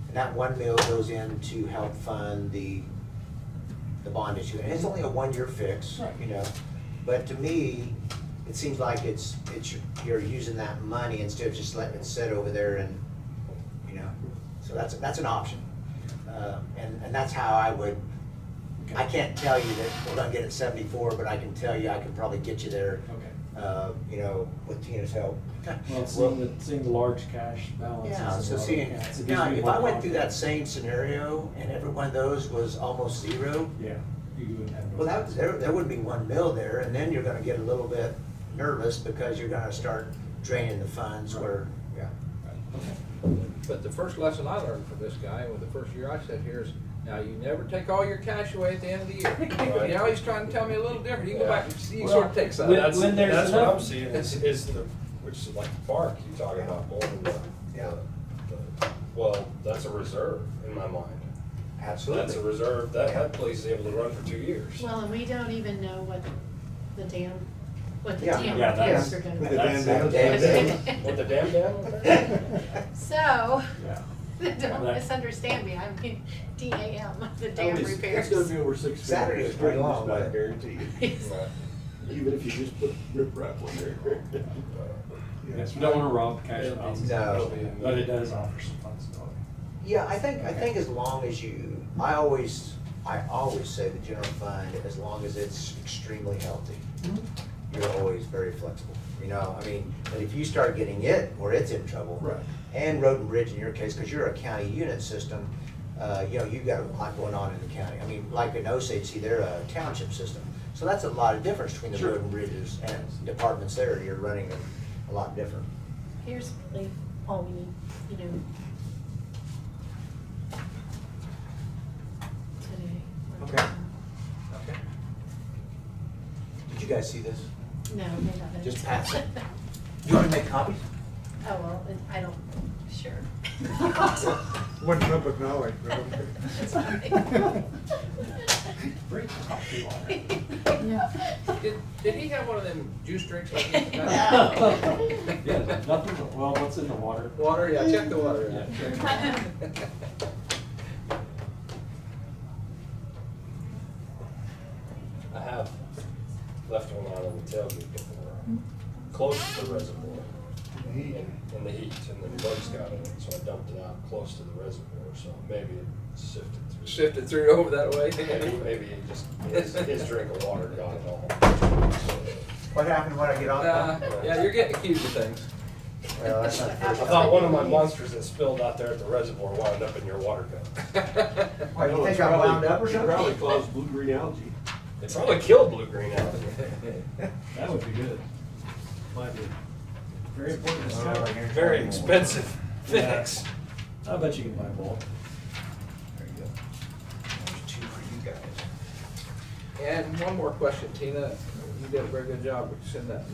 And that $1 million goes in to help fund the bond issue. And it's only a 1-year fix, you know, but to me, it seems like you're using that money instead of just letting it sit over there and, you know, so that's an option. And that's how I can't tell you that we're gonna get it 74, but I can tell you I can probably get you there, you know, with Tina's help. Well, seeing the large cash balance. Yeah, so seeing, now, if I went through that same scenario and every one of those was almost zero, Yeah, you wouldn't have. no- well, there wouldn't be $1 million there, and then you're gonna get a little bit nervous because you're gonna start draining the funds where, yeah. But the first lesson I learned from this guy, with the first year I sat here, is now you never take all your cash away at the end of the year. Right. Now he's trying to tell me a little different. You go Yeah. back and see, you Well, sort of take some. when- That's when there's what enough- I'm seeing is the, which is like the park you talking about, building Yeah. well, that's a reserve in my mind. Absolutely. That's a reserve, that place is able to run for 2 years. Well, and we don't even know what the dam Yeah. Yeah, that's- repairs are gonna With be. the That's- damn With the damn dam? So, Yeah. don't That- misunderstand me, I mean, DAM, the dam It's repairs. gonna be over 6 figures. Saturday was pretty long, I but- guarantee you. Even if you just put riprap on there. Yes, we don't wanna rob the cash It'll be- balances. No. But it does offer some flexibility. Yeah, I think as long as I always say the general fund, as long as it's extremely healthy, you're always very flexible. You know, I mean, but if you start getting it where it's in trouble, Right. and road and bridge in your case, because you're a county unit system, you know, you've got a lot going on in the county. I mean, like in Osage, see, they're a township system. So that's a lot of difference between the Sure. road and bridges and departments there. You're running them a lot different. Here's really all we need, you know. Today. Okay. Okay. Did you guys see this? No, they haven't. Just pass it. You want to make copies? Oh, well, I don't, sure. One public knowledge, but okay. It's fine. Great coffee water. Did he have one of them juice drinks like this? Yeah, nothing, but- well, what's in the water? Water, yeah, check the water. Yeah. I have left one out on the tailgate before, close to the reservoir. In the heat, and then bugs got in it, so I dumped it out close to the reservoir, so maybe it sifted through. Shifted through over that way. Maybe he just, his drink of water got it all. So What happened when I get off? Yeah, you're getting accused of things. Well, that's not the I first thought time. one of my monsters that spilled out there at the reservoir wound up in your water cup. Why, you think I'm wound up or It something? probably caused blue-green algae. It probably killed blue-green algae. That would be good. Might be. Very important discovery. Very expensive fix. I bet you can buy bulk. There you go. There's 2 for you guys. And one more question, Tina. You did a very good job with sending that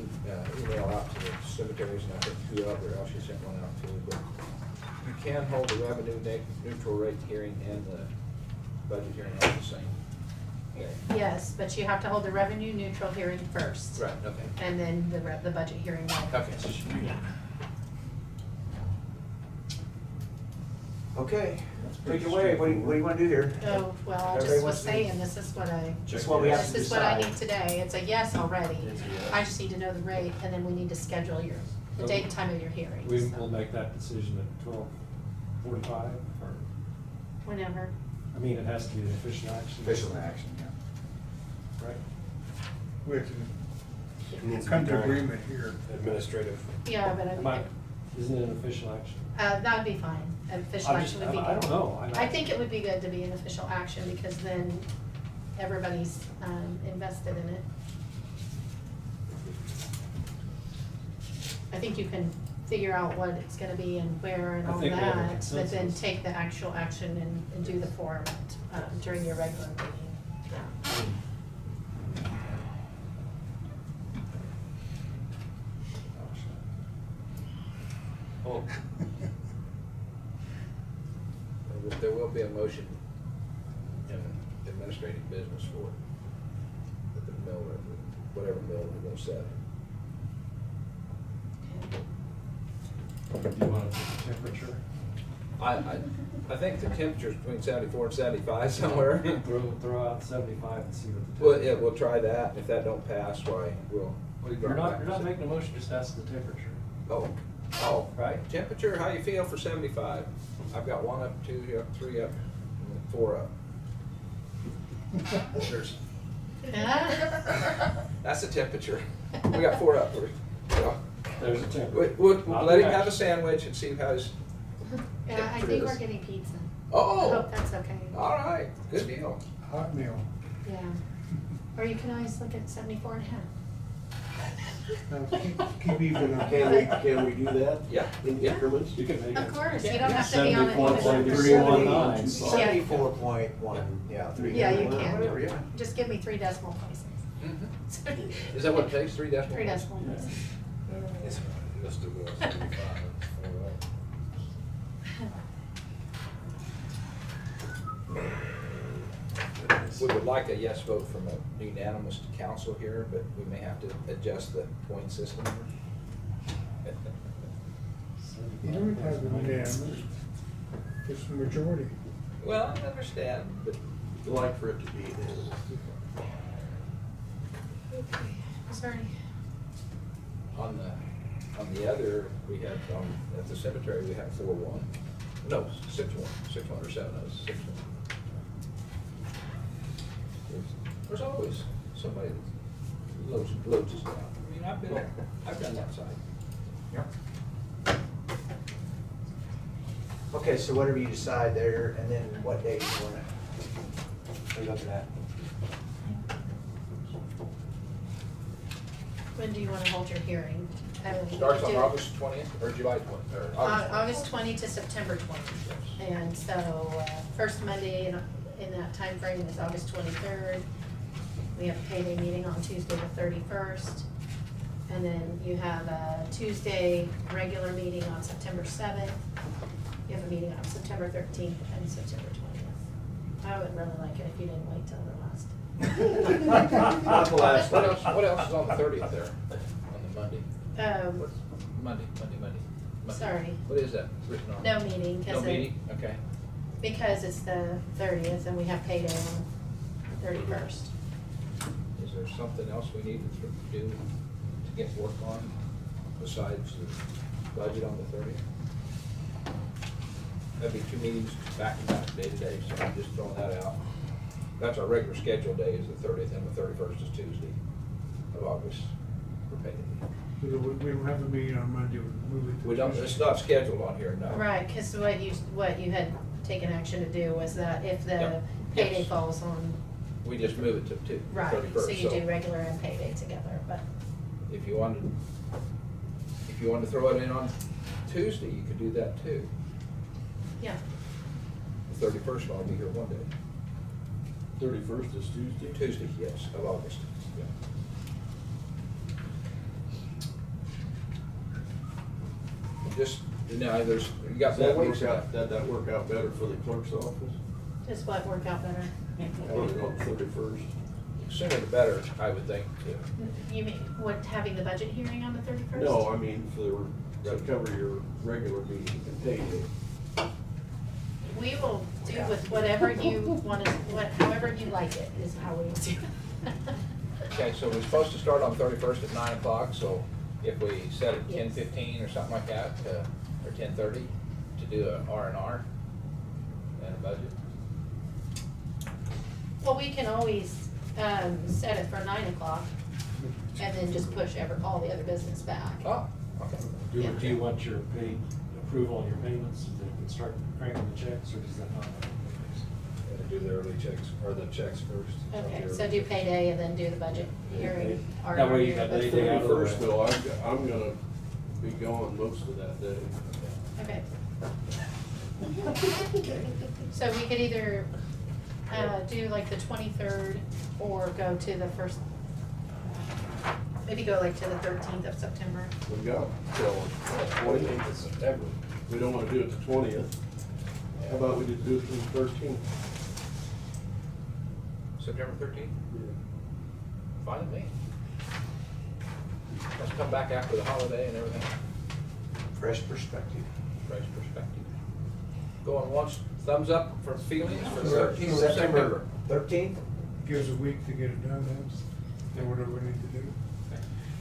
email out to the cemeteries, and I think 2 others, she sent one out too. But you can hold the revenue neutral rate hearing and the budget hearing all the same. Okay. Yes, but you have to hold the revenue neutral hearing first. Right, okay. And then the budget hearing right. Okay. Okay, take it away. What do you want to do here? Oh, well, I Everybody just was wants to- saying, this is what I, This is what we have to this is what I decide. need today. It's a yes already. It's a yes. I just need to know the rate, and then we need to schedule the date and time of your hearings. We will make that decision at 12:45, or, Whenever. I mean, it has to be an official action. Official action, yeah. Right? We have It needs to to come be to done. agreement here. Administrative. Yeah, but Am I- Isn't it an official action? that'd be fine. Official I'm just- action would be good. I don't know. I think it would be good to be an official action, because then everybody's invested in it. I think you can figure out what it's gonna be and where and I all think we have a that, but then consensus. take the actual action and do the format during your regular meeting. Yeah. Oh. There will be a motion in administrative business for it, at the mill, whatever mill we're gonna set. Do you want to take the temperature? I think the temperature's between 74 and 75 somewhere. Throw out 75 and see what the Well, temperature. yeah, we'll try that. If that don't pass, why, we'll. You're not making a motion, just ask the temperature. Oh, Right? temperature, how you feel for 75? I've got 1 up, 2 up, 3 up, and 4 up. There's, that's the temperature. We got 4 up. There's a temperature. We'll Not let the him have a action. sandwich and see how his Yeah, I temperature think is. we're getting pizza. I Oh, hope that's okay. all right, good deal. Hot meal. Yeah. Or you can always look at 74 and a half. Now, keep even on. Can we do that? Yeah. In Yeah. increments? You can make it. Of course, you don't have to be on it. 74.319. 74.1, 3. Yeah, you can. Whatever, yeah. Just give me 3 decimal places. Mhm. Is that what it takes, 3 decimal? 3 points? decimal places. Let's do the 75. We would like a yes vote from a unanimous council here, but we may have to adjust the point system. You don't have a unanimous, just a majority. Well, I understand, but I'd like for it to be unanimous. Sorry. on the other, we had, at the cemetery, we had 4-1. No, 6-1, 6-1 or 7-0, 6-1. There's always somebody that loads us down. I mean, I've done that side. Yeah. Okay, so whatever you decide there, and then what date you want to look at. When do you want to hold your hearing? Starts on Do- August 20th or July 20th? Or August 20 to September 20. And so, first Monday in that time frame is August 23rd. We have a payday meeting on Tuesday the 31st. And then you have a Tuesday regular meeting on September 7th. You have a meeting on September 13th and September 20th. I would really like it if you didn't wait till the last. Not the last. What else is on the 30th there, on the Monday? What's Monday? Sorry. What is that written on? No meeting, No meeting, okay. because it's the 30th and we have payday on the 31st. Is there something else we need to do to get work on besides the budget on the 30th? That'd be 2 meetings back to back, day to day, so I'm just throwing that out. That's our regular scheduled day is the 30th and the 31st is Tuesday of August. payday. We don't have a meeting on Monday, we'll move it to We don't, Tuesday. it's not scheduled on here, no. Right, cause what you had taken action to do was that if the Yeah. payday Yes. falls on, We just move it to right, 31st. so you do regular and payday together, but, If you wanted to throw it in on Tuesday, you could do that too. yeah. The 31st, I'll be here one day. 31st is Tuesday? Tuesday, yes, of August. Yeah. Just, you know, you got Does that that work out, did that work out better for the clerk's office? Does what work out better? Having it on 31st? Sooner the better, I would think, too. You mean, what, having the budget hearing on the 31st? No, I mean, to cover your regular meeting and payday. We will do with whatever you want to, however you like it, is how we will do it. Okay, so we're supposed to start on 31st at 9 o'clock, so if we set it Yes. 10:15 or something like that, or 10:30, to do a R&R and a budget. Well, we can always, set it for 9 o'clock and then just push all the other business back. Oh, okay. Do you want your approval on your payments, so that you can start cranking the checks, or does that not happen? Do the early checks, or the checks first. Okay, so do payday and then do the budget hearing. or That way you hearing got budget. anything out of the way. 31st though, I'm gonna be gone most of that day. Okay. So we could either, do like the 23rd or go to the first, maybe go like to the 13th of September. We got till 28th of September. We don't wanna do it the 20th. How about we just do it the 13th? September 13th? Fine with me. Let's come back after the holiday and everything. Fresh perspective. Fresh perspective. Going once, thumbs up for feelings for the Sure. 13th of September. 13th? Gives a week to get it done, then whatever we need to do.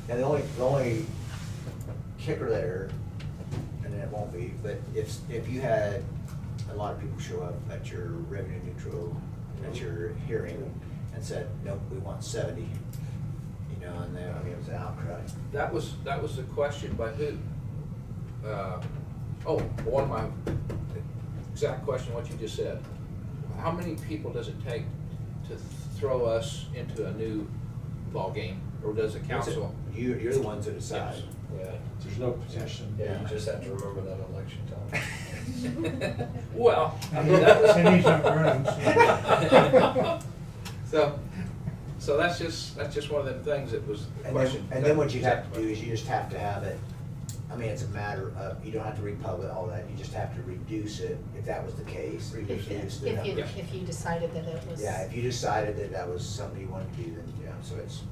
And the only kicker there, and it won't be, but if you had a lot of people show up at your revenue neutral, at your hearing, and said, nope, we want 70, you know, and then, I mean, it was an outcry. That was the question, by who? One of my exact question, what you just said. How many people does it take to throw us into a new ballgame, or does the council? You're the ones that decide. Yeah. There's no petition. Yeah, you just have to remember that election time. Well, I mean, that was. And he's not running, So that's just one of them things that was the And question. then what you have to do is you just have to have it, I mean, it's a matter of, you don't have to republish all that, you just have to reduce it, if that was the case. Reduce the numbers. If you decided that it was. Yeah, if you decided that that was something you wanted to do, then, yeah, so it's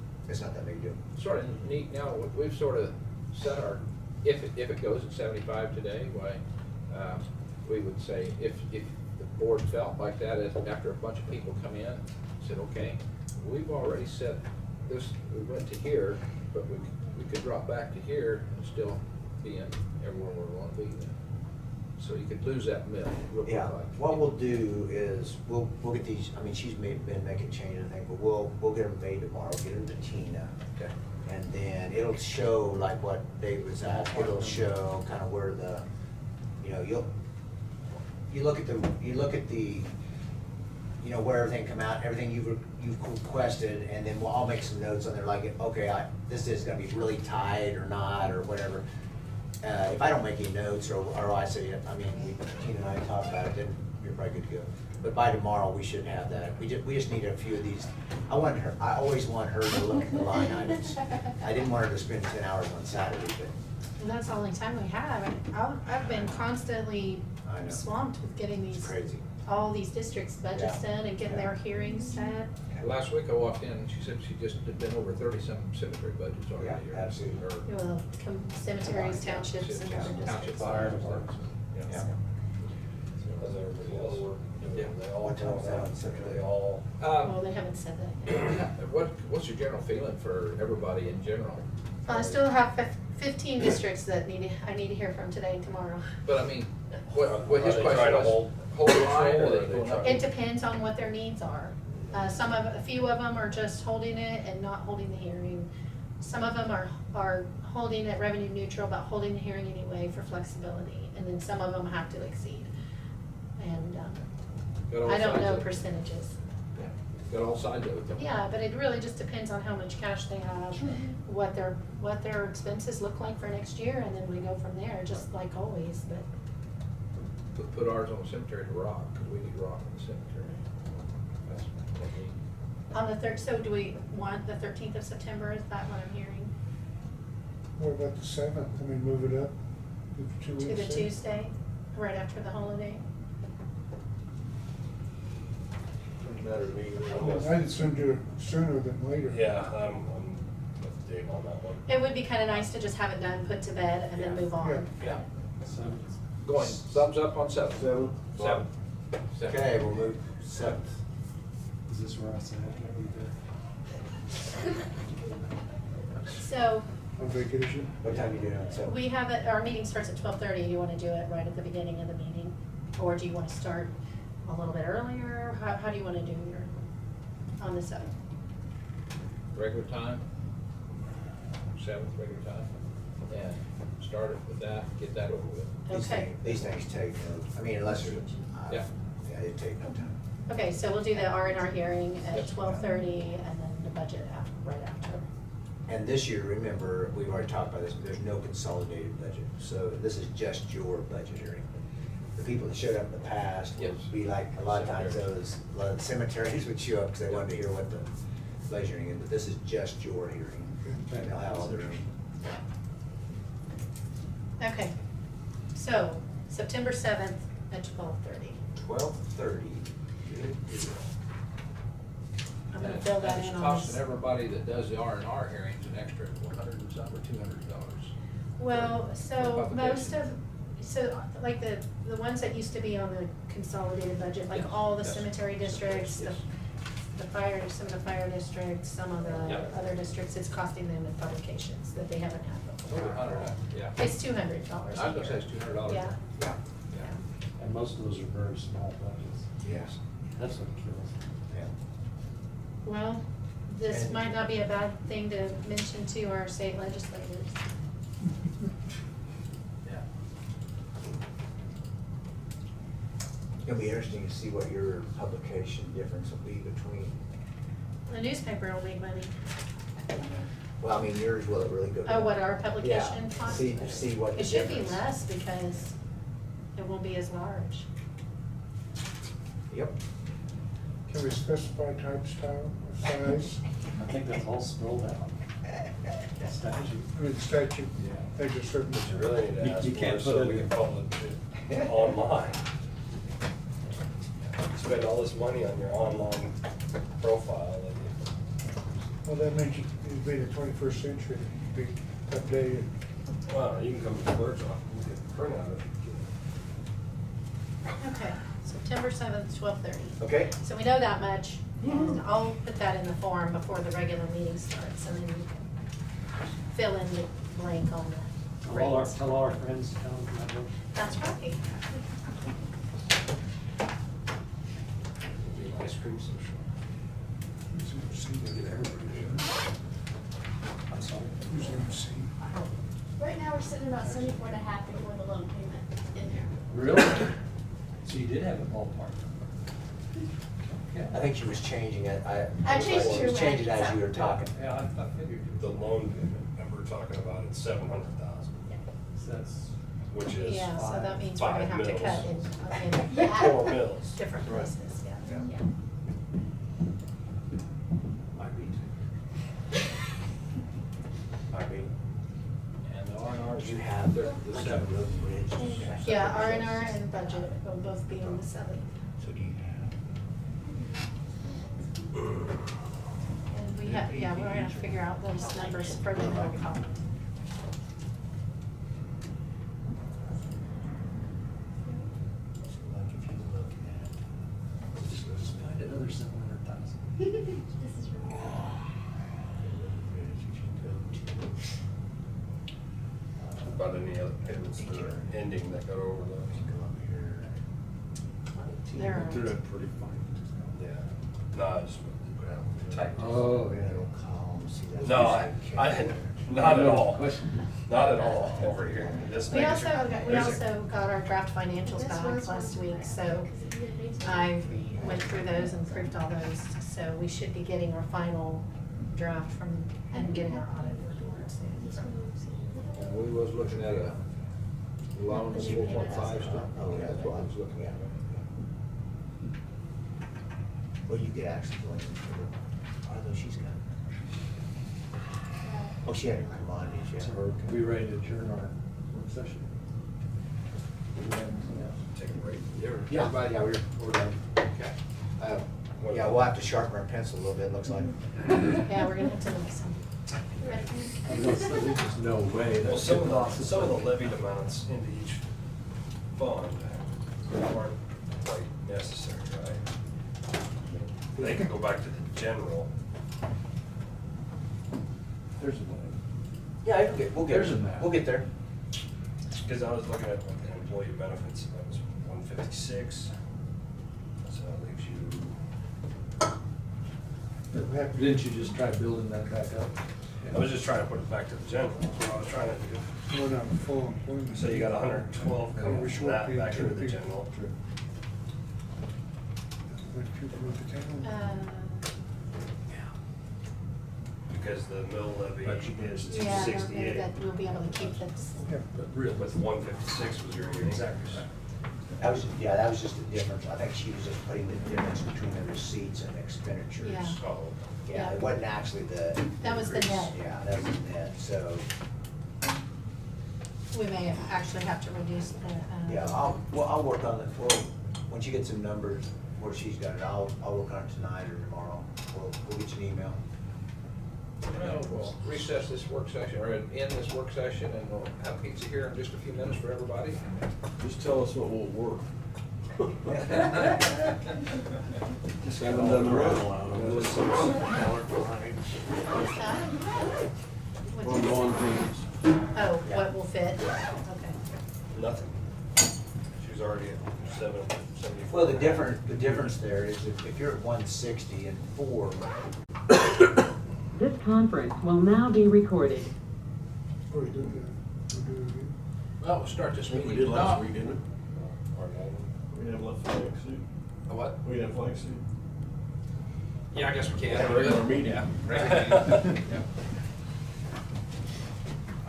not that big a deal. Sort of neat now, we've sort of set our, if it goes at 75 today, why, we would say, if the board felt like that, after a bunch of people come in, said, okay, we've already set this, we went to here, but we could drop back to here and still be in everywhere we want to be then. So you could lose that myth real quick. Yeah, what we'll do is, we'll get these, I mean, she's been making changes, I think, but we'll get them made tomorrow, get them to Tina. Okay. And then it'll show like what Dave was at, it'll show kind of where the, you know, you look at the, you know, where everything come out, everything you've requested, and then I'll make some notes on there, like, okay, this is gonna be really tight or not, or whatever. If I don't make any notes, or I say, I mean, Tina and I talk about it, then you're probably good to go. But by tomorrow, we should have that. We just need a few of these. I always want her to look at the line items. I didn't want her to spend 10 hours on Saturday, but. And that's the only time we have. I've been constantly I know. swamped with getting It's crazy. all these districts' budgets Yeah. done and getting their hearings set. Last week I walked in and she said she just had been over 30-some cemetery budgets already. Yeah, here. absolutely. Or- Well, cemeteries, townships, and other Township districts. fire departments. Yeah. How's everybody else working? Yeah. They all What time is that on talk, Saturday? they all. Well, they haven't said that yet. What's your general feeling for everybody in general? I still have 15 districts that I need to hear from today and tomorrow. But I mean, what his Are they question trying to was, hold the line, or control, are or they are they going up? trying- It depends on what their needs are. A few of them are just holding it and not holding the hearing. some of them are holding it revenue neutral, but holding the hearing anyway for flexibility, and then some of them have to exceed. And, Got all I don't sides know of it. percentages. Got all sides of it. don't we? Yeah, but it really just depends on how much cash they have, what their expenses look like for next year, and then we go from there, just like always, but. Put ours on the cemetery to rock, because we need rock in the cemetery. That's what we need. On the third, so do we want the 13th of September, is that what I'm hearing? What about the 7th? I mean, move it up, move 2 weeks. To the in. Tuesday, right after the holiday? Doesn't matter to me. I'd assume do it sooner than later. Yeah, I'm with Dave on that one. It would be kind of nice to just have it done, put to bed, and then move on. Yeah. So, Going, thumbs up on 7th. 7th? 7th. Okay, we'll move 7th. is this where I said I So, On vacation. What time are you doing on 7th? we have it, our meeting starts at 12:30, do you want to do it right at the beginning of the meeting? Or do you want to start a little bit earlier? How do you want to do your, on the 7th? Regular time, 7th, regular time, and start it with that, get that over with. Okay. These things take, I mean, unless you're, Yeah. yeah, it take no time. Okay, so we'll do the R&R hearing at Yep. 12:30, and then the budget right after. And this year, remember, we've already talked about this, but there's no consolidated budget. So this is just your budget hearing. The people that showed up in the past Yes. would be like, a lot of times those, a lot of the cemeteries would show up because they wanted to hear what the budget hearing is, but this is just your hearing. And they'll have all their own. Okay, so September 7th at 12:30. 12:30. I'm gonna And fill that it's in on costing this. everybody that does the R&R hearings an extra 100 and something, or $200. Well, for so most publication. of, so like the ones that used to be on the consolidated budget, like Yes, all the yes. cemetery districts, Yes. the fire, some of the fire districts, some of the Yep. other districts, it's costing them in publications that they haven't had before. Over 100, yeah. It's $200 I was a gonna say year. it's $200. Yeah, Yeah, yeah. And most of those are very small budgets. yes, That's what kills me. yeah. Well, this And- might not be a bad thing to mention to our state legislators. Yeah. It'll be interesting to see what your publication difference will be between, The newspaper will make money. well, I mean, yours, will it really go down? Oh, what our publication Yeah, costs? see what the It should be difference. less because it won't be as large. Yep. Can we specify type, style, or size? I think that's all spelled out. Statute. I mean, statute, Yeah. there's a certain. But you really need to You- ask you for can't it so put we it- can publish it online. Spend all this money on your online profile and Well, that means you'd be in the 21st century, you'd be updated. well, you can come to the clerk's office and get the print out of it. Okay, September 7th, 12:30. Okay, So we know that much, and I'll put that in the form before the regular meeting starts, and then you can fill in the blank on the grades. Tell all our friends to come to my work. That's right. Be an ice cream social. I'm sorry. Who's MC? Right now, we're sitting about 74.5 before the loan payment in there. Really? So you did have a ballpark? I think she was changing it, I was changed like, she your was changing it as you were rank, talking. Yeah, I figured. The loan payment that we're talking about, it's 700,000, So that's, which is Yeah, so that means we're gonna 5 have to mils. cut in Yeah. 4 mils. different places, yeah. Yeah. Might be. Might be. And the R&Rs. You have the 7th. road and bridge. Yeah, R&R and budget will both be on the 7th. So do you have? And we have, yeah, we're gonna have to figure out those numbers for the middle column. Like if you look at. find another 700,000. This is really About any other payments that are ending that go over those. There are. pretty fine. Yeah, no, it's tight. Oh, yeah. Middle column, see No, not at all. Not at all over here. Just We making also sure. got, we also got our draft financials back last week, so I went through those and approved all those. So we should be getting our final draft from, and getting our audit report soon. So. And we was looking at a loan of 4.5 still. Oh, yeah. That's what I was looking at. Well, you could actually go in, although she's got. Oh, she had her commodities, yeah. So are we ready to adjourn our work session? Do we have anything else? Take a break. Yeah. Everybody, yeah, we're done. Okay. Yeah, we'll have to sharpen our pencil a little bit, looks like. Yeah, we're gonna have to look some. There's just no way. Well, that some of the levied amounts into each fund aren't quite necessary, right? They can go back to the general. There's a way. Yeah, we'll get There's a map. We'll get there. Because I was looking at the employee benefits, that was 156. So that leaves you, Didn't you just try building that back up? I was just trying to put it back to the general, that's what I was trying to do. We're not full employment. So you got 112 coming We're from short that paid back into the people. general. When people at the town. Because the mill levy is Yeah, 268. that we'll be able to keep this. Yeah. But real, with 156 was your increase. That was just the difference. I think she was just putting the difference between the receipts and expenditures. Yeah. Oh, Yeah, it wasn't actually the. That was the increase. net. Yeah, that was the net, so, We may actually have to reduce the. yeah, I'll work on it. When she gets some numbers where she's got it, I'll work on it tonight or tomorrow. We'll get you an email. Well, we'll recess this work session, or end this work session, and we'll have pizza here in just a few minutes for everybody. Just tell us what won't work. Just haven't done the road. What's On that? lawn things. Oh, what will fit? Okay. nothing. She was already at 774. Well, the difference there is if you're at 160 and 4, This conference will now be recorded. Oh, we do that. We do it again. Well, we'll start this We meeting. did last week, didn't we? Or no. We didn't have flag suit. A what? We didn't have flag suit. Yeah, I guess we can. Yeah, regular meeting. Yeah, regular meeting.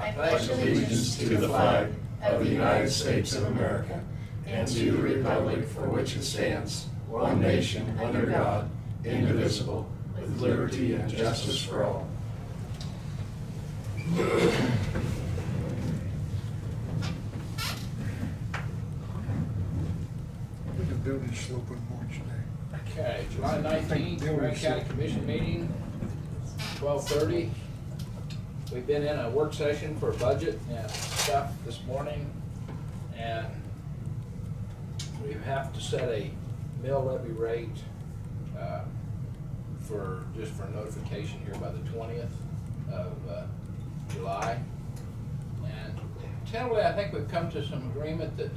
I pledge allegiance to the flag of the United States of America and to the republic for which it stands, one nation, under God, indivisible, with liberty and justice for all. The building's sloping March day. Okay, July 19th, Marion County Commission meeting, 12:30. We've been in a work session for budget and stuff this morning, and we have to set a mill levy rate just for notification here by the 20th of July. And tentatively, I think we've come to some agreement that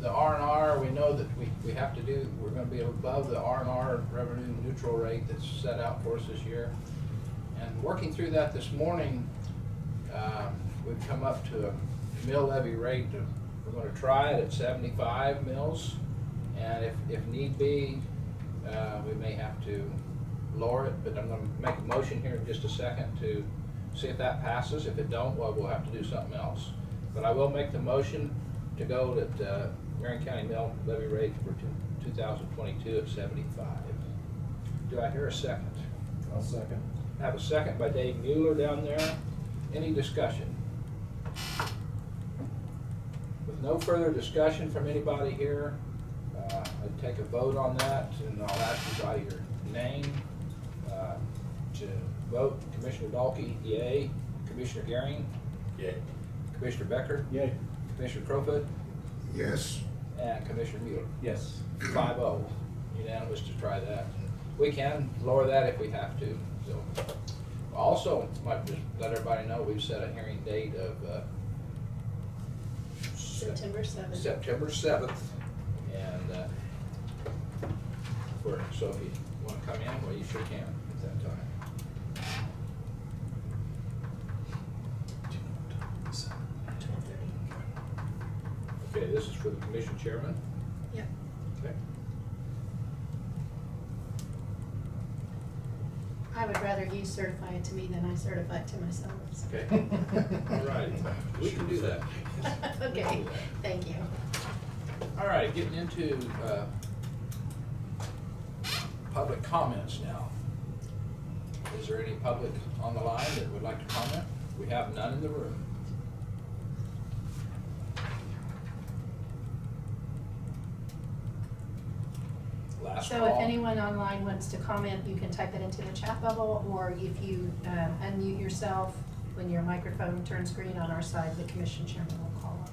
the R&R, we know that we have to do, we're gonna be above the R&R revenue neutral rate that's set out for us this year. And working through that this morning, we've come up to a mill levy rate of, we're gonna try it at 75 mills. And if need be, we may have to lower it, but I'm gonna make a motion here in just a second to see if that passes. If it don't, well, we'll have to do something else. But I will make the motion to go at Marion County mill levy rate for 2022 at 75. Do I hear a second? I'll second. I have a second by Dave Mueller down there. Any discussion? With no further discussion from anybody here, I'd take a vote on that, and I'll ask you by your name to vote. Commissioner Dalkey, yay. Commissioner Garing, Yay. Commissioner Becker, Yay. Commissioner Crowfoot, Yes. and Commissioner Mueller. Yes. 5-0, unanimous to try that. We can lower that if we have to, so. Also, might just let everybody know, we've set a hearing date of September 7th. September 7th, and so if you want to come in, well, you sure can at that time. Okay, this is for the commission chairman? Yep. Okay. I would rather you certify it to me than I certify it to myself. Okay. All right, we can do that. Okay, thank you. All right, getting into public comments now. Is there any public on the line that would like to comment? We have none in the room. Last So call. if anyone online wants to comment, you can type it into the chat bubble, or if you unmute yourself when your microphone turns green on our side, the commission chairman will call up.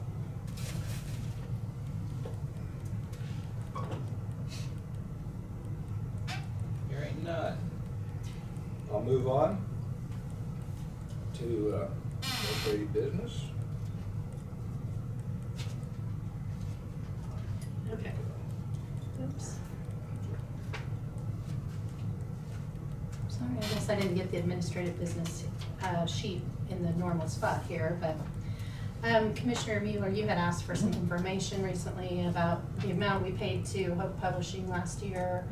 Hearing none. I'll move on to appropriate business. Okay. Oops. Sorry, I guess I didn't get the administrative business sheet in the normal spot here, but Commissioner Mueller, you had asked for some information recently about the amount we paid to Hope Publishing last year.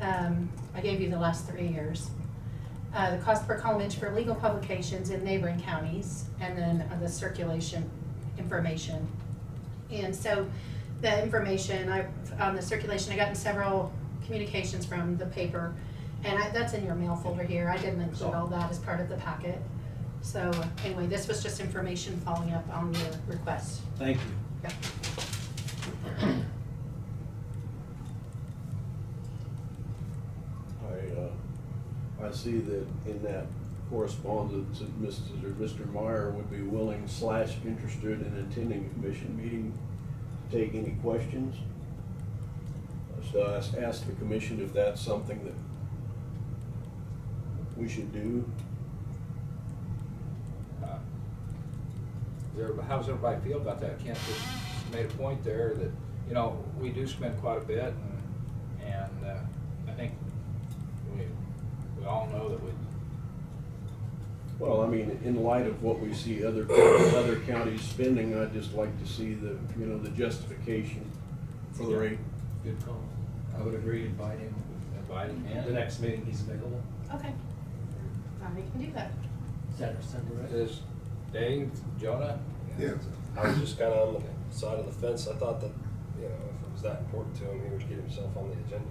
I gave you the last 3 years. The cost per column inch for legal publications in neighboring counties, and then the circulation information. And so the information on the circulation, I gotten several communications from the paper, and that's in your mail folder here. I didn't include all that as part of the packet. So anyway, this was just information following up on your request. Thank you. Yep. I see that in that correspondence that Mr. Meyer would be willing / interested in attending a commission meeting to take any questions. So I asked the commission if that's something that we should do. How's everybody feel about that? Kent just made a point there that, you know, we do spend quite a bit, and I think we all know that we. Well, I mean, in light of what we see other counties spending, I'd just like to see the, you know, the justification for the rate. Good call. I would agree, invite him. Invite him in. The next meeting he's available. Okay. We can do that. Sound right? Is Dave, Jonah? Yeah. I was just kinda on the side of the fence. I thought that, you know, if it was that important to him, he would get himself on the agenda.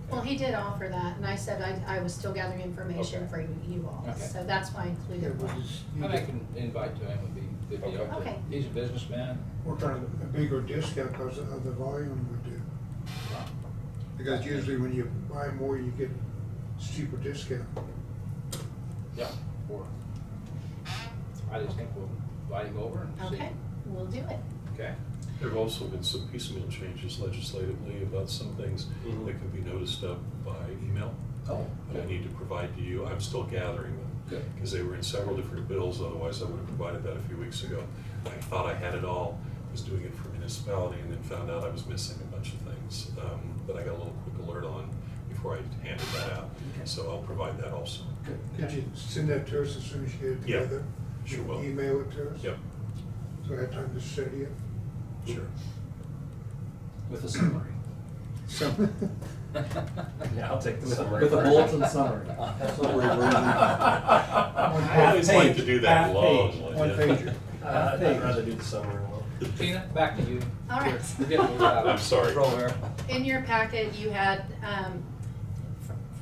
Well, he did offer that, and I said I was still gathering information Okay. for you all, Okay. so that's why I Yeah, included we'll one. just, I think an invite to him would be a good deal. Okay. He's a businessman. work on a bigger discount because of the volume we do. Because usually when you buy more, you get steeper discount. Yeah. I just think we'll invite him over and see. Okay, we'll do it. Okay. There have also been some piecemeal changes legislatively about some things Mhm. that can be noticed up by email. Oh, That I need to provide to you. I'm still gathering them. Good. Because they were in several different bills, otherwise I would have provided that a few weeks ago. I thought I had it all, was doing it for municipality, and then found out I was missing a bunch of things that I got a little quick alert on before I handed that out. Okay. So I'll provide that also. Good. Could you send that to us as soon as you get it Yeah, together? sure will. Email it to us? Yep, So I have time to study it? sure. With a summary. So, Yeah, I'll take the summary. With a first. bulletin summary. I always like to do that long. one pager. I'd rather do the summary one. Tina, back to you. All right. We're getting a little out of I'm sorry. control here. In your packet, you had,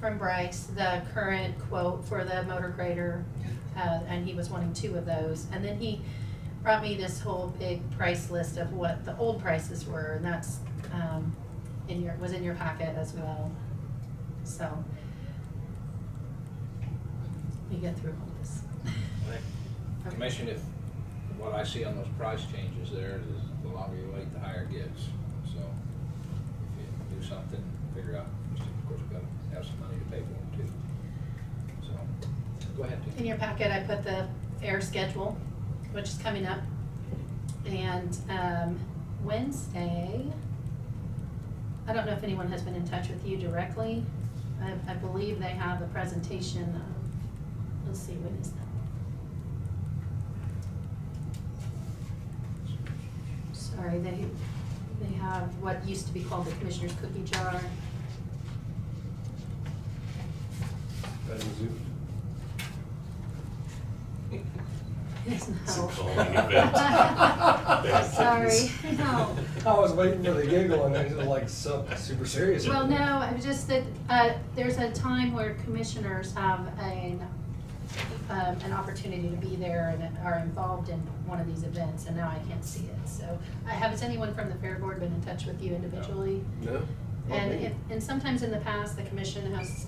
from Bryce, the current quote for the motor grader, and he was wanting 2 of those. And then he brought me this whole big price list of what the old prices were, and that's, was in your packet as well. So, we get through all this. Okay. Commission, if what I see on those price changes there is the longer you wait, the higher it gets. So if you do something, figure out, of course, we've got to have some money to pay for them too. So, go ahead, Tina. In your packet, I put the fair schedule, which is coming up. And Wednesday, I don't know if anyone has been in touch with you directly. I believe they have a presentation. Let's see, when is that? sorry, they have what used to be called the Commissioner's Cookie Jar. It's It's a no. calling event. Sorry, no. I was waiting for the giggle and it was like so super serious. Well, no, it was just that, there's a time where commissioners have an opportunity to be there and are involved in one of these events, and now I can't see it, so. Has anyone from the Fair Board been in touch with you individually? No? not me. And sometimes in the past, the commission has,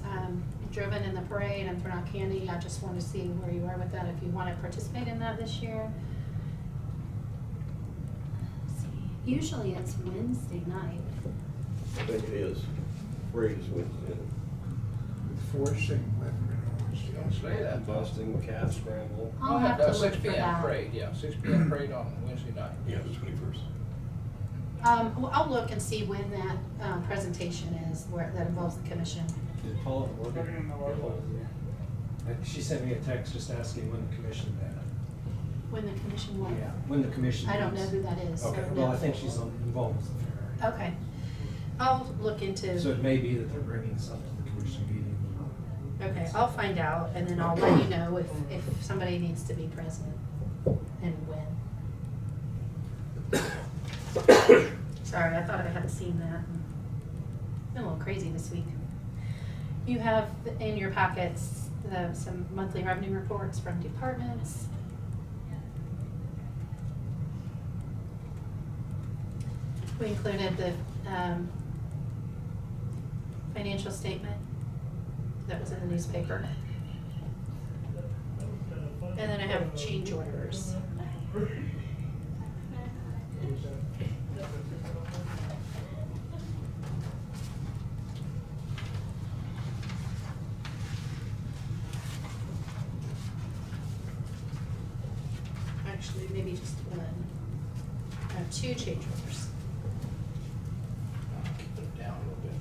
driven in the parade and thrown out candy. I just want to see where you are with that, if you want to participate in that this year. Let's see. Usually it's Wednesday night. I think it is. Parade is Wednesday. Forcing women Don't say that. Busting, calf scramble. I'll have to look 6 for p.m. that. parade, yeah, 6 p.m. parade on Wednesday night. Yeah, the 21st. Well, I'll look and see when that, presentation is, where, that involves the commission. Did Paula look at She sent me a text just asking when the commission met. When the commission will. Yeah, when the commission I don't know meets. who that is. so Okay, no. well, I think she's involved with the fair. Okay. I'll look into. So it may be that they're bringing something to the commission meeting. Okay, I'll find out, and then I'll let you know if somebody needs to be present and when. Sorry, I thought I had seen that. Been a little crazy this week. You have in your packets some monthly revenue reports from departments. We included the financial statement that was in the newspaper. And then I have change orders. Actually, maybe just one. I have 2 change orders. Keep it down a little bit.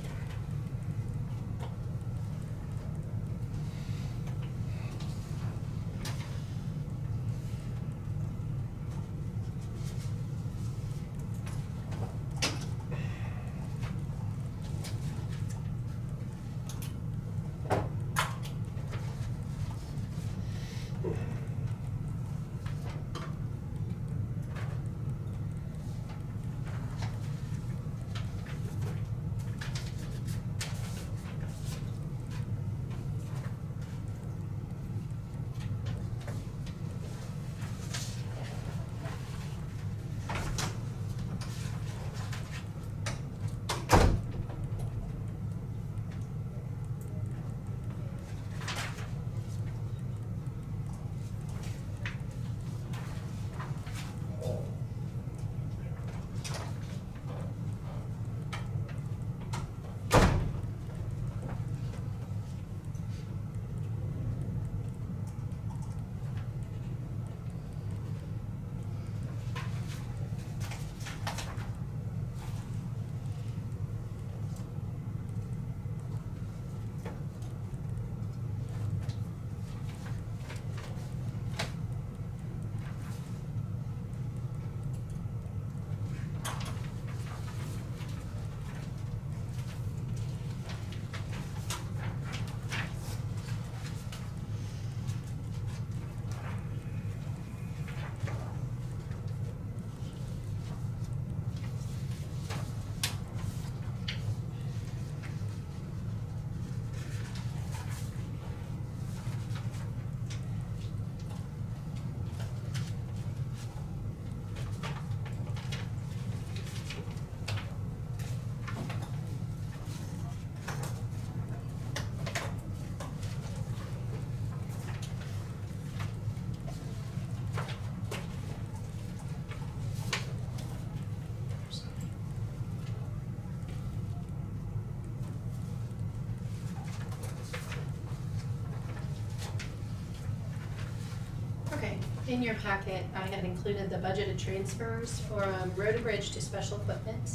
Okay, in your packet, I had included the budgeted transfers from road and bridge to special equipment.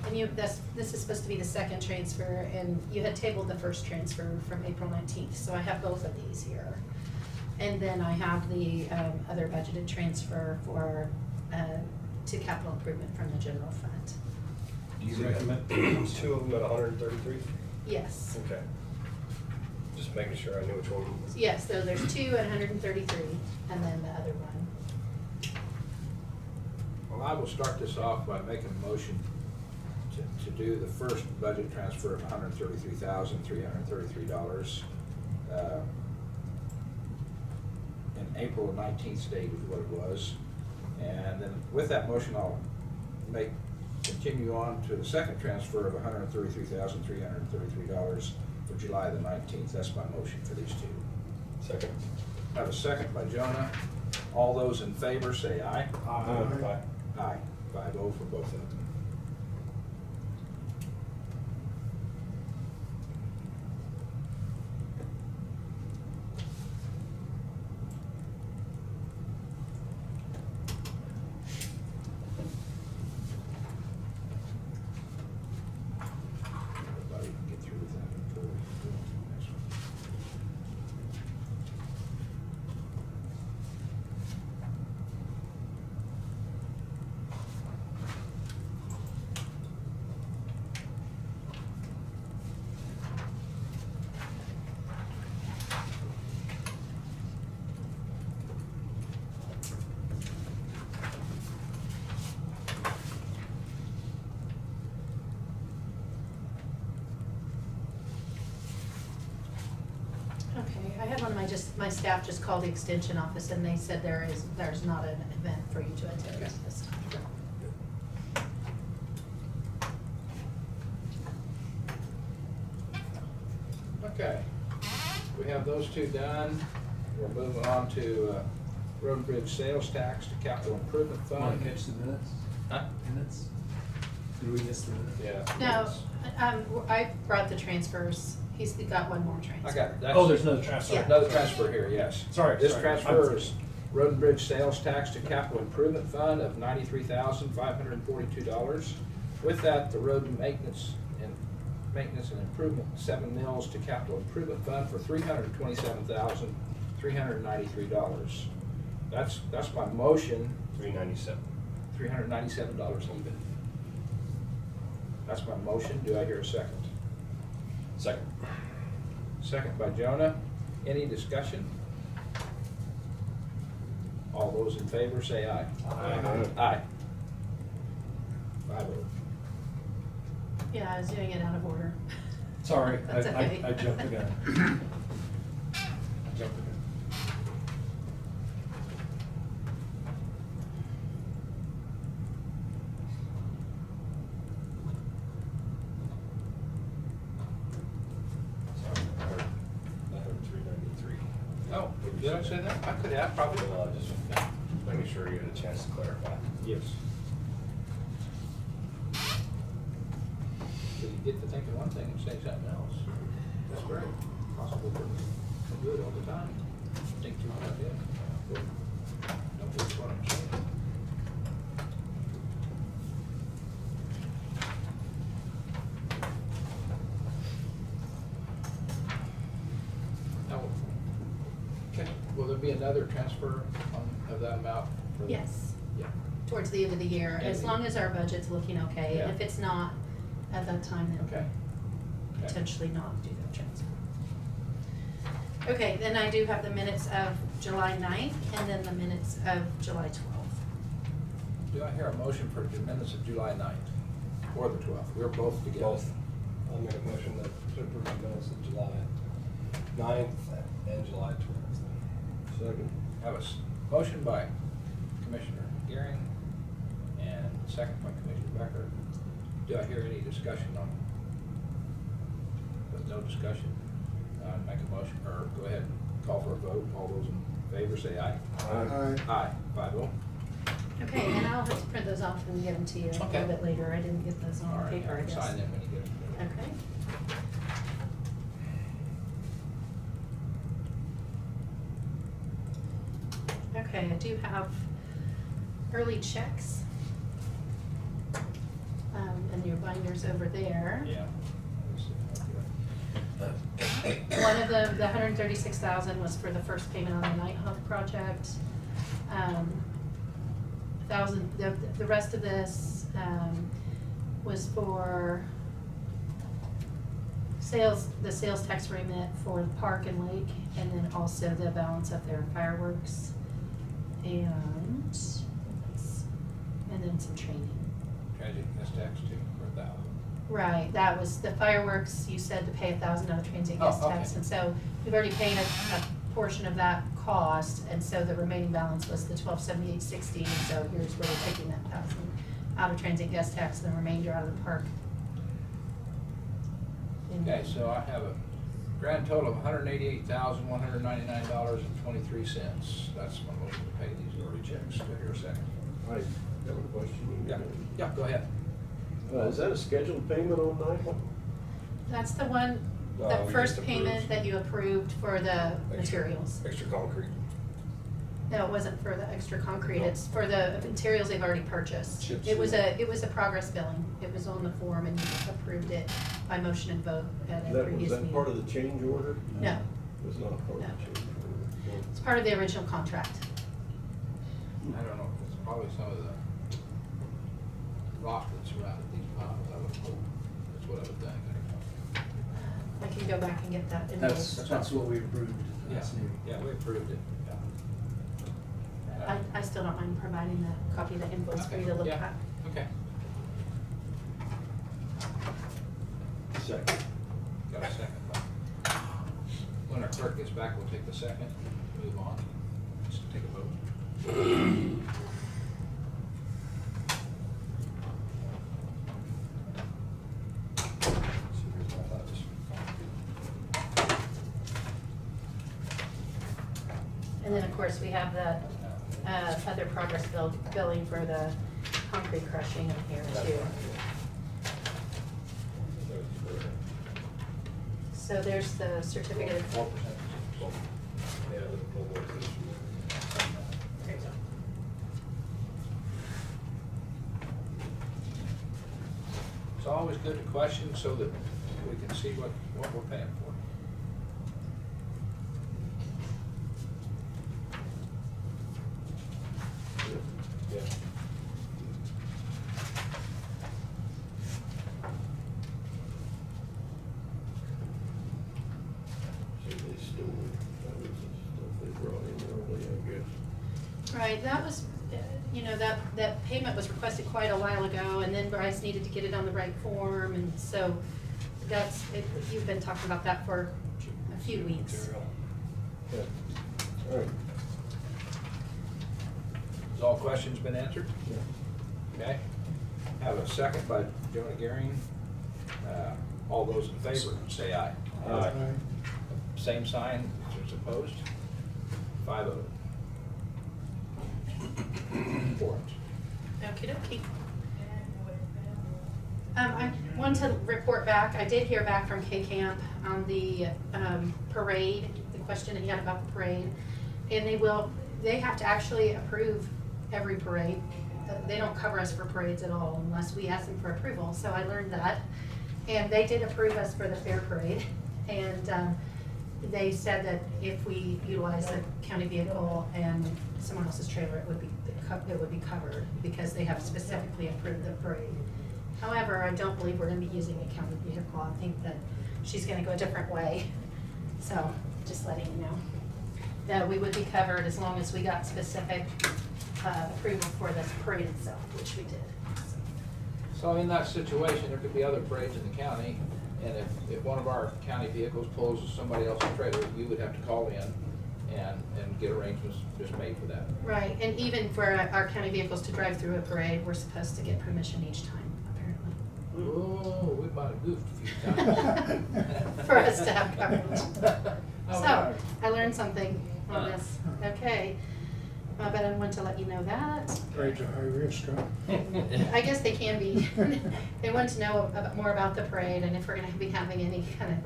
And this is supposed to be the second transfer, and you had tabled the first transfer from April 19th, so I have both of these here. And then I have the other budgeted transfer for to capital improvement from the general fund. Do you recommend two of them at 133? Yes. Okay. Just making sure I knew which one. Yes, so there's 2 at 133, and then the other one. Well, I will start this off by making a motion to do the first budget transfer of $133,333. In April 19th date is what it was. And then with that motion, I'll continue on to the second transfer of $133,333 for July the 19th. That's my motion for these two. Second. I have a second by Jonah. All those in favor say aye. Aye. Aye. 5-0 for both of them. Everybody can get through with that before we go on to the next one. Okay, I had one of my staff just called the extension office, and they said there's not an event for you to attend this time. Okay, we have those two done. We're moving on to road and bridge sales tax to capital improvement Want fund. to catch the minutes? Huh? Minutes? Did we miss the minutes? Yeah. No, I brought the transfers. He's got one more transfer. I got it. Oh, there's another transfer. Yeah. Another transfer here, yes. Sorry, This sorry. transfer is road and bridge sales tax to capital improvement fund of $93,542. With that, the road and maintenance and improvement 7 mills to capital improvement fund for $327,393. That's my motion. $397. $397 even. That's my motion. Do I hear a second? Second. Second by Jonah. Any discussion? All those in favor say aye. Aye. Aye. 5-0. Yeah, I was doing it out of order. Sorry, That's okay. I jumped the gun. I jumped the gun. I heard 393. Oh, did I say that? I could have, probably. Well, just making sure you had a chance to clarify. Yes. So you get to thinking one thing and say something else. That's very possible for good all the time. Think too much, yeah. Don't lose what I'm saying. Now, okay, will there be another transfer of that amount? for- Yes, Yeah. towards the end of the year, as long as our budget's looking okay. And Yeah. if it's not at that time, then Okay. Okay. potentially not do that transfer. Okay, then I do have the minutes of July 9th and then the minutes of July 12th. Do I hear a motion for the minutes of July 9th or the 12th? We're both together. Both. I'll make a motion that to approve the minutes of July 9th and July 12th. Second. Have a motion by Commissioner Gearing and second by Commissioner Becker. Do I hear any discussion on? With no discussion, make a motion, or go ahead and call for a vote. All those in favor say aye. Aye. Aye, 5-0. Okay, and I'll have to print those off and get them to you a Okay. little bit later. I didn't get those All on right, paper, I I can guess. sign them when you get them. Okay. Okay, I do have early checks. And your binders over there. Yeah. One of them, the 136,000 was for the first payment on the Nighthawk project. thousand, the rest of this, was for sales, the sales tax remit for the park and lake, and then also the balance of their fireworks, and then some training. Transit gas tax too, for 1,000. Right, that was the fireworks, you said to pay 1,000 on the transient guest Oh, okay. tax, and so we've already paid a portion of that cost, and so the remaining balance was the 1278.60, and so here's where we're taking that 1,000 out of transient guest tax, and the remainder out of the park. Okay, so I have a grand total of $188,199.23. That's my motion to pay these early checks. Do I hear a second? I have a question. Yeah, go ahead. Is that a scheduled payment on NICA? That's the one, No, the we first just payment approved. that you approved for the materials. Extra concrete. No, it wasn't for the extra concrete, it's for the materials they've already purchased. Chip It was seal. a progress billing, it was on the form and you approved it by motion and vote at a Was previous that meeting. part of the change order? No, It was not part of No. the change order. it's part of the original contract. I don't know, it's probably some of the rock that surrounded these piles, I would hope. That's what I would think. I can go back and get that That's, invoice. that's what we approved. Yeah, That's new. yeah, we approved it. I still don't mind providing the copy of the invoice for you to look Yeah. at. Okay. Second. Got a second. When our clerk gets back, we'll take the second, move on, just take a vote. And then, of course, we have the other progress billing for the concrete crushing in here too. So there's the certificate of 4%. Yeah, the full board this year. There you go. It's always good to question so that we can see what we're paying for. Yeah. So they still, that was the stuff they brought in early, I guess. Right, that was, you know, that payment was requested quite a while ago, and then Bryce needed to get it on the right form, and so that's, you've been talking about that for a few weeks. Yeah. All right. Has all questions been answered? Yeah. Okay. Have a second by Jonah Gearing. All those in favor, say aye. Aye. Same sign, is opposed? 5-0. For it. Okey dokey. I want to report back, I did hear back from K-Camp on the parade, the question that he had about the parade. And they have to actually approve every parade. They don't cover us for parades at all unless we ask them for approval, so I learned that. And they did approve us for the fair parade. And they said that if we utilize a county vehicle and someone else's trailer, it would be covered because they have specifically approved the parade. However, I don't believe we're gonna be using a county vehicle. I think that she's gonna go a different way. So, just letting you know. That we would be covered as long as we got specific approval for this parade itself, which we did. So in that situation, there could be other parades in the county, and if one of our county vehicles pulls somebody else's trailer, you would have to call in and get arrangements just made for that. Right, and even for our county vehicles to drive through a parade, we're supposed to get permission each time, apparently. Oh, we might have goofed a few times. For us to have coverage. All So, right. I learned something on this, okay. But I want to let you know that. Parades are high risk, huh? I guess they can be. They want to know more about the parade and if we're gonna be having any kind of,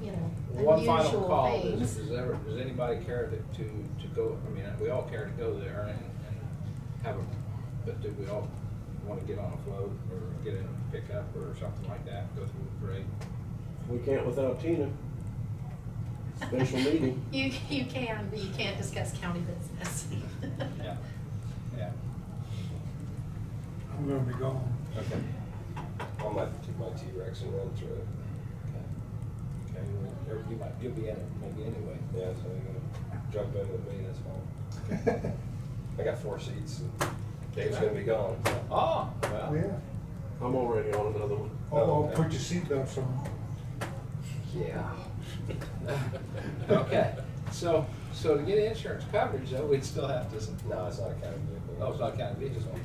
you know, One final unusual call, things. does anybody care to go, I mean, we all care to go there and have a, but do we all want to get on a float or get in a pickup or something like that, go through the parade? We can't without Tina. Special meeting. You can, but you can't discuss county business. Yeah, yeah. I'm gonna be gone. Okay. I might take my T-Rex and run through it. Okay, well, you'll be in it maybe anyway. Yeah, so you're gonna jump in with me, that's fine. I got 4 seats and Dave's gonna be gone. Oh, well. Yeah. I'm already on another one. Oh, okay. put your seatbelts on. Yeah. Okay, so to get insurance coverage though, we'd still have to. No, it's not a county vehicle. Oh, it's not county vehicle.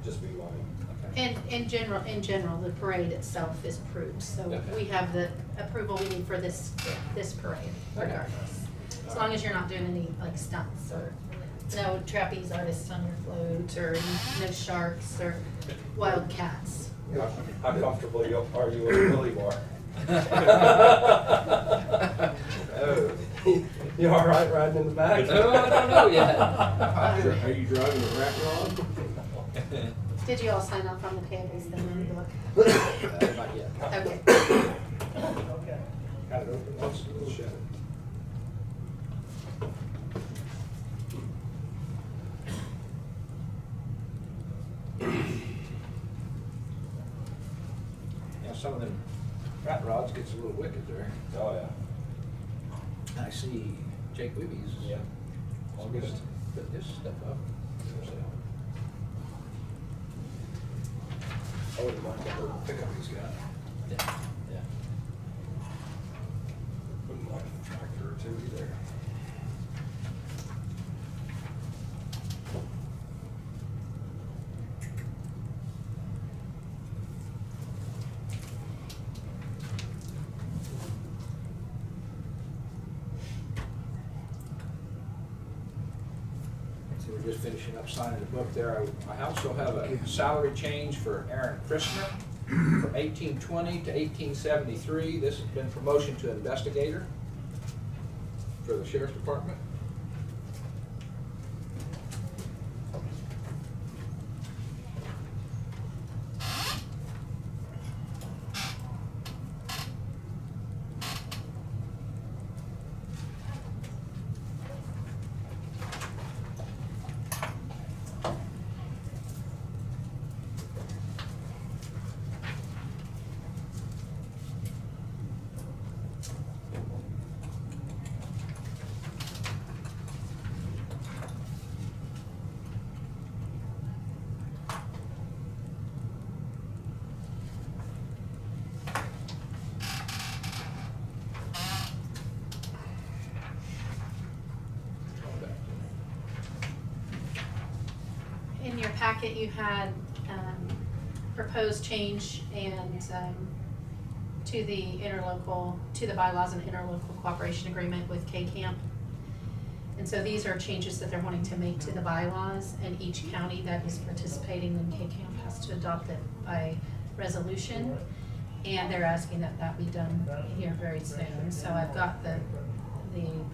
Just be mine. Okay. And in general, the parade itself is approved, so Okay. we have the approval we need for this parade Okay. regardless. As long as you're not doing any like stunts or no trapeze artists on your float or no sharks or wild cats. How comfortable are you with a Willy bar? Oh. You all right riding in the back? Oh, I don't know yet. Are you driving a rat rod? Did you all sign off on the payables then? Let me look. Not yet. Okay. Got it open, let's shut it. Yeah, some of them rat rods gets a little wicked there. Oh, yeah. I see Jake Wibby's. Yeah. Just put this stuff up. I wouldn't mind that little pickup he's got. Yeah, yeah. Wouldn't mind a tractor or two either. So we're just finishing up signing the book there. I also have a salary change for Aaron Christner from 1820 to 1873. This has been promotion to investigator for the sheriff's department. In your packet, you had proposed change and to the bylaws and interlocal cooperation agreement with K-Camp. And so these are changes that they're wanting to make to the bylaws, and each county that is participating in K-Camp has to adopt it by resolution. And they're asking that that be done here very soon. So I've got the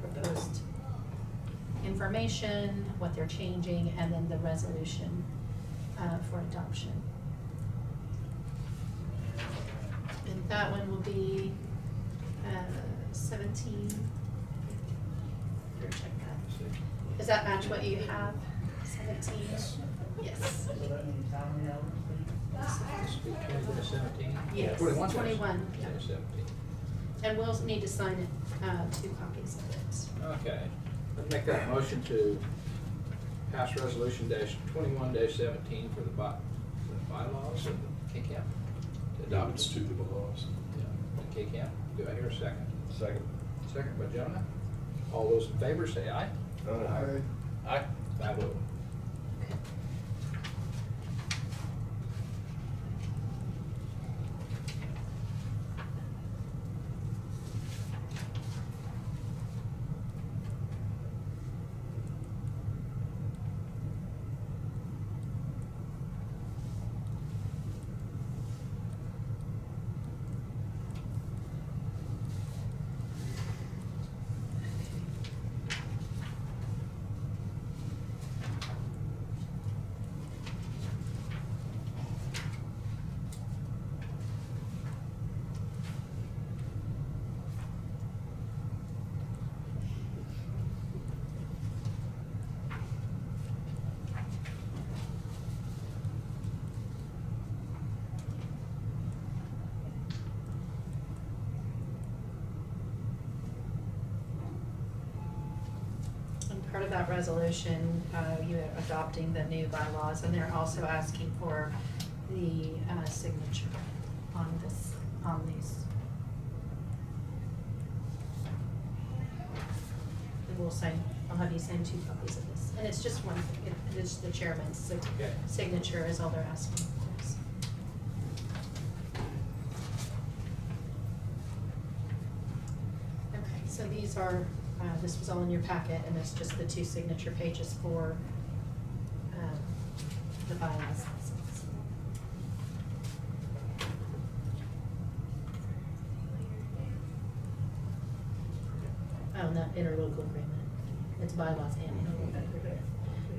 proposed information, what they're changing, and then the resolution for adoption. And that one will be 17. Here, check that. Does that match what you have? 17? Yes. This will be 20 to 17? Yes, 21. 21, yeah. 20 to 17. And we'll need to sign it, 2 copies of it. Okay, let's make that motion to pass resolution -21-17 for the bylaws of K-Camp. To adopt It's to the bylaws. K-Camp. Do I hear a second? Second. Second by Jonah. All those in favor say aye. Aye. Aye. 5-0. that resolution, you adopting the new bylaws, and they're also asking for the signature on these. And I'll have you sign 2 copies of this, and it's just one, it is the chairman's Okay. signature is all they're asking for. Okay, so these are, this was all in your packet, and it's just the 2 signature pages for the bylaws. Oh, not interlocal agreement. It's bylaws and interlocal agreement.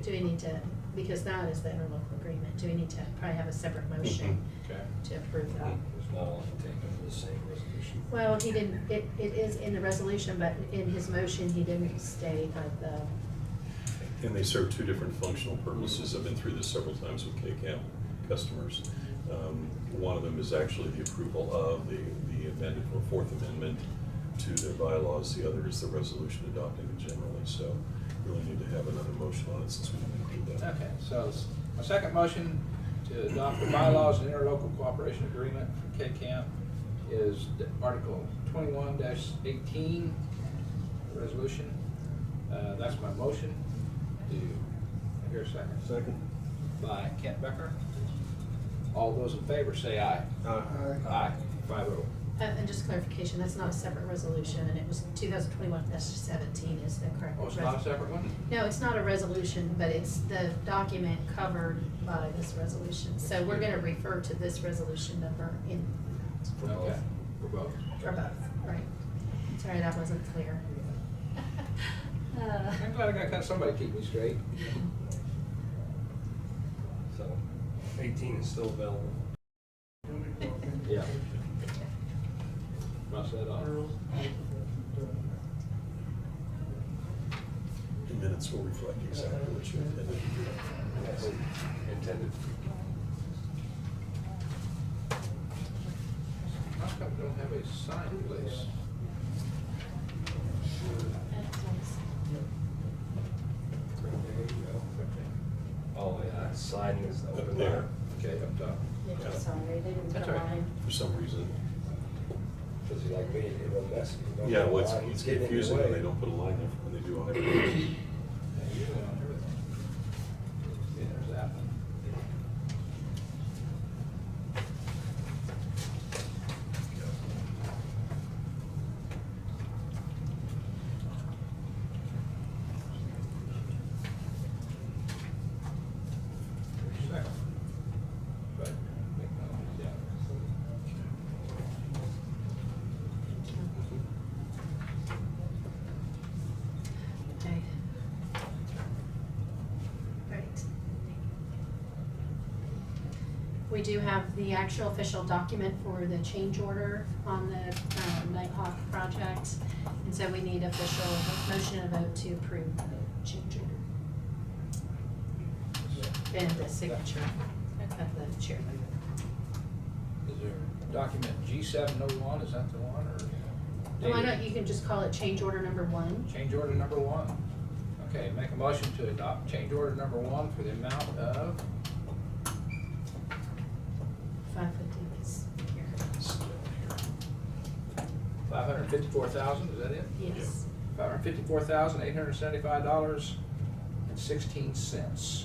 Do we need to, because that is the interlocal agreement, do we need to probably have a separate motion Okay. to approve that? It's not all contained under the same resolution. Well, he didn't, it is in the resolution, but in his motion, he didn't state like the, And they serve 2 different functional purposes. I've been through this several times with K-Camp customers. One of them is actually the approval of the amended or 4th Amendment to their bylaws. The other is the resolution adopting it generally. So really need to have another motion on it since we didn't include that. Okay, so my second motion to adopt the bylaws and interlocal cooperation agreement for K-Camp is Article 21-18, resolution. That's my motion. Do I hear a second? Second. By Kent Becker. All those in favor say aye. Aye. Aye. 5-0. and just clarification, that's not a separate resolution, and it was 2021-17 is the correct. Oh, it's not a separate one? No, it's not a resolution, but it's the document covered by this resolution. So we're gonna refer to this resolution number in, Okay, for both. for both, right? Sorry, that wasn't clear. I'm glad I got somebody to keep me straight. So 18 is still available. Yeah. Cross that off. The minutes will reflect exactly what you intended to do. Yes, intended. How come we don't have a sign place? There you go. Oh, yeah, sign is Up open there. there. Okay, up top. Yeah, sorry, they didn't put That's a all right. line. For some reason. Does he like me? It was messy. Don't Yeah, know well, why it's he's getting in your confusing when way. they don't put a line there when they do a hyperlink. Yeah, usually on everything. Yeah, there's that one. Second. But, yeah. Okay. Right. We do have the actual official document for the change order on the Nighthawk project. And so we need official motion and vote to approve the change order. And the signature of the chairman. Is there document G701, is that the one, or? Why not, you can just call it change order number 1. Change order number 1. Okay, make a motion to adopt change order number 1 for the amount of, 550 is here. 554,000, is that it? Yes. $554,875.16.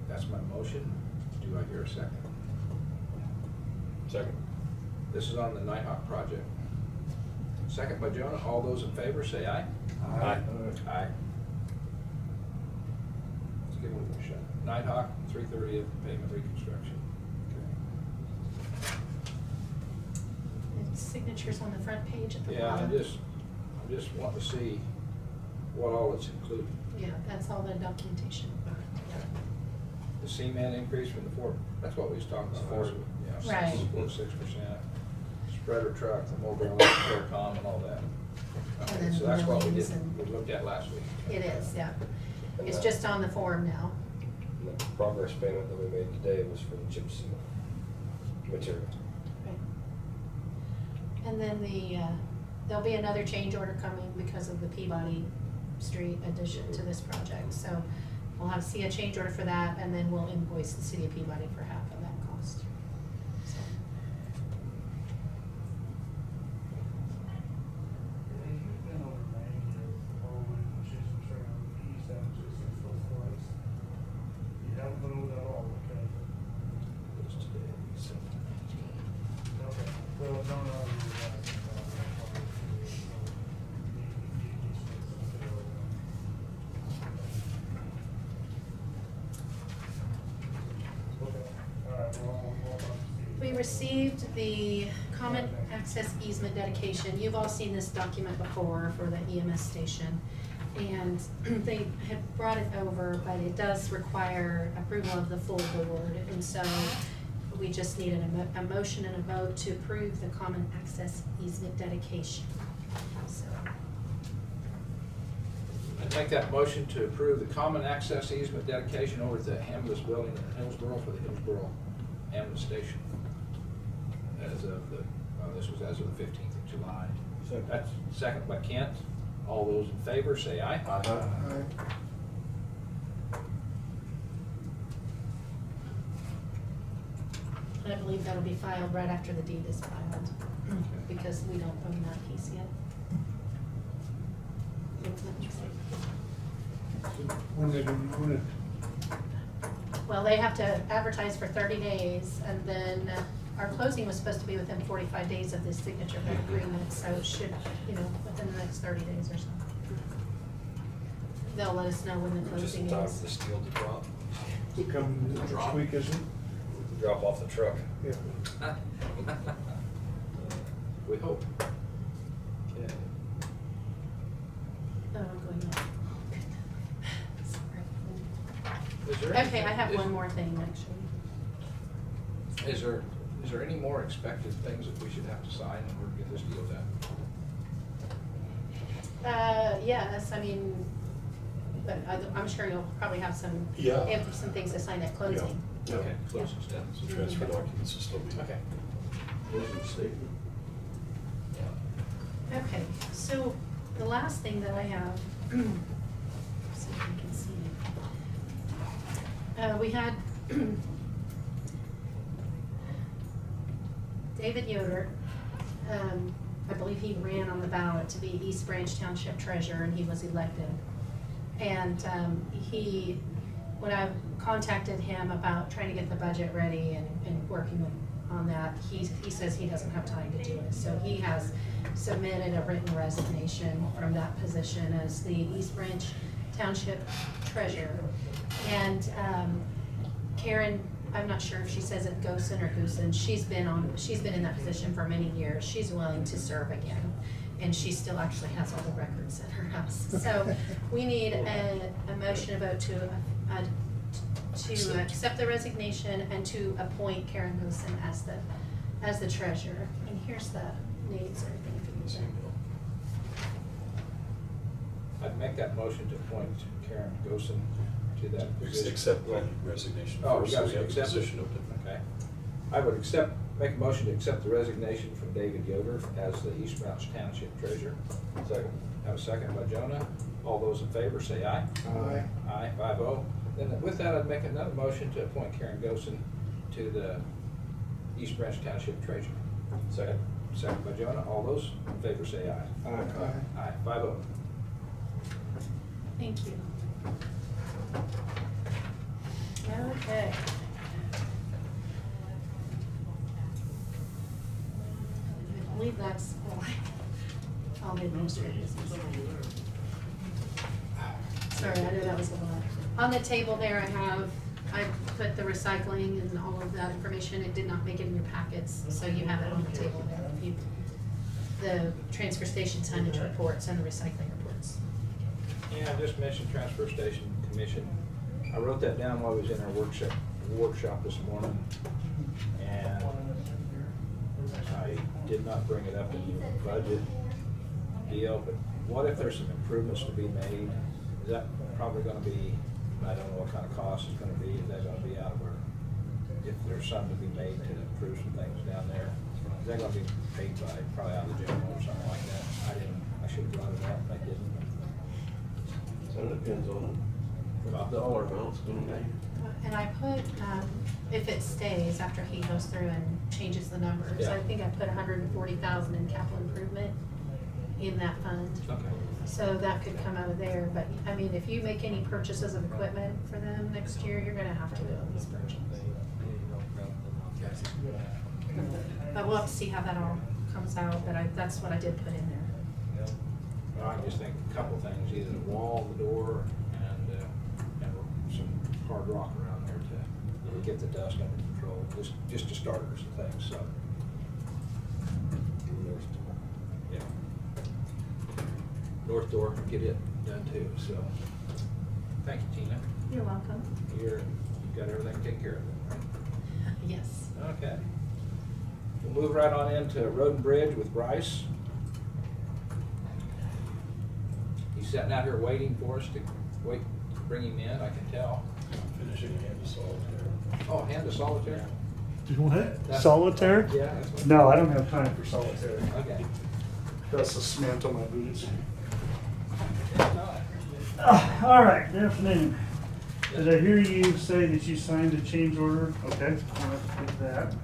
That's my motion. Do I hear a second? Second. This is on the Nighthawk project. Second by Jonah. All those in favor say aye. Aye. Aye. Let's give one more shot. Nighthawk, 330th pavement reconstruction. It's signatures on the front page at the Yeah, I bottom. just want to see what all it's included. Yeah, that's all the documentation. The cement increase from the 4, that's what we was talking about. Four. Yeah, Right. 4.6%. Spreader truck, the mobile Faircom and all that. And Okay, then so that's what we millings did, and- we looked at last week. It is, yeah. It's just on the form now. And the progress payment that we made today was for the chip seal material. Right. And then the there'll be another change order coming because of the Peabody Street addition to this project. So we'll see a change order for that, and then we'll invoice the city of Peabody for half of that cost. So. We received the common access easement dedication. You've all seen this document before for the EMS station. And they had brought it over, but it does require approval of the full board. And so we just need a motion and a vote to approve the common access easement dedication. So. I'd make that motion to approve the common access easement dedication over the ambulance building in Hillsborough for the Hillsborough ambulance station. As of the, this was as of the 15th of July. Second. That's second by Kent. All those in favor say aye. Aye. I believe that'll be filed right after the deed is filed, because we don't own that piece yet. When they don't own it. Well, they have to advertise for 30 days, and then our closing was supposed to be within 45 days of the signature of the agreement, so it should, within the next 30 days or so. They'll let us know when the Just closing in time is. for the steel to drop, Coming next week, isn't it? drop off the truck. Yeah. We hope. Okay. Oh, I'm going on. Is there Okay, anything- I have is- one more thing, actually. Is there any more expected things that we should have to sign in order to get this deal done? Yes, I mean, but I'm sure you'll probably have some, Yeah. some things to sign at closing. Yeah. Okay, closing's done. So transfer documents will still be. Okay. Closing statement. Okay, so the last thing that I have, see if you can see it. We had David Yoder, I believe he ran on the ballot to be East Branch Township Treasurer, and he was elected. And when I contacted him about trying to get the budget ready and working on that, he says he doesn't have time to do it. So he has submitted a written resignation from that position as the East Branch Township Treasurer. And Karen, I'm not sure if she says it Gosen or Goosen, she's been in that position for many years. She's willing to serve again, and she still actually has all the records in her house. So we need a motion, a vote to accept the resignation and to appoint Karen Gosen as the treasurer. And here's the names, everything if you need that. I'd make that motion to appoint Karen Gosen to that position. Accept the resignation Oh, first, you so guys we have the accept it? position open. Okay. I would make a motion to accept the resignation from David Yoder as the East Branch Township Treasurer. Second. Have a second by Jonah. All those in favor say aye. Aye. Aye, 5-0. Then with that, I'd make another motion to appoint Karen Gosen to the East Branch Township Treasurer. Second. Second by Jonah. All those in favor say aye. Aye. Aye, 5-0. Thank you. Okay. I believe that's all the administrative business. Sorry, I know that was a lot. On the table there, I put the recycling and all of that information. It did not make it in your packets, so you have it on the table there. The transfer station tonnage reports and the recycling reports. Yeah, I just mentioned Transfer Station Commission. I wrote that down while I was in our workshop this morning, and I did not bring it up in the budget deal, but what if there's some improvements to be made? Is that probably gonna be, I don't know what kind of cost it's gonna be, is that gonna be out of our, if there's something to be made to improve some things down there? is that gonna be paid by, probably out of the general or something like that? I should have brought it up, I didn't. So it depends on Well, the dollar amounts, don't they? And I put, if it stays after he goes through and changes the numbers, Yeah. I think I put 140,000 in capital improvement in that fund. Okay. So that could come out of there, but, I mean, if you make any purchases of equipment for them next year, you're gonna have to do these purchases. But we'll have to see how that all comes out, but that's what I did put in there. Well, I just think a couple things, either the wall, the door, and some hard rock around there to get the dust under control, just to starters and things, so. Yeah. North door, get it done too, so. Thank you, Tina. You're welcome. You've got everything taken care of, right? Yes. Okay. We'll move right on into Road and Bridge with Bryce. He's sitting out here waiting for us to bring him in, I can tell. Finishing a hand of solitaire. Oh, hand of solitaire? Do what? That's- Solitaire? Yeah, that's what. No, I don't have time for solitaire. Okay. That's the cement on my boots. No. All right, good afternoon. Did I hear you say that you signed a change order? Okay, I'll get that.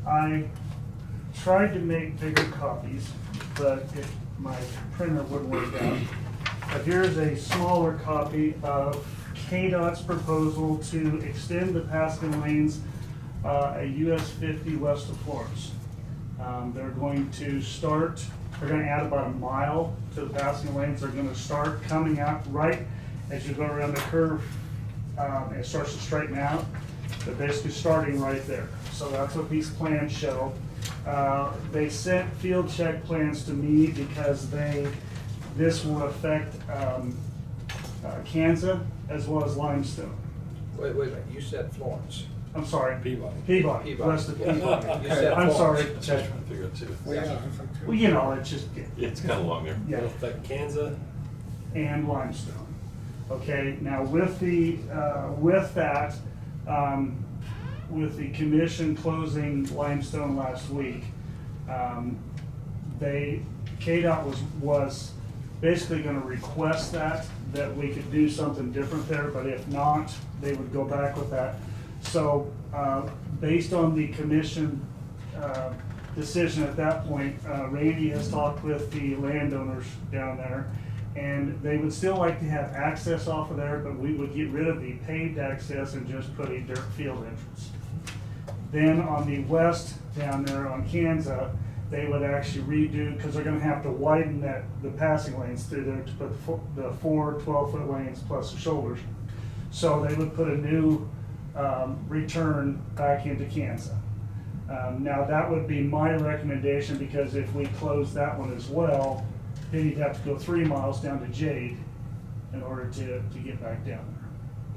I tried to make bigger copies, but my printer wouldn't work out. But here's a smaller copy of KDOT's proposal to extend the passing lanes at US 50 west of Florence. They're going to add about a mile to the passing lanes. They're gonna start coming out right as you go around the curve. It starts to straighten out. They're basically starting right there. So that's what these plans show. They sent field check plans to me because this will affect Kansas as well as Limestone. Wait a minute, you said Florence. I'm sorry. Peabody. Peabody, west of Peabody. You said I'm Florence. sorry. That's what I was trying to figure out too. Well, you know, it's just, It's kind of long there. yeah. It'll affect Kansas. And Limestone. Okay, now with that, with the commission closing Limestone last week, KDOT was basically gonna request that we could do something different there, but if not, they would go back with that. So, based on the commission, decision at that point, Randy has talked with the landowners down there, and they would still like to have access off of there, but we would get rid of the paved access and just put a dirt field entrance. Then on the west down there on Kansas, they would actually redo, because they're gonna have to widen the passing lanes through there to put the 4 12-foot lanes plus the shoulders. So they would put a new return back into Kansas. Now that would be my recommendation, because if we close that one as well, then you'd have to go 3 miles down to Jade in order to get back down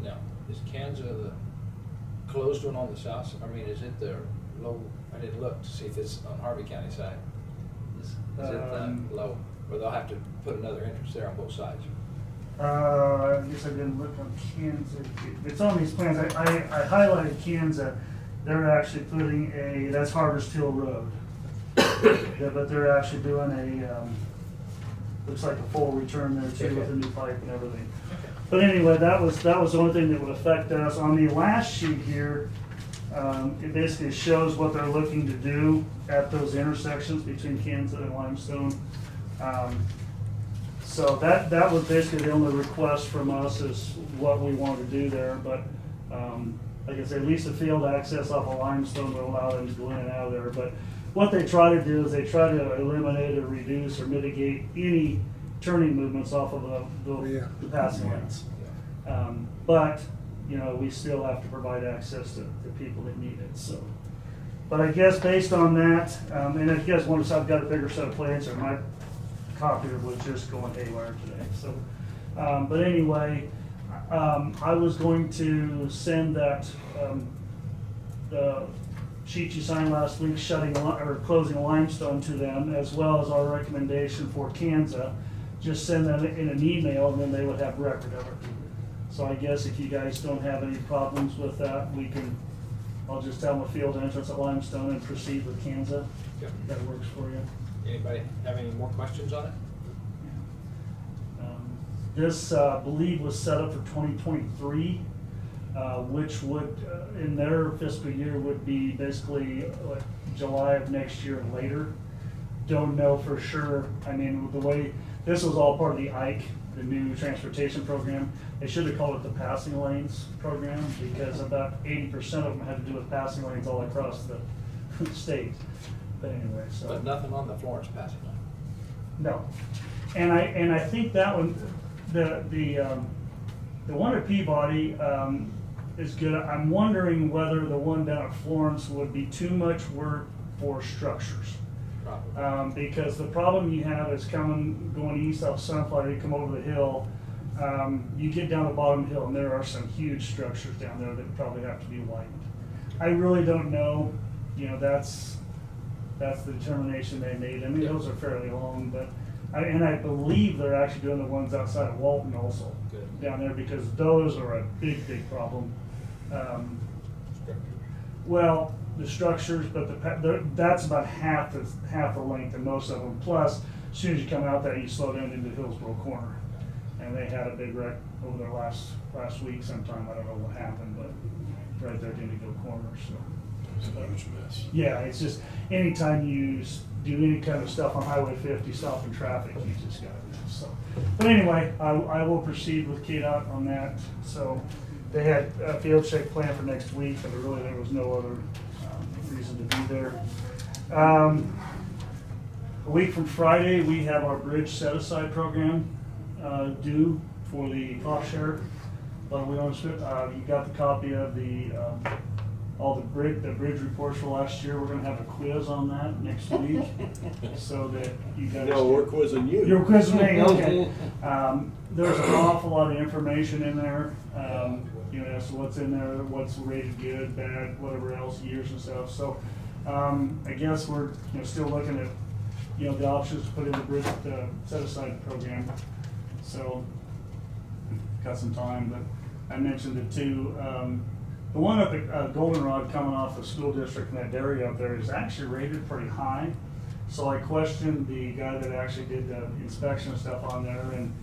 there. No, is Kansas the closed one on the south? I mean, is it the low? I didn't look to see if it's on Harvey County side. Is it the low? Or they'll have to put another entrance there on both sides? I guess I didn't look on Kansas. It's on these plans. I highlighted Kansas. They're actually putting that's Harvest Hill Road. Yeah, but they're actually doing looks like a full return there too, with a new pipe and everything. But anyway, that was the only thing that would affect us. On the last sheet here, it basically shows what they're looking to do at those intersections between Kansas and Limestone. So that was basically the only request from us, is what we want to do there. But like I said, at least the field access off of Limestone will allow them to go in and out of there. But what they try to do is they try to eliminate or reduce or mitigate any turning movements off of the passing lanes. But, you know, we still have to provide access to the people that need it, so. But I guess based on that, and if you guys want to, I've got a bigger set of plans, or my copier was just going haywire today, so. But anyway, I was going to send that, the sheet you signed last week closing Limestone to them, as well as our recommendation for Kansas. Just send them in an email, and then they would have record of it. So I guess if you guys don't have any problems with that, we can I'll just tell them a field entrance at Limestone and proceed with Kansas. Yep. That works for you. Anybody have any more questions on it? This, I believe, was set up for 2023, which would, in their fiscal year, would be basically like July of next year and later. Don't know for sure. I mean, the way, this was all part of the IKE, the new transportation program. They should have called it the passing lanes program, because about 80% of them had to do with passing lanes all across the state. But anyway, so. But nothing on the Florence passing lane. No. And I think that one, the one at Peabody is good. I'm wondering whether the one down at Florence would be too much work for structures. Because the problem you have is going east off Sunflower, you come over the hill, you get down the bottom hill, and there are some huge structures down there that probably have to be widened. I really don't know, you know, that's the determination they made. I mean, those are fairly long, but, I believe they're actually doing the ones outside of Walton also. Good. Down there, because those are a big problem. Well, the structures, but that's about half the length of most of them. Plus, as soon as you come out there, you slow down into Hillsborough Corner, and they had a big wreck over there last week sometime. I don't know what happened, but right there at Indigo Corner. So It's a huge mess. yeah, it's just anytime you do any kind of stuff on Highway 50, stopping traffic, you just got to do so. But anyway, I will proceed with KDOT on that. So they had a field check planned for next week, but really there was no other reason to be there. A week from Friday, we have our bridge set-aside program due for the cost share. But we don't, you got the copy of the all the bridge reports for last year. We're going to have a quiz on that next week, so that you guys. No, we're quizzing you. You're quizzing me, okay. There's an awful lot of information in there. You know, as to what's in there, what's rated good, bad, whatever else, years and stuff. So, I guess we're still looking at the options to put in the bridge set aside program. So, got some time, but I mentioned it too. The one up at Goldenrod coming off the school district in that dairy up there is actually rated pretty high. So I questioned the guy that actually did the inspection stuff on there, and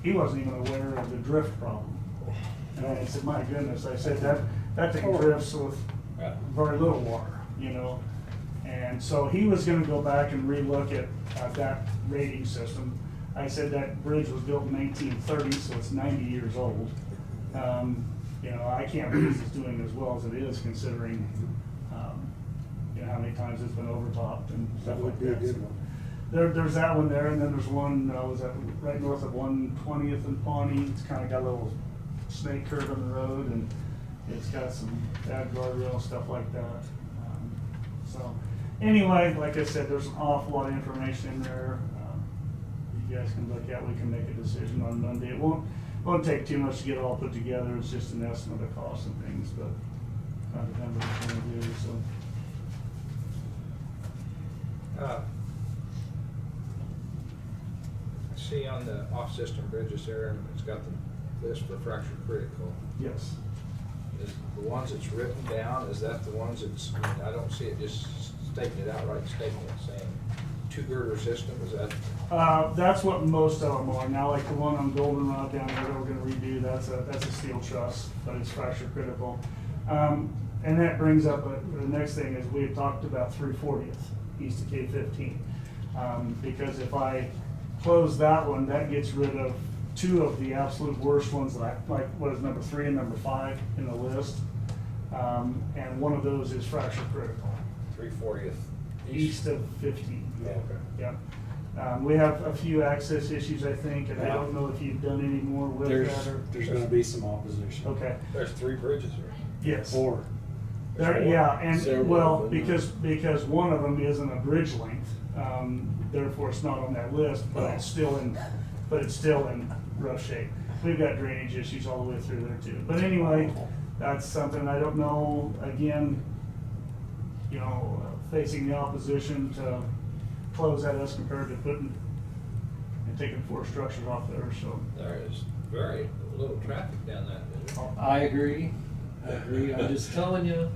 he wasn't even aware of the drift problem. And I said, my goodness, I said that thing drifts with very little water, And so he was gonna go back and relook at that rating system. I said that bridge was built in 1930, so it's 90 years old. I can't believe it's doing as well as it is, considering how many times it's been overtopped and stuff like that. So there's that one there, and then there's one was that right north of 120th and Pawnee. It's kind of got a little snake curve in the road, and it's got some bad guardrail stuff like that. So anyway, like I said, there's an awful lot of information in there. You guys can look at. We can make a decision on Monday. It won't take too much to get it all put together. It's just an estimate of costs and things, but kind of depends what you're going to do. So. I see on the off-system bridges there, it's got the list for fracture critical. Yes. Is the ones that's written down, is that the ones that's, I don't see it just stating it outright, stating it, saying two-girder system, is that? That's what most of them are. Now, like the one on Goldenrod down there that we're gonna redo, that's a steel truss, but it's fracture critical. And that brings up, the next thing is we had talked about 340th, east of K15. Because if I close that one, that gets rid of two of the absolute worst ones that I like, what is number 3 and number 5 in the list. And one of those is fracture critical. 340th. East of 15. Oh, okay. Yeah. We have a few access issues, I think, and I don't know if you've done any more with that or. There's gonna be some opposition. Okay. There's 3 bridges, right? Yes. 4. There, yeah, and Several well, of them. because one of them isn't a bridge length, therefore it's not on that list, but it's still in rough shape. We've got drainage issues all the way through there too. But anyway, that's something I don't know. Again, facing the opposition to close that as compared to putting and taking 4 structures off there. So There is very little traffic down that. Isn't I agree. I agree, I'm just telling you.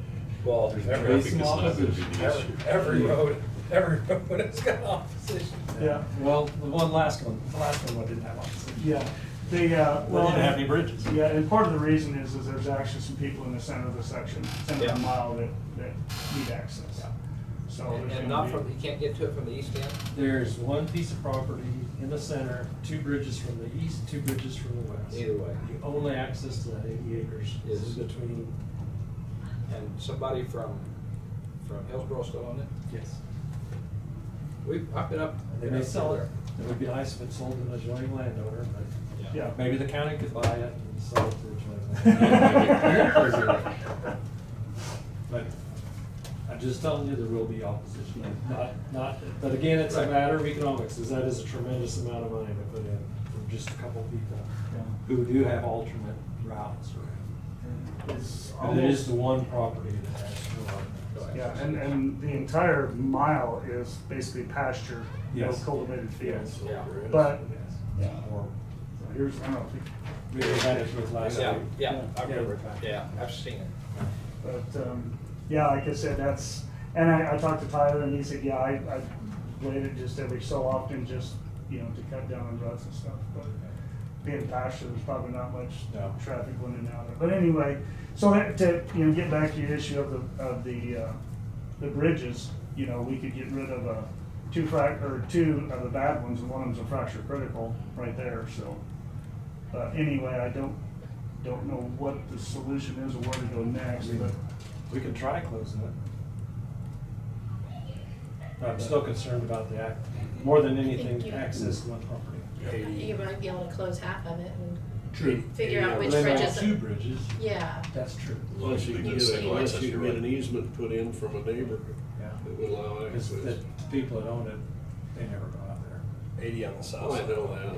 Well, Traffic every, is not gonna be the issue. every road has got opposition. Yeah. Well, the last one didn't have opposition. Yeah, the, Well, well. didn't have any bridges. Yeah, and part of the reason is there's actually some people in the center of the section, center of the Yeah. mile that need access. So And there's not gonna from, be, you can't get to it from the east end? There's one piece of property in the center, 2 bridges from the east, 2 bridges from the west. Either way. The only access to that 80 acres is Is- between, And somebody from Hillsborough still on it? yes. I've been up. They may sell it. It would be nice if it sold to an adjoining landowner, but yeah. maybe the county could buy it and sell it to an adjoining landowner. But I'm just telling you, there will be opposition. But again, it's a Right. matter of economics, because that is a tremendous amount of money to put in for just a couple of people Yeah. who do have alternate routes around. It's And it is almost, the one property that has no. yeah, and the entire mile is basically pasture, no Yes. cultivated fields. Yeah. But, Yeah. Or, so here's, I don't know, if we had it with last Yeah, week. yeah, I've Yeah. never, yeah, I've seen it. but, yeah, like I said, that's, and I talked to Tyler and he said, yeah, I waited just every so often, just, you know, to cut down on ruts and stuff, but being pasture, there's probably not much No. traffic going in and out of it. But anyway, so that, to, you know, get back to your issue of the bridges, you know, we could get rid of two of the bad ones, and one of them's a fracture critical right there, so. But anyway, I don't know what the solution is or where to go next, but. We could try closing it. I'm still concerned about the more than anything, Thank you. access to one property. You might be able to close half of it and True. figure out which They might bridges. have 2 bridges, Yeah, that's true. Unless you can You get, see unless what- you can get an easement put in from a neighbor Yeah. that would allow Because access. the people that own it, they never go out there. 80 on the south Oh, I side. know that,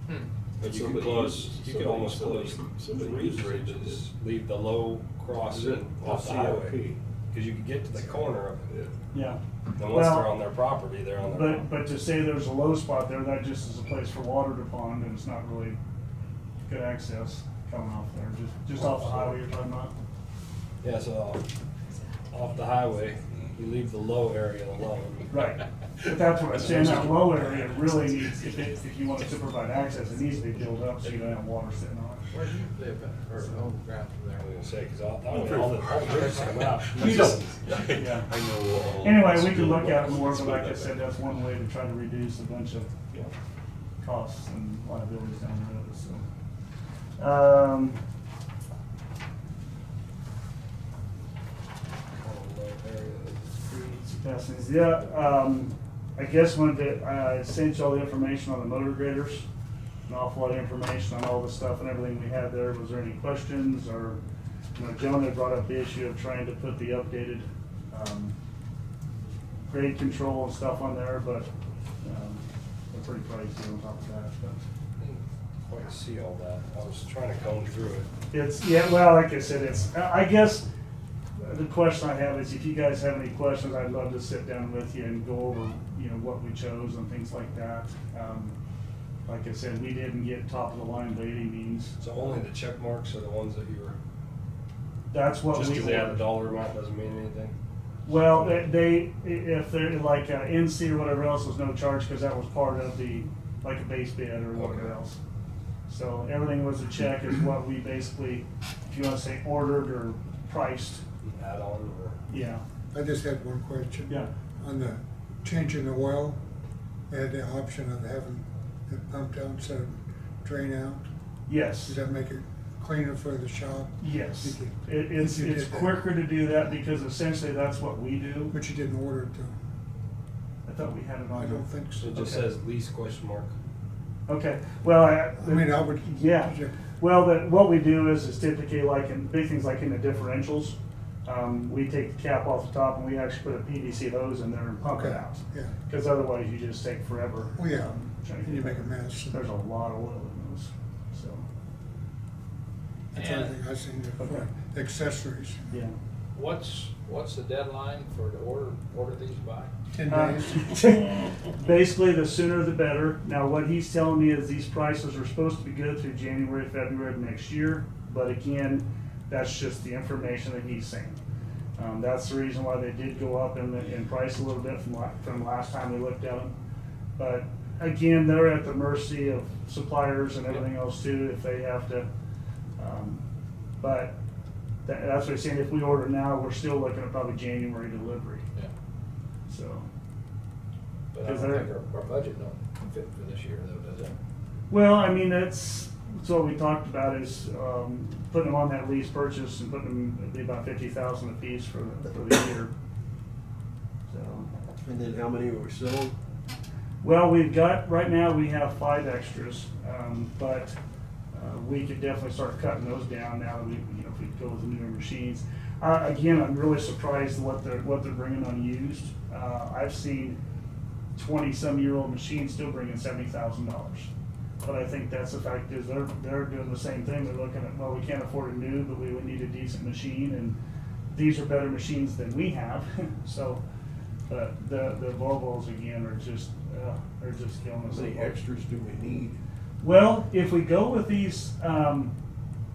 yeah. But you could Somebody close, uses- you could somebody- almost close somebody 3 uses it. bridges, leave the low crossing off the highway. Because you could get to the corner of it. Yeah. Yeah. And once Well, they're on their property, they're on their property. But to say there's a low spot there, that just is a place for water to pond, and it's not really good access coming off there, just off the highway you're talking about? Yeah, so off the highway, you leave the low area alone. Right, but that's what I'm saying, that low area really needs, if you want it to provide access, it needs to be built up so you don't have water sitting on it. Where do you live at, or on the ground from I was there? gonna say, because all the bridges come out. You don't. Yeah. I know all. Anyway, we still can look about at it this. more, Let's but put like it I that said, way. that's one way to try to reduce a bunch of costs and liabilities down the road, so. Passings, yeah, I guess when I sent you all the information on the motor graders, an awful lot of information on all the stuff and everything we had there. Was there any questions, or, you know, Joan had brought up the issue of trying to put the updated, grade control and stuff on there, but, they're pretty pricey on top of that, but. Quite see all that. I was trying to comb through it. It's, yeah, well, like I said, it's, I guess, the question I have is if you guys have any questions, I'd love to sit down with you and go over, you know, what we chose and things like that. Like I said, we didn't get top of the line by any means. So only the check marks are the ones that you were, That's what just we because they have a ordered. dollar amount doesn't mean anything? Well, if they're like NC or whatever else was no charge, because that was part of the, like a base bid or whatever Okay. else. So everything was a check is what we basically, if you want to say ordered or priced, Add on or? yeah. I just had one question. Yeah. On the changing the oil, they had the option of having it pumped out instead of drain out. Yes. Does that make it cleaner for the shop? Yes, If you- it's if you did that. quicker to do that because essentially that's what we do. But you didn't order it though. I thought we had it on. I don't think so. It just Okay. says lease question mark. Okay, well, I mean, I would. Yeah, well, what we do is typically like in big things like in the differentials, we take the cap off the top and we actually put a PVC hose in there and pump it Okay, out. yeah. Because otherwise you just take forever. Oh, yeah, trying to and you get make a that. mess. There's a lot of oil in those, so, That's the only thing I seen there for accessories. yeah. What's the deadline for the order these by? 10 Uh, days. Basically, the sooner the better. Now, what he's telling me is these prices are supposed to be good through January, February of next year. But again, that's just the information that he's saying. That's the reason why they did go up in price a little bit from last time we looked at them. But again, they're at the mercy of suppliers and everything else too, if they have to. But that's what I'm saying, if we order now, we're still looking at probably January delivery. Yeah. So. But I don't think our budget don't fit for this year though, does it? Well, I mean, that's what we talked about is putting them on that lease purchase and putting them, it'd be about 50,000 a piece for the year. So. And then how many were we selling? Well, we've got, right now we have 5 extras, but we could definitely start cutting those down now that we, if we go with the newer machines. Again, I'm really surprised what they're bringing on used. I've seen 20-some-year-old machines still bringing $70,000. But I think that's the fact is they're doing the same thing. They're looking at, well, we can't afford a new, but we would need a decent machine, and these are better machines than we have. So, but the Volvos again are just they're just killing us. How many extras do we need? Well, if we go with these,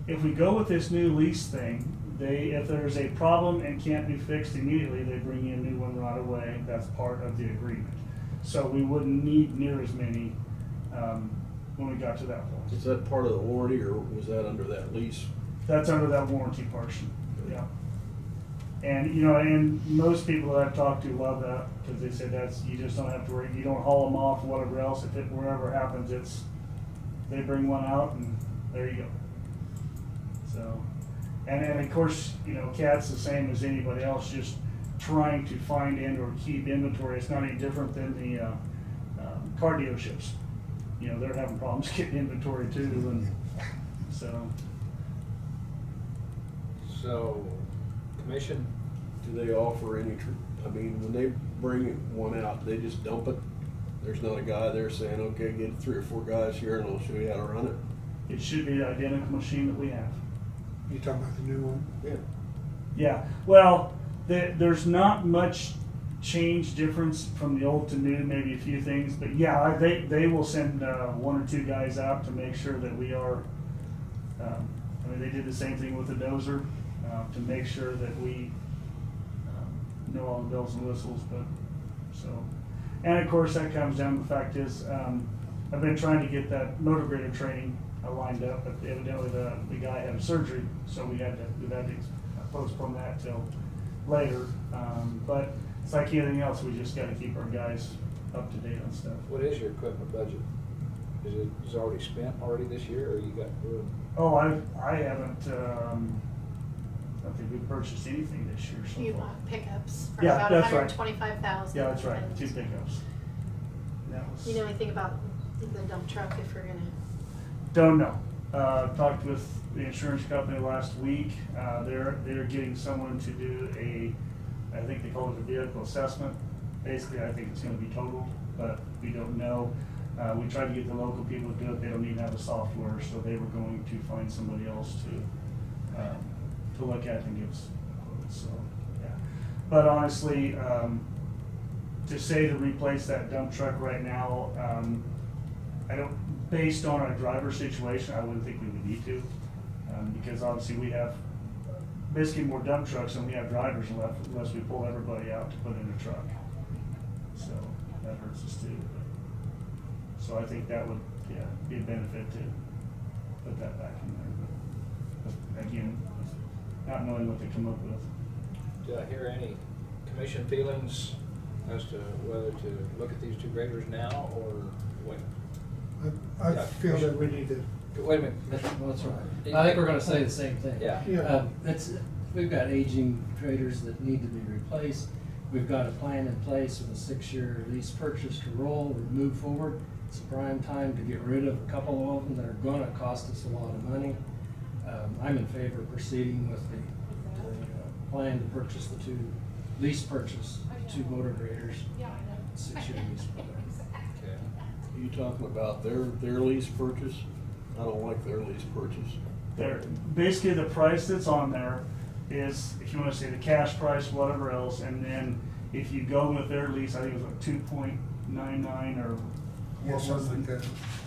if we go with this new lease thing, if there's a problem and can't be fixed immediately, they bring you a new one right away. That's part of the agreement. So we wouldn't need near as many when we got to that point. Is that part of the warranty, or was that under that lease? That's under that warranty portion, yeah. And, and most people that I've talked to love that, because they said you just don't have to worry, you don't haul them off, whatever else, if wherever it happens, they bring one out and there you go. So, and of course, CAT's the same as anybody else, just trying to find and or keep inventory. It's not any different than the car dealerships. They're having problems getting inventory too, and so. So, commission? Do they offer any, I mean, when they bring one out, they just dump it? There's not a guy there saying, okay, get 3 or 4 guys here and I'll show you how to run it? It should be the identical machine that we have. You talking about the new one? Yeah. Yeah, well, there's not much change difference from the old to new, maybe a few things, but yeah, they will send 1 or 2 guys out to make sure that we are, I mean, they did the same thing with the dozer, to make sure that we know all the bells and whistles, but, so. And of course, that comes down to the fact is, I've been trying to get that motor grader training lined up, but evidently the guy had a surgery, so we've had to postpone that till later. But it's like anything else, we just got to keep our guys up to date on stuff. What is your equipment budget? Is it already spent this year, or you got room? Oh, I haven't. I don't think we've purchased anything this year so You far. bought pickups for Yeah, about that's right. $125,000. Yeah, that's right. and 2 pickups. That was. You know anything about the dump truck if we're gonna? Don't know. Talked with the insurance company last week. They're getting someone to do I think they call it a vehicle assessment. Basically, I think it's going to be totaled, but we don't know. We tried to get the local people to do it. They don't even have the software, so they were going to find somebody else to look at and give us quotes. So yeah. But honestly, to say to replace that dump truck right now, I don't. Based on our driver situation, I wouldn't think we would need to, because obviously we have basically more dump trucks than we have drivers left, unless we pull everybody out to put in a truck. So that hurts us too. So I think that would, be a benefit to put that back in there. But again, not knowing what they come up with. Did I hear any commission feelings as to whether to look at these 2 graders now or wait? I feel that we need to. Wait a minute. Well, that's right. I think we're gonna say the same thing. Yeah. Yeah. We've got aging traders that need to be replaced. We've got a plan in place with a 6-year lease purchase to roll, we move forward. It's a prime time to get rid of a couple of them that are gonna cost us a lot of money. I'm in favor of proceeding with the plan to purchase the 2 motor graders, 6-year lease program. Okay. Are you talking about their lease purchase? I don't like their lease purchase. Basically, the price that's on there is, if you want to say the cash price, whatever else, and then if you go with their lease, I think it was like 2.99 or or something like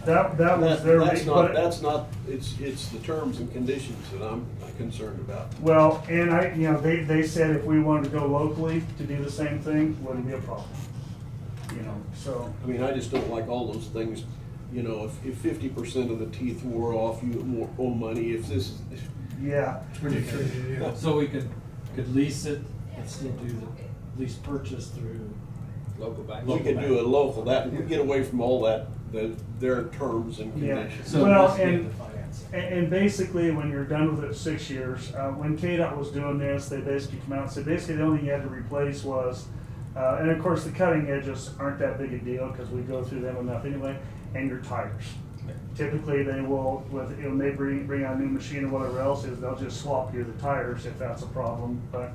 that. That was their. That's not, it's the terms and conditions that I'm concerned about. Well, and they said if we wanted to go locally to do the same thing, wouldn't be a problem. So. I mean, I just don't like all those things, if 50% of the teeth wore off, you owe money, if this. Yeah. When you trade it in. So we could lease it and still do the lease purchase through. Local bank. We could do it local, we get away from all that, their terms and Yeah. conditions. So Well, let's get and- the financing. And basically, when you're done with it 6 years, when KDOT was doing this, they basically come out and said, basically the only thing you had to replace was, and of course the cutting edges aren't that big a deal because we go through them enough anyway, and your tires. Typically, they will, when they bring out a new machine or whatever else is, they'll just swap you the tires if that's a problem. But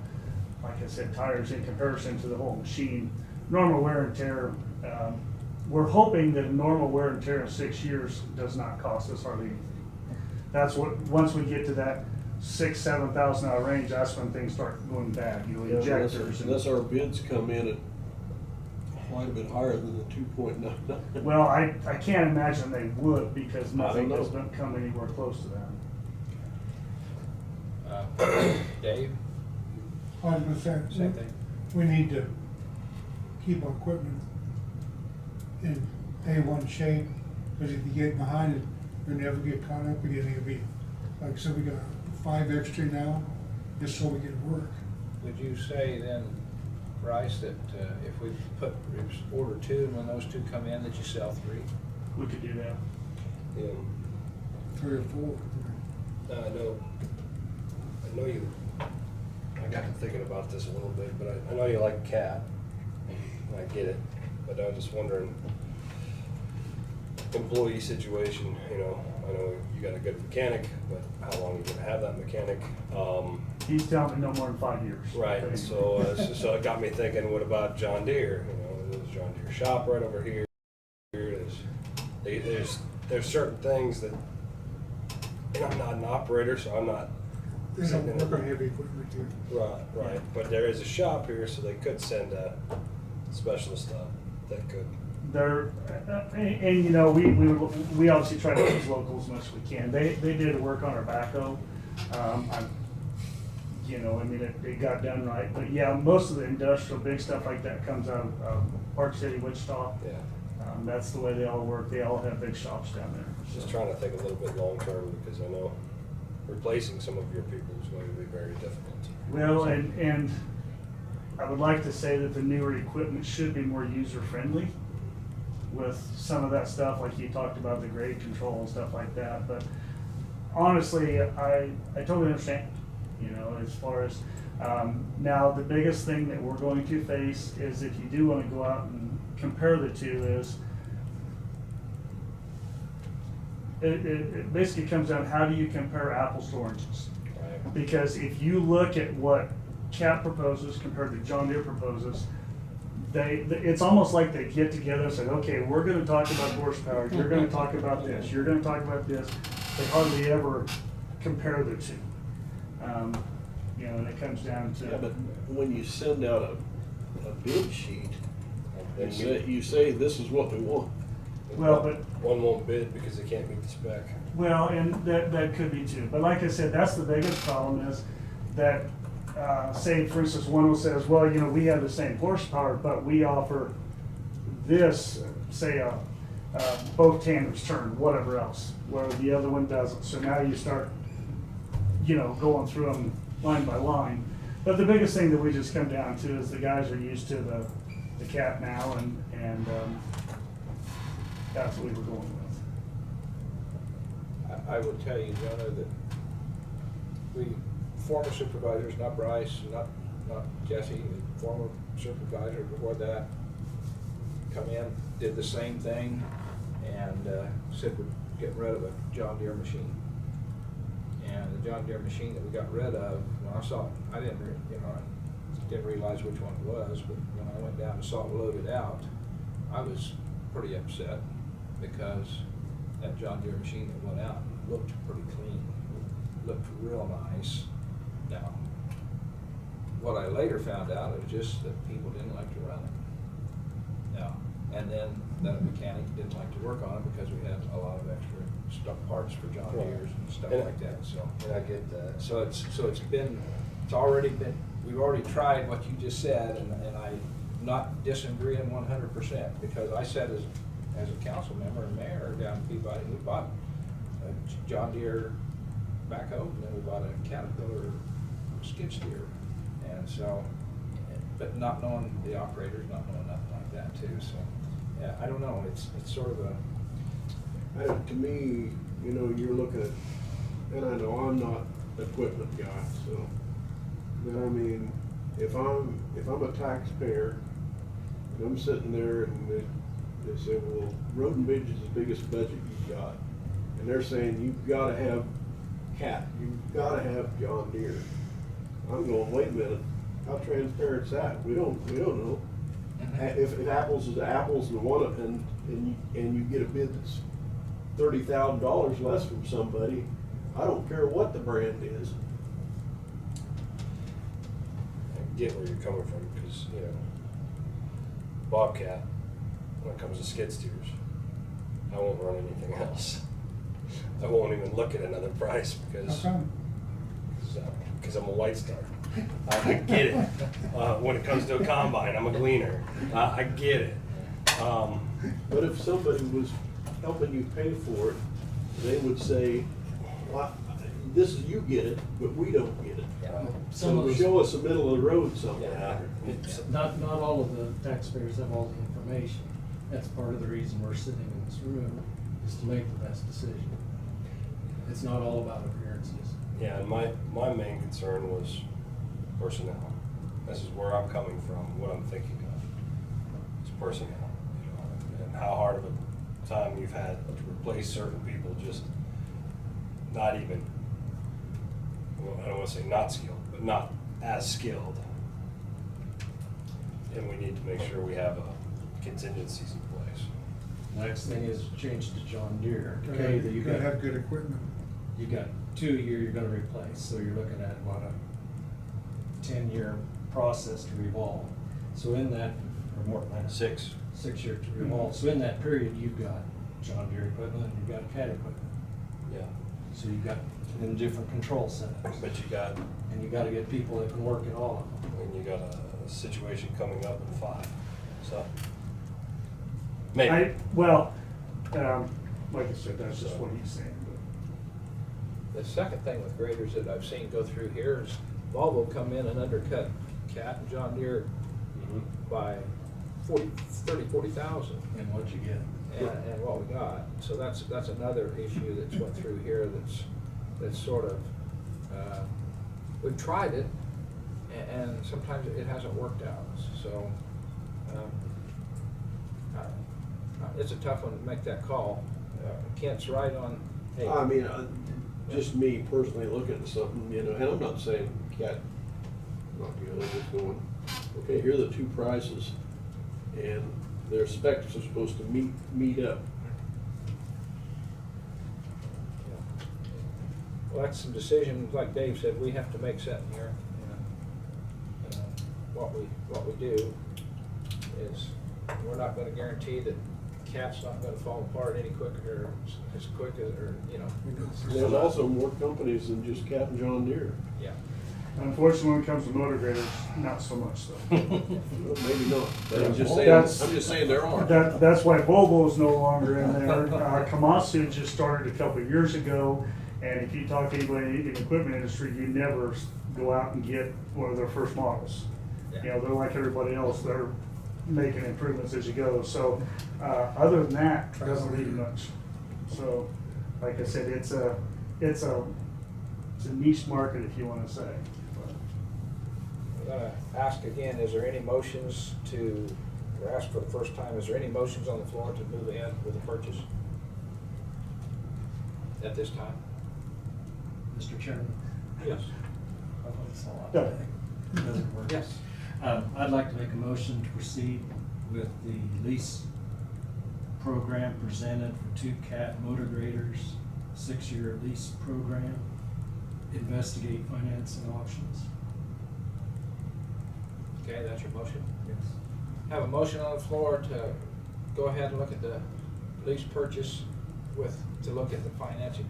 like I said, tires in comparison to the whole machine, normal wear and tear, we're hoping that normal wear and tear in 6 years does not cost us hardly anything. That's what, once we get to that $6,000–7,000 range, that's when things start going bad, injectors. Unless our bids come in at quite a bit higher than the 2.99. Well, I can't imagine they would because nothing know. doesn't come anywhere close to that. Dave, I was gonna say, same thing. we need to keep our equipment in A1 shape, because if you get behind it, you'll never get caught up again. It'll be, like, so we got 5 extra now, just so we can work. Would you say then, Bryce, that if we order 2, and when those 2 come in, that you sell 3? We could do that. Yeah. 3 or 4. I know you, I got to thinking about this a little bit, but I know you like cat, and I get it, but I was just wondering, employee situation, I know you got a good mechanic, but how long are you gonna have that mechanic? He's telling me no more than 5 years. Right, so it got me thinking, what about John Deere? There's John Deere shop right over here. There's certain things that, and I'm not an operator, so I'm not. They don't work on heavy equipment here. Right, but there is a shop here, so they could send a specialist up that could. They're, and we obviously try to use local as much as we can. They did work on our backhoe. It got done right. But yeah, most of the industrial big stuff like that comes out of Park City, Wichita. Yeah. That's the way they all work. They all have big shops down there. Just trying to think a little bit long term, because I know replacing some of your people is going to be very difficult. Well, and I would like to say that the newer equipment should be more user friendly with some of that stuff, like you talked about the grade control and stuff like that. But honestly, I totally understand, as far as, now the biggest thing that we're going to face is if you do want to go out and compare the two is, it basically comes down, how do you compare apples to oranges? Right. Because if you look at what CAT proposes compared to John Deere proposes, it's almost like they get together and say, okay, we're gonna talk about horsepower, you're gonna talk about this, you're gonna talk about this. They hardly ever compare the two. And it comes down to. Yeah, but when you send out a bid sheet, and you say this is what we want. Well, but. One won't bid because they can't meet the spec. Well, and that could be too. But like I said, that's the biggest problem is that, say, for instance, one says, well, we have the same horsepower, but we offer this, say, both tandems turn, whatever else, where the other one doesn't. So now you start, going through them line by line. But the biggest thing that we just come down to is the guys are used to the CAT now, and that's what we were going with. I will tell you, Jonah, that we, former supervisors, not Bryce, not Jesse, the former supervisor before that, come in, did the same thing, and said we're getting rid of a John Deere machine. And the John Deere machine that we got rid of, when I saw it, I didn't realize which one it was, but when I went down and saw it loaded out, I was pretty upset because that John Deere machine that went out looked pretty clean, looked real nice. Now, what I later found out was just that people didn't like to run it. Now, and then that mechanic didn't like to because we had a lot of extra stuff, parts for John Deere's and stuff And- like that, so. And I get that. So it's already been, we've already tried what you just said, and I'm not disagreeing 100%, because I said as a council member and mayor down in Peabody, we bought a John Deere backhoe, and then we bought a Caterpillar skid steer, and so, but not knowing the operators, not knowing nothing like that too, so, yeah, I don't know, it's sort of a, To me, you know, you're looking at, and I know I'm not an equipment guy, so, but I mean, if I'm a taxpayer, and I'm sitting there and they say, well, Road and Bridge is the biggest budget you've got, and they're saying, you've gotta have Cat, you've gotta have John Deere. I'm going, wait a minute, how transparent is that? We don't know. If apples is apples and you get a bid that's $30,000 less from somebody, I don't care what the brand is. I get where you're coming from, because, you know, Bobcat, when it comes to skid steers, I won't run anything else. I won't even look at another price because, How come? because I'm a White Star. I get it. When it comes to a combine, I'm a gleaner. I get it. But if somebody was helping you pay for it, they would say, well, this is, you get it, but we don't get it. Some of So those, show us the middle of the road somewhere. not all of the taxpayers have all the information. That's part of the reason we're sitting in this room, is to make the best decision. It's not all about appearances. Yeah, and my main concern was personnel. This is where I'm coming from, what I'm thinking of. It's personnel, you know, and how hard of a time you've had to replace certain people, just not even, well, I don't want to say not skilled, but not as skilled. And we need to make sure we have contingencies in place. Next thing is change to John Deere. Okay, that you Gotta got, have good equipment. you got 2 a year you're gonna replace, so you're looking at what, a 10-year process to revolve. So in that, or more than that. 6. 6 year to revolve. So in that period, you've got John Deere equipment and you've got Cat equipment. Yeah. So you've got in different control setups. But you got, And you gotta get people that can work at all of them. and you got a situation coming up in 5, so. Maybe. Well, like I said, that's just what he's saying, but. the second thing with graders that I've seen go through here is Volvo come in and undercut Cat and John Deere by 40,000. And what you get. And what we got. So that's another issue that's went through here that's sort of, we've tried it, and sometimes it hasn't worked out. So, it's a tough one to make that call. Kent's right on, hey. I mean, just me personally looking at something, you know, and I'm not saying Cat, not good, I'm just going, okay, here are the two prices, and their specs are supposed to meet up. Well, that's some decisions, like Dave said, we have to make sitting here. What we do is, we're not gonna guarantee that Cat's not gonna fall apart any quicker, or as quick as, or, you know. There's also more companies than just Cat and John Deere. Yeah. Unfortunately, when it comes to motor graders, not so much so. Well, maybe not, but I'm just That's- saying there are. That's why Volvo's no longer in there. Komatsu just started a couple of years ago, and if you talk to anybody in the equipment industry, you never go out and get one of their first models. You know, they're like everybody else, they're making improvements as you go. So, other than that, doesn't need much. So, like I said, it's a niche market, if you wanna say. I'm gonna ask again, is there any motions or ask for the first time, is there any motions on the floor to move ahead with the purchase at this time? Mr. Chairman? Yes. That's all I Yeah. think. It doesn't work. Yes. I'd like to make a motion to proceed with the lease program presented for 2 Cat motor graders, 6-year lease program, investigate financing options. Okay, that's your motion. Yes. Have a motion on the floor to go ahead and look at the lease purchase to look at the financing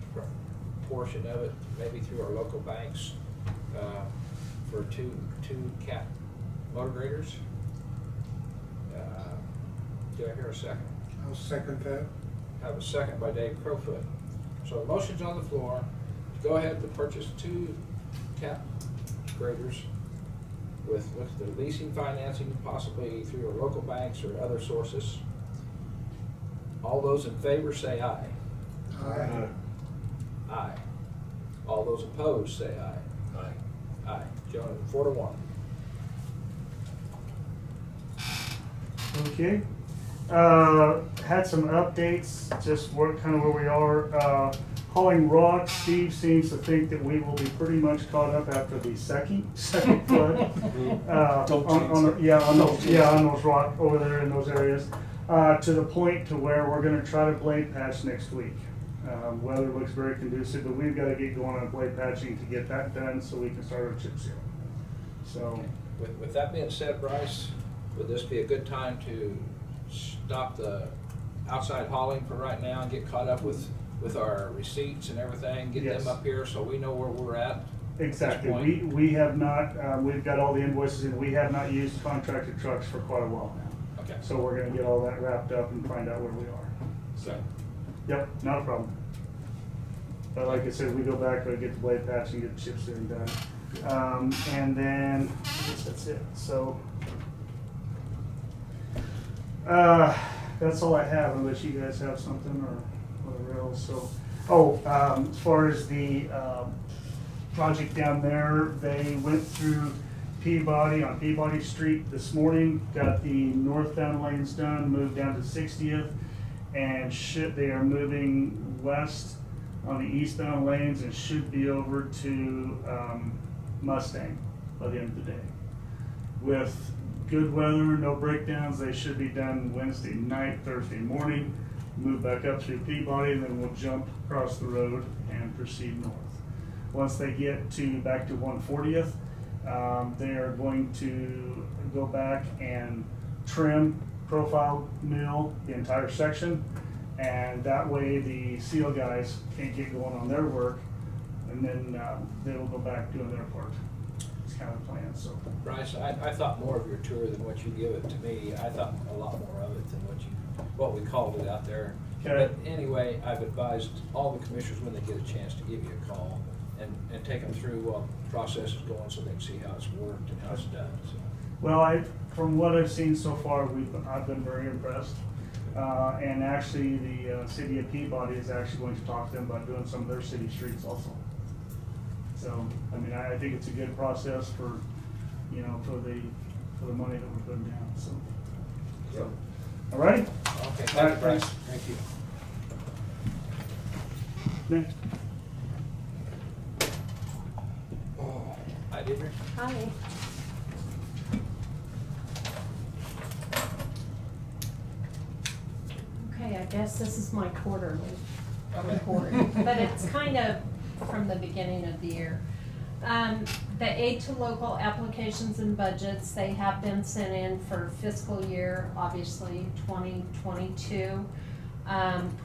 portion of it, maybe through our local banks, for two cat motor graders. Do I hear a second? I'll second that. Have a second by Dave Crowfoot. So the motion's on the floor to go ahead and purchase 2 cat graders with the leasing financing, possibly through our local banks or other sources. All those in favor say aye. Aye. Aye. All those opposed say aye. Aye. Aye. Gentlemen, 4-1. Okay. Had some updates, just kind of where we are. Hauling rock, Steve seems to think that we will be pretty much caught up after the second flood. On those rock over there in those areas, to the point to where we're gonna try to blade patch next week. Weather looks very conducive, but we've gotta get going on blade patching to get that done so we can start our chip seal. So. With that being said, Bryce, would this be a good time to stop the outside hauling for right now and get caught up with our receipts and everything, get Yes. them up here so we know where we're at? Exactly. At this point? We have not, we've got all the invoices in. We have not used contracted trucks for quite a while now. Okay. So we're gonna get all that wrapped up and find out where we are. So, yep, not a problem. But like I said, we go back, we get the blade patch and get the chip sealing done. And then, I guess that's it. So, that's all I have, unless you guys have something or whatever else. So, as far as the, project down there, they went through Peabody on Peabody Street this morning, got the northbound lanes done, moved down to 60th, and they are moving west on the eastbound lanes and should be over to Mustang by the end of the day. With good weather, no breakdowns, they should be done Wednesday night, Thursday morning, move back up through Peabody, and then we'll jump across the road and proceed north. Once they get back to 140th, they are going to go back and trim, profile mill the entire section, and that way the seal guys can't get going on their work, and then they will go back doing their part. It's kind of the plan. So, Bryce, I thought more of your tour than what you give it to me. I thought a lot more of it than what we called it out there. Okay. But anyway, I've advised all the commissioners when they get a chance to give you a call and take them through what the process is going so they can see how it's worked and how it's done. So. well, from what I've seen so far, I've been very impressed. And actually, the city of Peabody is actually going to talk to them about doing some of their city streets also. So, I mean, I think it's a good process for the money that we're putting down. So. All righty. Okay, All thank right, you, Bryce. thanks. Thank you. Next. Hi, Deidre. Hi. Okay, I guess this is my quarterly report, but it's kind of from the beginning of the year. The aid to local applications and budgets, they have been sent in for fiscal year, obviously 2022.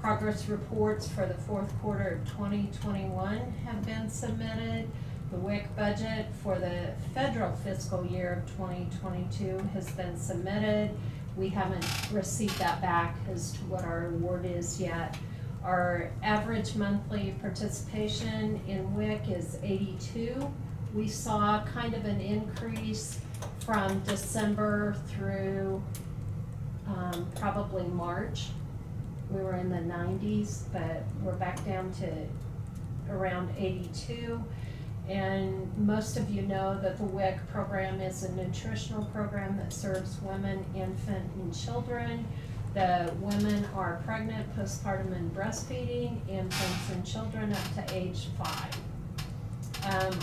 Progress reports for the fourth quarter of 2021 have been submitted. The WIC budget for the federal fiscal year of 2022 has been submitted. We haven't received that back as to what our award is yet. Our average monthly participation in WIC is 82. We saw kind of an increase from December through probably March. We were in the 90s, but we're back down to around 82. And most of you know that the WIC program is a nutritional program that serves women, infant, and children. The women are pregnant, postpartum, and breastfeeding, infants and children up to age 5.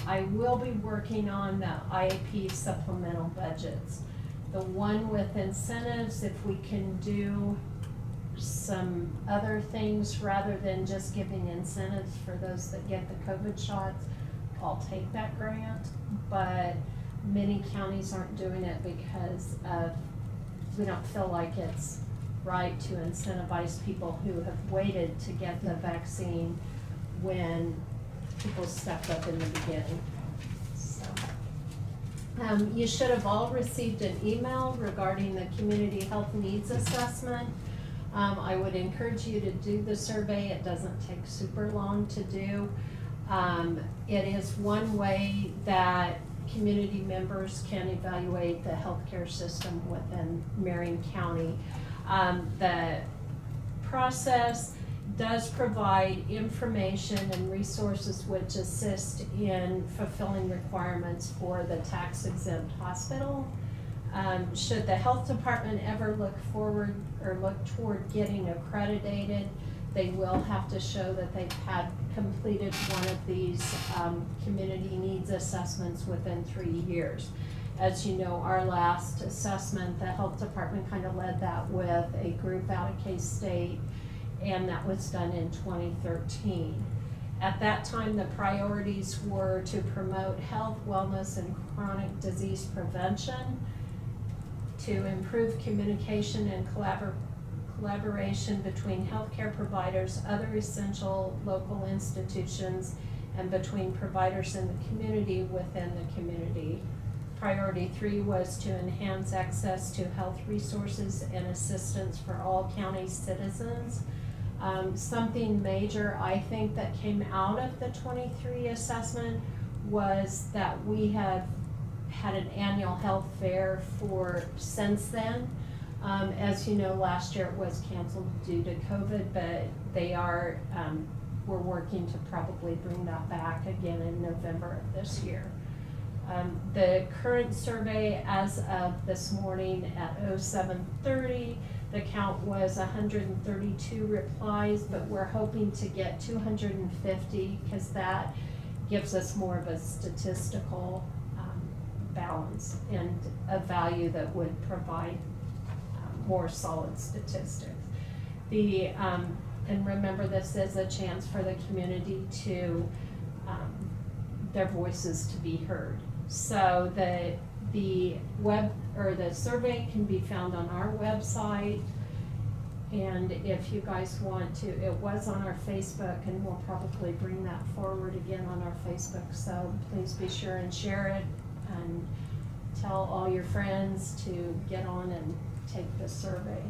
I will be working on the IAP supplemental budgets. The one with incentives, if we can do some other things rather than just giving incentives for those that get the COVID shots, I'll take that grant, but many counties aren't doing it because we don't feel like it's right to incentivize people who have waited to get the vaccine when people stepped up in the beginning. So, you should have all received an email regarding the community health needs assessment. I would encourage you to do the survey. It doesn't take super long to do. It is one way that community members can evaluate the healthcare system within Marion County. The process does provide information and resources which assist in fulfilling requirements for the tax exempt hospital. Should the health department ever look forward or look toward getting accredited, they will have to show that they've had completed one of these community needs assessments within 3 years. As you know, our last assessment, the health department kind of led that with a group out of K-State, and that was done in 2013. At that time, the priorities were to promote health, wellness, and chronic disease prevention, to improve communication and collaboration between healthcare providers, other essential local institutions, and between providers in the community within the community. Priority 3 was to enhance access to health resources and assistance for all county citizens. Something major, I think, that came out of the 23 assessment was that we have had an annual health fair since then. As you know, last year it was canceled due to COVID, but we're working to probably bring that back again in November of this year. The current survey as of this morning at 07:30, the count was 132 replies, but we're hoping to get 250 because that gives us more of a statistical balance and a value that would provide more solid statistics. And remember, this is a chance for the community to, their voices to be heard. So the survey can be found on our website. And if you guys want to, it was on our Facebook, and we'll probably bring that forward again on our Facebook. So please be sure and share it and tell all your friends to get on and take the survey.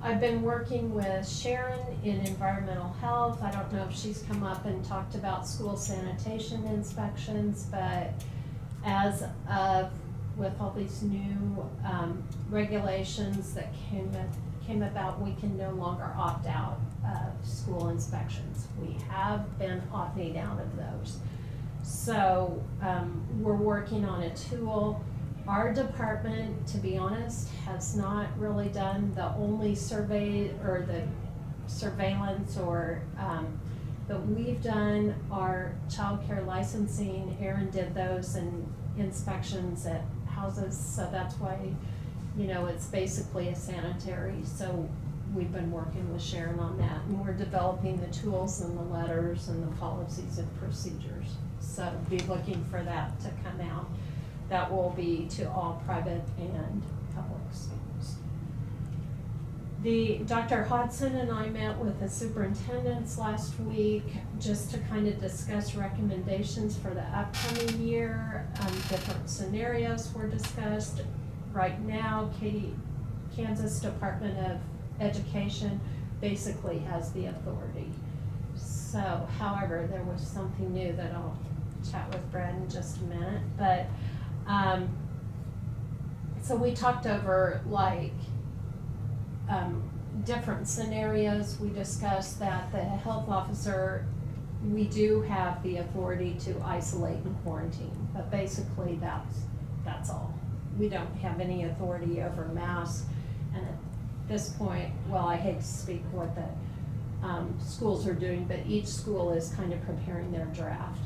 I've been working with Sharon in environmental health. I don't know if she's come up and talked about school sanitation inspections, but as of with all these new regulations that came about, we can no longer opt out of school inspections. We have been opting out of those. So we're working on a tool. Our department, to be honest, has not really done the only survey or the surveillance or but we've done our child care licensing. Aaron did those and inspections at houses, so that's why, you know, it's basically a sanitary. So we've been working with Sharon on that, and we're developing the tools and the letters and the policies and procedures. So be looking for that to come out. That will be to all private and public schools. Dr. Hodson and I met with the superintendents last week just to kind of discuss recommendations for the upcoming year. Different scenarios were discussed. Right now, Kansas Department of Education basically has the authority. So, however, there was something new that I'll chat with Brad in just a minute. But so we talked over different scenarios. We discussed that the health officer, we do have the authority to isolate and quarantine, but basically that's all. We don't have any authority over masks, and at this point, well, I hate to speak what the schools are doing, but each school is kind of preparing their draft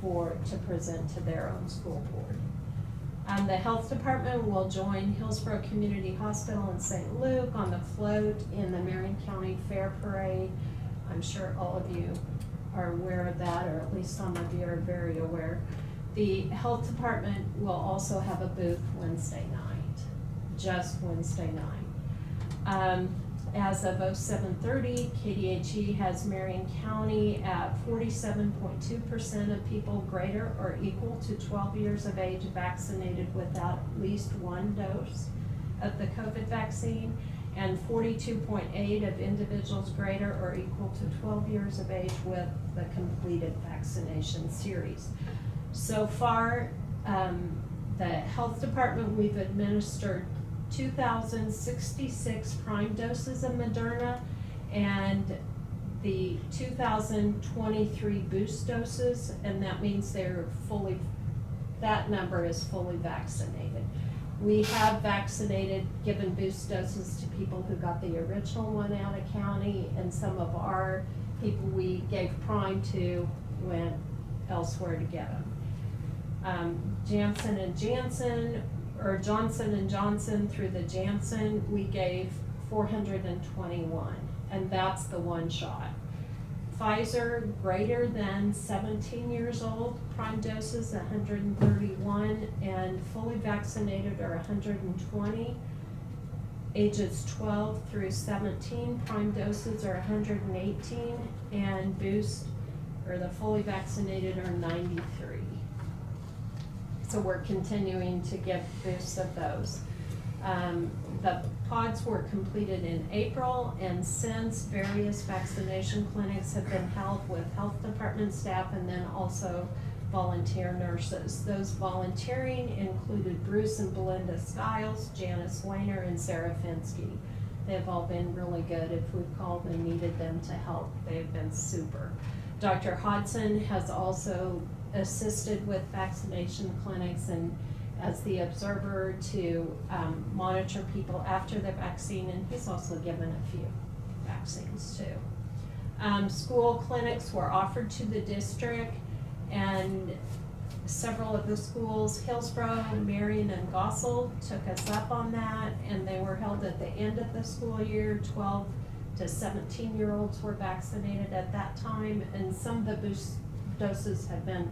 to present to their own school board. The health department will join Hillsborough Community Hospital in St. Luke on the float in the Marion County Fair Parade. I'm sure all of you are aware of that, or at least some of you are very aware. The health department will also have a booth Wednesday night, just Wednesday night. As of 07/30, KDHE has Marion County at 47.2% of people greater or equal to 12 years of age vaccinated with at least one dose of the COVID vaccine, and 42.8% of individuals greater or equal to 12 years of age with the completed vaccination series. So far, the health department, we've administered 2,066 prime doses of Moderna and the 2,023 boost doses, and that means that number is fully vaccinated. We have vaccinated, given boost doses to people who got the original one out of county, and some of our people we gave prime to went elsewhere to get them. Johnson & Johnson through the Janssen, we gave 421, and that's the one shot. Pfizer, greater than 17 years old, prime doses 131, and fully vaccinated are 120. Ages 12 through 17, prime doses are 118, and boost, or the fully vaccinated, are 93. So we're continuing to give boosts of those. The pods were completed in April, and since various vaccination clinics have been held with health department staff and then also volunteer nurses. Those volunteering included Bruce and Belinda Stiles, Janice Weiner, and Sarah Finsky. They've all been really good. If we've called and needed them to help, they've been super. Dr. Hodson has also assisted with vaccination clinics and as the observer to monitor people after the vaccine, and he's also given a few vaccines too. School clinics were offered to the district, and several of the schools, Hillsborough, Marion, and Gossel, took us up on that, and they were held at the end of the school year. 12 to 17-year-olds were vaccinated at that time, and some of the boost doses have been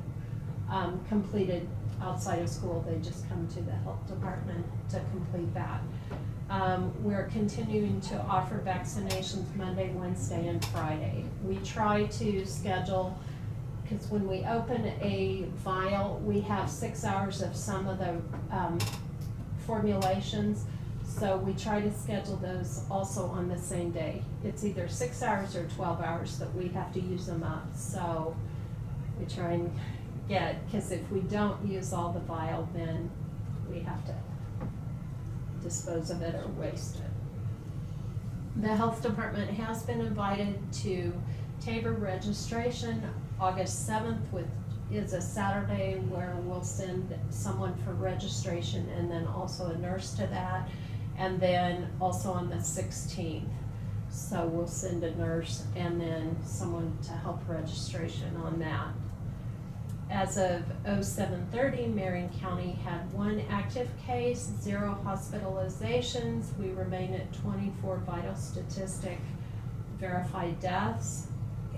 completed outside of school. They just come to the health department to complete that. We're continuing to offer vaccinations Monday, Wednesday, and Friday. We try to schedule, because when we open a vial, we have 6 hours of some of the formulations, so we try to schedule those also on the same day. It's either 6 hours or 12 hours that we have to use them up, so we try and because if we don't use all the vial, then we have to dispose of it or waste it. The health department has been invited to Tabor registration August 7th, which is a Saturday, where we'll send someone for registration and then also a nurse to that, and then also on the 16th. So we'll send a nurse and then someone to help registration on that. As of 07/30, Marion County had 1 active case, 0 hospitalizations. We remain at 24 vital statistic verified deaths.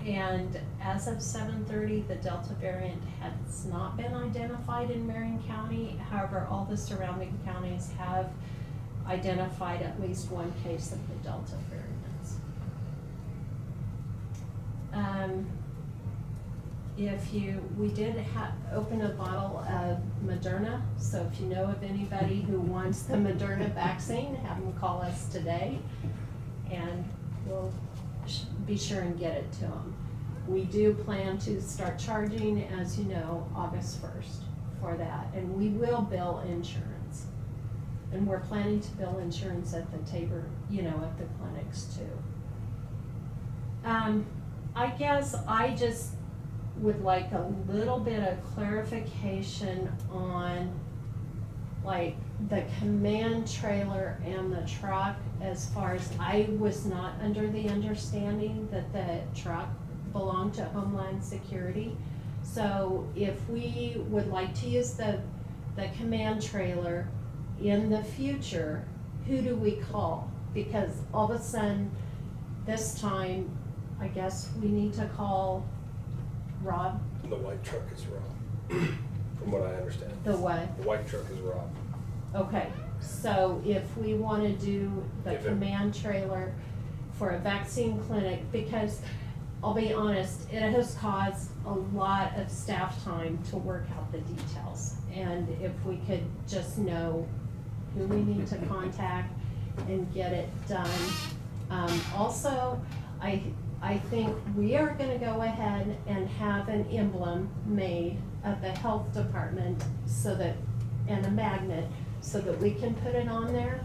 And as of 7/30, the Delta variant has not been identified in Marion County. However, all the surrounding counties have identified at least 1 case of the Delta variants. We did open a bottle of Moderna, so if you know of anybody who wants the Moderna vaccine, have them call us today, and we'll be sure and get it to them. We do plan to start charging, as you know, August 1st for that, and we will bill insurance. And we're planning to bill insurance at the Tabor, at the clinics too. I guess I just would like a little bit of clarification on like the command trailer and the truck, as far as I was not under the understanding that the truck belonged to Homeland Security. So if we would like to use the command trailer in the future, who do we call? Because all of a sudden, this time, I guess we need to call Rob. The white truck is Rob, from what I understand. The what? The white truck is Rob. Okay, So if we wanna do the If it- command trailer for a vaccine clinic, because I'll be honest, it has caused a lot of staff time to work out the details. And if we could just know who we need to contact and get it done. Also, I think we are gonna go ahead and have an emblem made of the health department so that, and a magnet, so that we can put it on there.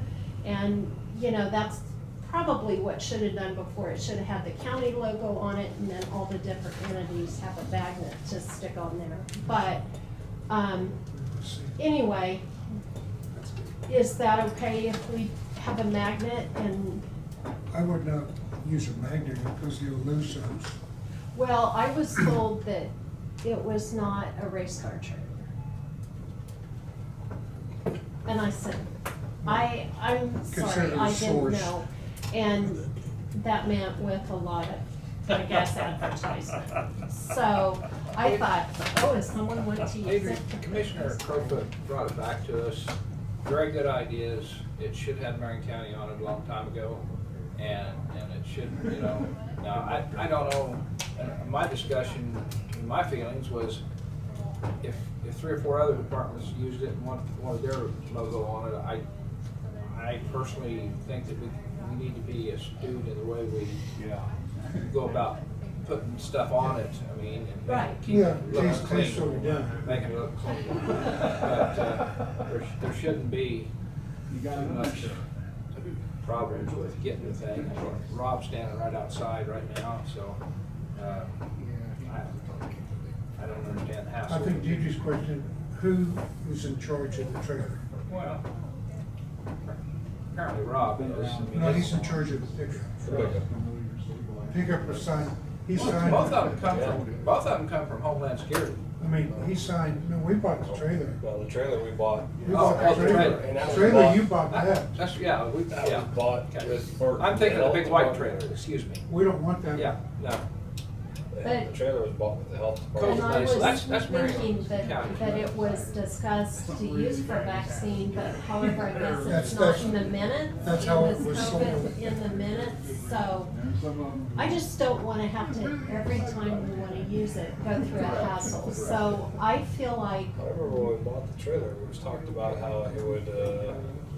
And, you know, that's probably what should have done before. It should have had the county logo on it, and then all the different entities have a magnet to stick on there. But, anyway, is that okay if we have a magnet? And, I would not use a magnet because you'll lose those. well, I was told that it was not a race car trailer. And I said, I'm sorry, Consider I the didn't source. know. And that meant with a lot of, I guess, advertisement. So I thought, oh, is someone want to use it? Commissioner Crowfoot brought it back to us. Very good ideas. It should have Marion County on it a long time ago. And it should, you know, now, I don't know, my discussion, my feelings was if 3 or 4 other departments used it and wanted their logo on it, I personally think that we need to be astute in the way we go about putting stuff on it. I mean, and Right. keep it looking Taste what we clean, done. making it look clean. But there shouldn't be too much problems with getting the thing. Rob's standing right outside right now, so I don't understand the hassle. I think Gigi's question, who is in charge of the trailer? Well, apparently Rob is. I mean, No, he's in charge of the pickup. Pickup was signed, he signed. Both of them come from Homeland Security. I mean, he signed, no, we bought the trailer. Well, the trailer we bought. We bought Oh, the the trailer. trailer. And that was Trailer, bought- you bought that. That's, That was bought Okay. with. I'm thinking of the big white department. trailer, excuse me. We don't want that. Yeah, no. And the trailer was bought with the health department. And I was That's Marion thinking County. that it was discussed to use for vaccine, but however, I guess it's That's- not in the minutes. that's how it It was spoken sold. in the minutes, so I just don't wanna have to, every time we wanna use it, go through a hassle. So I feel like, I remember when we bought the trailer, it was talked about how it would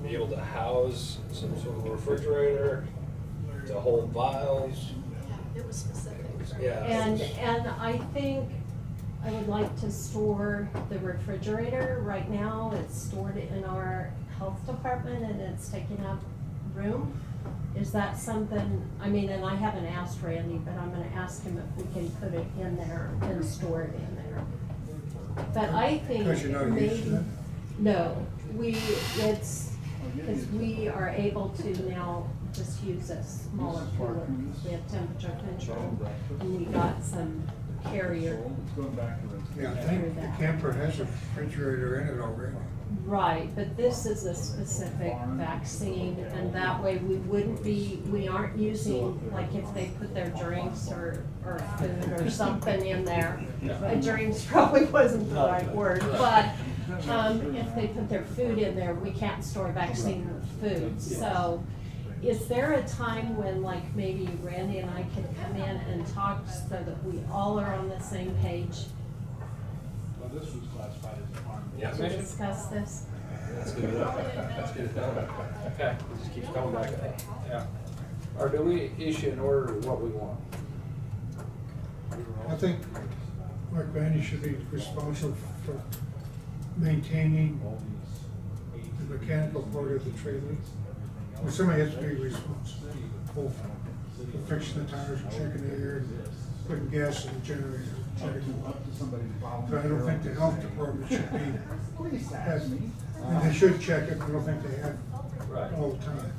be able to house some sort of refrigerator, to hold vials. Yeah, it was specific. Yeah. and I think I would like to store the refrigerator. Right now, it's stored in our health department and it's taking up room. Is that something, I mean, and I haven't asked Randy, but I'm gonna ask him if we can put it in there and store it in there. But I think Because you're not used to maybe, it? no, because we are able to now just use a smaller cooler. We have temperature control and we got some carrier. Yeah, I think the camper has a refrigerator in it already. Right, but this is a specific vaccine, and that way we aren't using, like if they put their drinks or food or something in there. Drinks probably wasn't the right word, but, if they put their food in there, we can't store vaccine food. So, is there a time when like maybe Randy and I could come in and talk so that we all are on the same page Well, this was classified as a harm. Yeah. to discuss this? Let's get it done. Let's get it done. Okay, It just keeps coming back. yeah. Or do we issue an order of what we want? I think Mark Bandy should be responsible for maintaining the mechanical part of the trailer. Well, somebody has to be responsible for fixing the tires and checking the air and putting gas in the generator. checking. So I don't think the health department should be, and they should check it, I don't think they have all the time.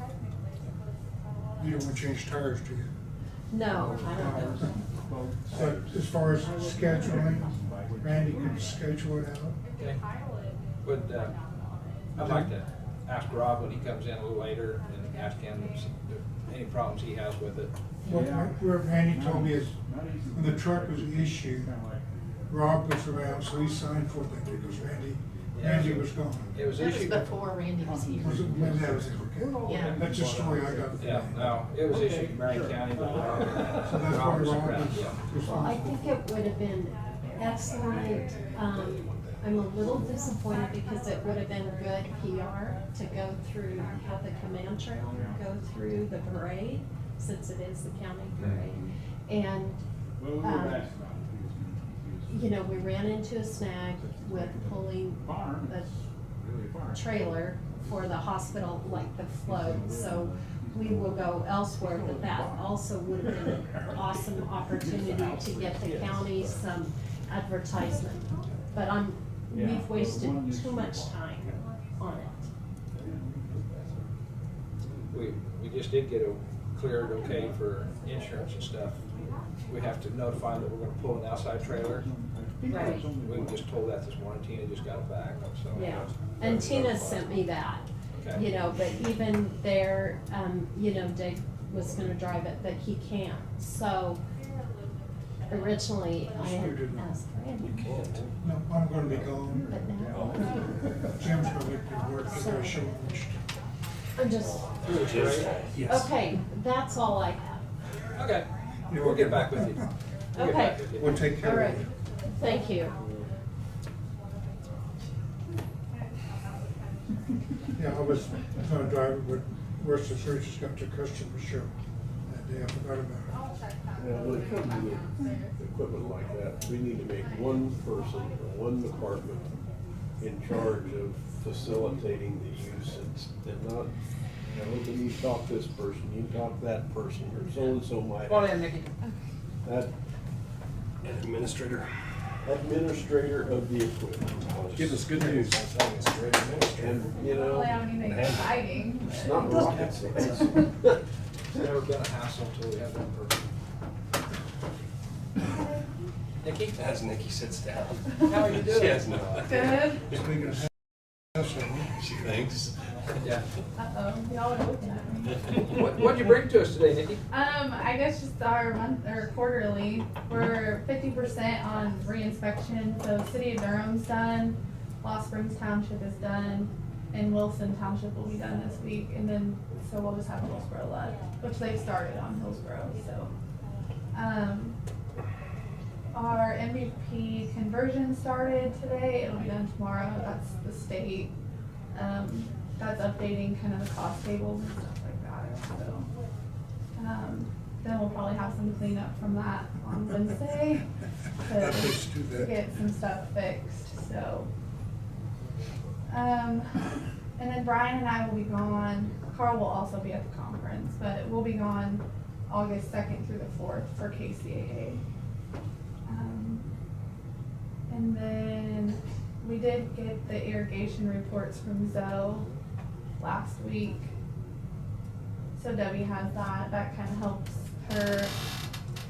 You don't want to change tires, do you? No, I don't know. But as far as scheduling, Randy can schedule it out. Okay. Would, I'd like to ask Rob when he comes in a little later and ask him if any problems he has with it. What Randy told me is, when the truck was issued, Rob was around, so he signed for it, because Randy Randy was gone. It was That was issued. before Randy was here. Was it, maybe that was it, okay. Yeah. That's a story I got. Yeah, no, it was issued in Marion County, but So that's why Robert's Rob around, was yeah. Well, I responsible. think it would have been excellent. I'm a little disappointed because it would have been good PR to go through, have the command trailer go through the parade, since it is the county parade. And, Well, we'll go back. you know, we ran into a snag with pulling Farm, the really farm. trailer for the hospital, like the float, so we will go elsewhere, but that also would have been an awesome opportunity to get the county some advertisement. But we've wasted too much time on it. We just did get a cleared okay for insurance and stuff. We have to notify that we're gonna pull an outside trailer. Right. We were just told that this morning, Tina just got it back, so. Yeah, and Tina sent me that, Okay. you know, but even there, you know, Dick was gonna drive it, but he can't, so originally I had asked Randy, No, I'm gonna be gone. but now, Jim's gonna make me work, he's gonna show me which. I'm just, Yes. okay, that's all I have. Okay, we'll get back with you. We'll get back Okay. with you. We'll take All care right, of it. thank you. Yeah, I was gonna drive it, but West of Church has got the customer show that day, I forgot about Yeah, when it comes to equipment like that, we need to make one person, or one department in charge of facilitating the use and not, you know, when you talk this person, you talk that person, or so-and-so might. Come on in, Nikki. That Administrator. administrator of the equipment. Give us good news. And, you know, Well, I don't mean exciting. it's not rocket science. It's never been a hassle until we have one person. Nikki? As Nikki sits down. How are you doing? She has no Good. idea. Speaking of hassle, She thinks. Yeah. Uh-oh, y'all are looking at me. What'd you bring to us today, Nikki? I guess just our month or quarterly, we're 50% on re-inspection. So City of Durham's done, Lost Springs Township is done, and Wilson Township will be done this week. And then, so we'll just have Hillsborough left, which they've started on Hillsborough, so. Our MVP conversion started today, it'll be done tomorrow, that's the state. That's updating kind of the cost tables and stuff like that, so. Then we'll probably have some cleanup from that on Wednesday Let's do to that. get some stuff fixed, so. And then Brian and I will be gone, Carl will also be at the conference, but we'll be gone August 2nd through the 4th for KCAA. And then we did get the irrigation reports from Zoe last week. So Debbie has that, that kind of helps her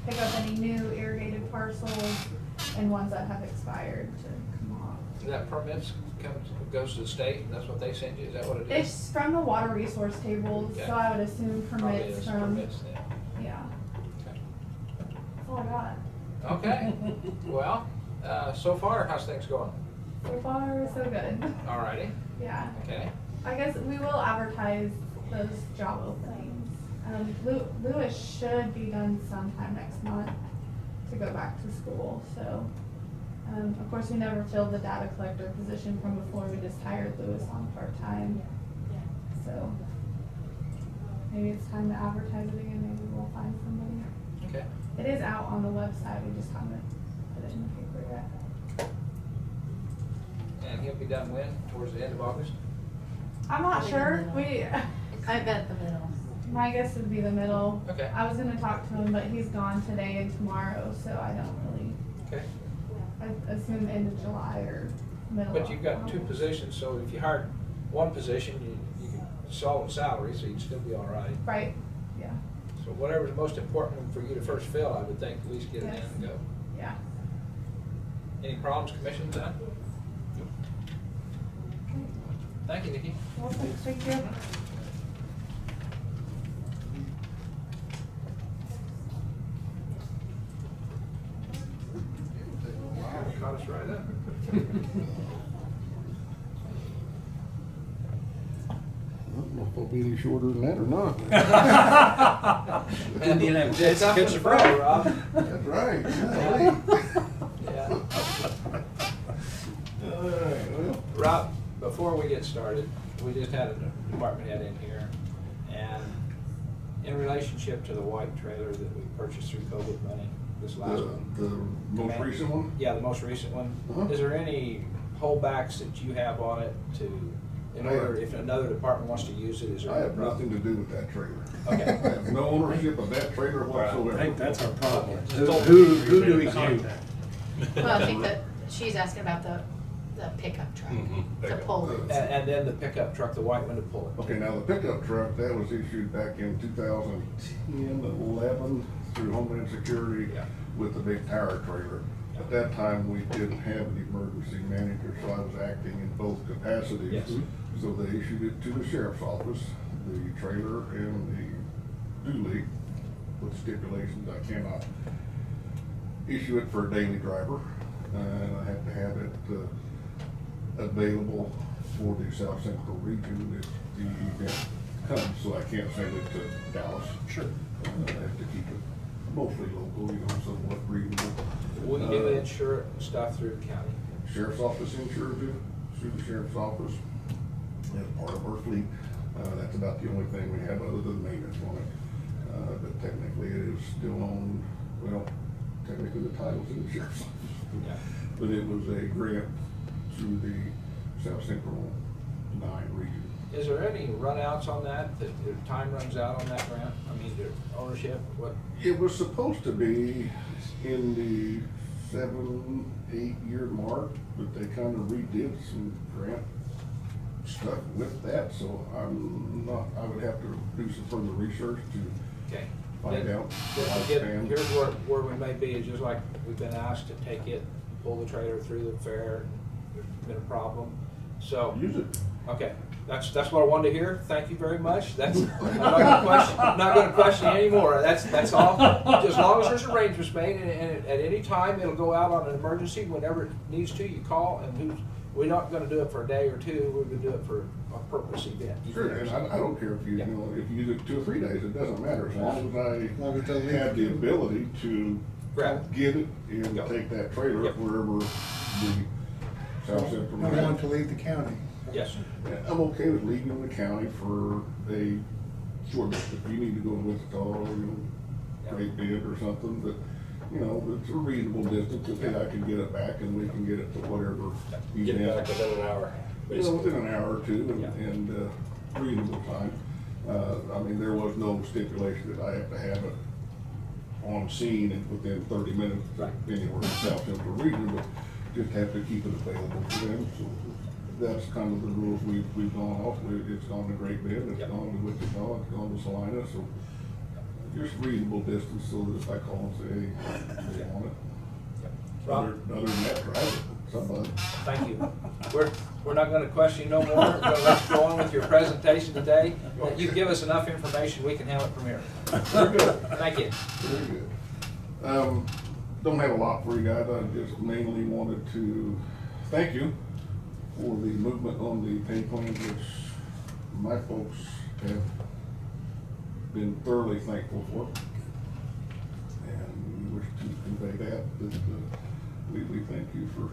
pick up any new irrigated parcels and ones that have expired to come off. That permits goes to the state, that's what they send you, is that what it is? It's from the water resource tables, Okay. so I would assume Probably permits is from, permits then. yeah, Okay. that's all I got. Okay, well, so far, how's things going? So far, so good, Alrighty, yeah. okay. I guess we will advertise those job openings. Lewis should be done sometime next month to go back to school, so. Of course, we never filled the data collector position from before, we just hired Lewis on part-time. So, maybe it's time to advertise it again, maybe we'll find somebody. Okay. It is out on the website, we just haven't put it in the paper yet. And he'll be done when? Towards the end of August? I'm not Probably sure, the middle. I bet the middle. my guess would be the middle. Okay. I was gonna talk to him, but he's gone today and tomorrow, so I don't really, Okay. I assume end of July or middle of. But you've got two positions, so if you hired one position, you can solve the salary, so you'd still be all right. Right, yeah, So whatever's most important for you to first fill, I would think, at least get it in Yes. and go. yeah. Any problems, commission done? Thank you, Nikki. Well, thank you. Wow, caught us right up. Will be any shorter than that or not? And you know, It's up to the pro, Rob. That's right. Yeah. All right, well. Rob, before we get started, we just had a department head in here, and in relationship to the white trailer that we purchased through COVID money, this last one. The most recent one? Yeah, the most recent one. Uh-huh. Is there any holdbacks that you have on it in order, if another department wants to use it, is there? I have nothing to do with that trailer. Okay. I have no ownership of that trailer whatsoever. I think that's our problem. Okay. Who do we contact? Well, I think that she's asking about the pickup truck, the pull. And then the pickup truck, the white one to pull it. Okay, now the pickup truck, that was issued back in 2010, 11 through Homeland Security Yeah. with the big tower trailer. At that time, we didn't have an emergency manager, so I was acting in both capacities. Yes. So they issued it to the sheriff's office, the trailer and the dually, with stipulations I cannot issue it for a daily driver, and I have to have it available for the South Central region if the event comes, so I can't send it to Dallas. Sure. I have to keep it mostly local, somewhat reasonable. We do insure it and stuff through the county. Sheriff's office insures it, through the sheriff's office, as part of our fleet. That's about the only thing we have other than maintenance on it. But technically it is still owned, well, technically the title's in the sheriff's office. Yeah. But it was a grant through the South Central 9 region. Is there any runouts on that the time runs out on that grant? I mean, the ownership, what? It was supposed to be in the 7-8 year mark, but they kind of redid some grant stuff with that, so I would have to do some further research to Okay. find out. Here's where we may be, is just like we've been asked to take it, pull the trailer through the fair, there's been a problem, so. Use it. Okay, that's what I wanted to hear, thank you very much, I'm not gonna question anymore, that's all. As long as there's arrangements made, and at any time, it'll go out on an emergency, whenever it needs to, you call, and we're not gonna do it for a day or two, we're gonna do it for a purpose event. Sure, and I don't care if you, Yeah. if you use it 2 or 3 days, it doesn't matter, as long as long as it doesn't I have the leave. ability to Grab it. get it and Go. take that trailer Yep. wherever the South Central. I want to leave the county. Yes, Yeah, I'm okay with leaving the county for a short, if you need to go to Wichita, Great Bend or something, but, it's a reasonable distance, and I can get it back and we can get it to whatever. Get it event. back within an hour, Within basically. an hour or two Yeah. and reasonable time. I mean, there was no stipulation that I have to have it on scene and within 30 minutes Right. anywhere in the South Central region, but just have to keep it available for them. So that's kind of the rules we've gone off with. It's gone to Great Bend, it's Yep. gone to Wichita, it's gone to Salina, so just reasonable distance so that if I call and say, hey, they want it. Rob? Other than that, drive it, somebody. thank you. We're not gonna question you no more, we're gonna let you go on with your presentation today. You give us enough information, we can have it from here. Very good. Thank you. Very good. Don't have a lot for you guys, I just mainly wanted to thank you for the movement on the pay plan, which my folks have been thoroughly thankful for. And we wish to convey that we thank you for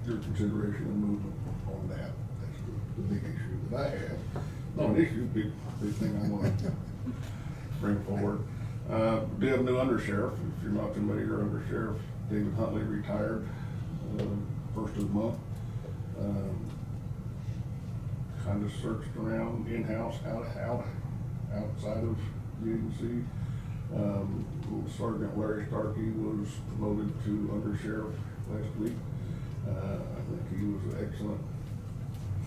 your consideration and movement on that. That's the big issue that I have. Not an issue, big thing I want to bring forward. We have a new undersheriff. If you're not familiar, Undersheriff David Huntley retired first of the month. Kind of searched around in-house, outside of the agency. Sergeant Larry Starkey was promoted to undersheriff last week. I think he was an excellent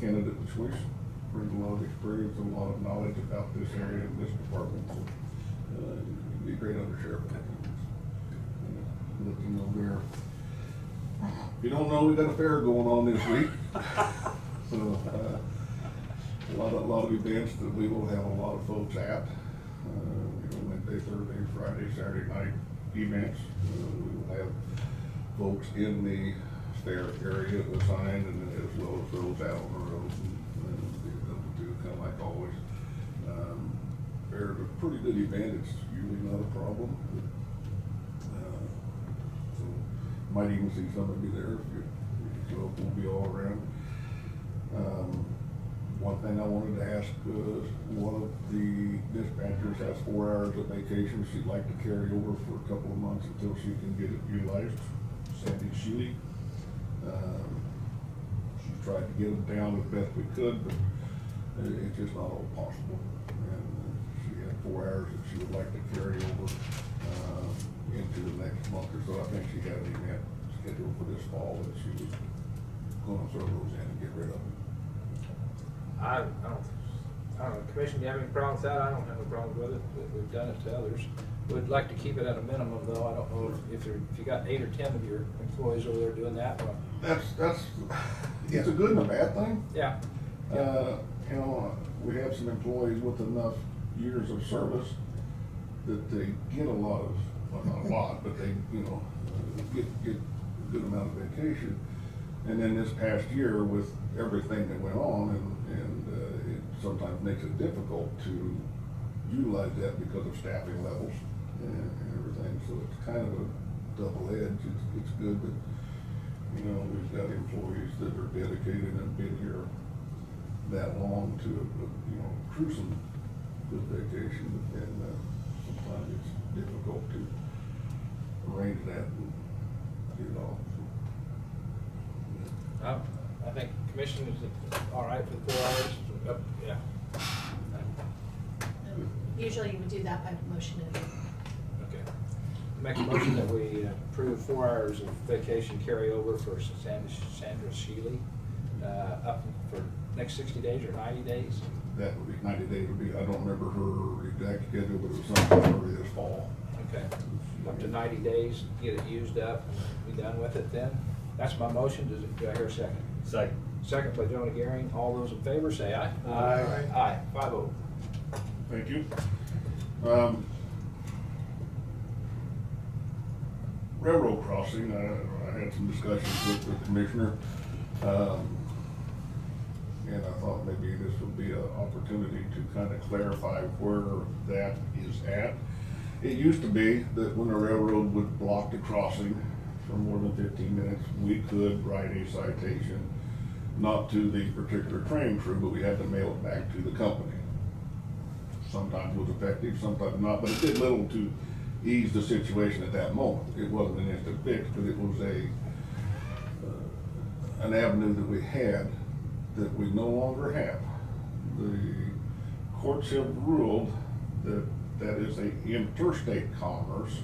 candidate of choice. Brings a lot of experience and a lot of knowledge about this area and this department. So, he'd be a great undersheriff. Let you know there. If you don't know, we got a fair going on this week. So, a lot of events that we will have a lot of folks at. Wednesday, Thursday, Friday, Saturday night events. We will have folks in the fair area assigned, and as well as those out on the road and be able to, kind of like always, There's a pretty good event, it's usually not a problem. So might even see somebody there if you show up, we'll be all around. One thing I wanted to ask was, one of the dispatchers has 4 hours of vacation she'd like to carry over for a couple of months until she can get it utilized. Sandy Sheely. She tried to get it down as best we could, but it's just not all possible. And she had 4 hours that she would like to carry over into the next month or so. I think she had an event scheduled for this fall that she was going to throw those in and get rid of them. I don't know, Commission, do you have any problems with that? I don't have any problems with it. We've done it to others. We'd like to keep it at a minimum, though. I don't know if you got 8 or 10 of your employees over there doing that. Well, That's it's a good and a bad thing. yeah. You know, we have some employees with enough years of service that they get a lot of, well, not a lot, but they, you know, get a good amount of vacation. And then this past year, with everything that went on, and it sometimes makes it difficult to utilize that because of staffing levels and everything. So it's kind of a double edge. It's good that, you know, we've got employees that are dedicated and been here that long to, you know, accrue some good vacation, and sometimes it's difficult to arrange that and get it all. I think Commission is all right for 4 hours. Yeah. Usually you would do that by motion. Okay. Make a motion that we approve 4 hours of vacation carryover for Sandra Sheely, up for next 60 days or 90 days. That would be 90 days would be, I don't remember her exact schedule, but it was something early this fall. Okay. Up to 90 days, get it used up, and be done with it then. That's my motion. Do I hear a second? Second. Second by Jonah Gehring. All those in favor say aye. Aye. Aye. 5-0. Thank you. Railroad crossing, I had some discussions with the commissioner. And I thought maybe this would be an opportunity to kind of clarify where that is at. It used to be that when the railroad would block the crossing for more than 15 minutes, we could write a citation, not to the particular train crew, but we had to mail it back to the company. Sometimes it was effective, sometimes not, but it did little to ease the situation at that moment. It wasn't an instant fix, but it was an avenue that we had that we no longer have. The courts have ruled that that is a interstate commerce,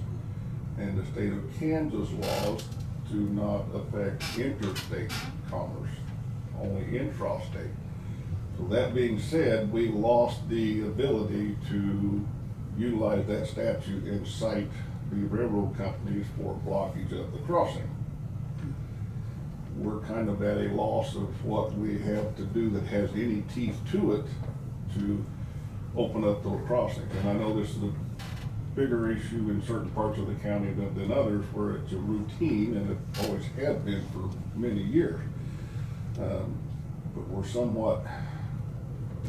and the state of Kansas laws do not affect interstate commerce, only intrastate. So that being said, we lost the ability to utilize that statute and cite the railroad companies for blockage of the crossing. We're kind of at a loss of what we have to do that has any teeth to it to open up those crossings. And I know this is a bigger issue in certain parts of the county than others, where it's a routine, and it always has been for many years. But we're somewhat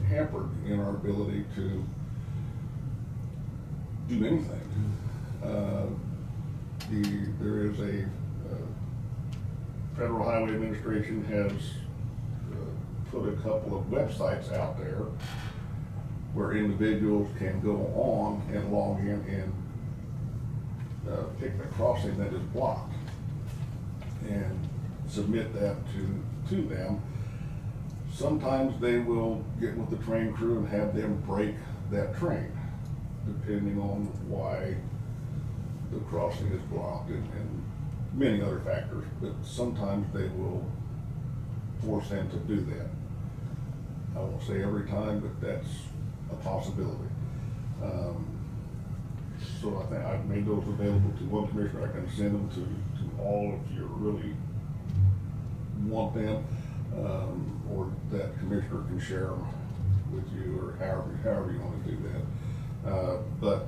hampered in our ability to do anything. There is a Federal Highway Administration has put a couple of websites out there where individuals can go on and log in and pick the crossing that is blocked and submit that to them. Sometimes they will get with the train crew and have them break that train, depending on why the crossing is blocked and many other factors, but sometimes they will force them to do that. I won't say every time, but that's a possibility. So I think I've made those available to one commissioner. I can send them to all if you really want them, or that commissioner can share them with you, or however you want to do that. But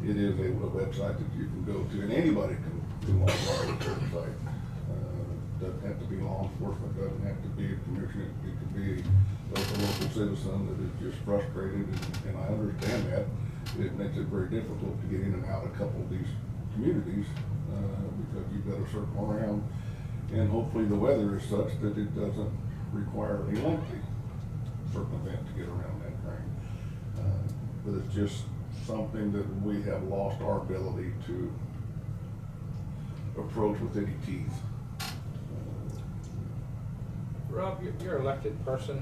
it is a website that you can go to, and anybody can log on to the website. doesn't have to be law enforcement, doesn't have to be a commissioner, it could be a local citizen that is just frustrated, and I understand that. It makes it very difficult to get in and out of a couple of these communities, because you've got to circle around, and hopefully the weather is such that it doesn't require a lengthy circumvent to get around that train. But it's just something that we have lost our ability to approach with any teeth. Rob, you're an elected person.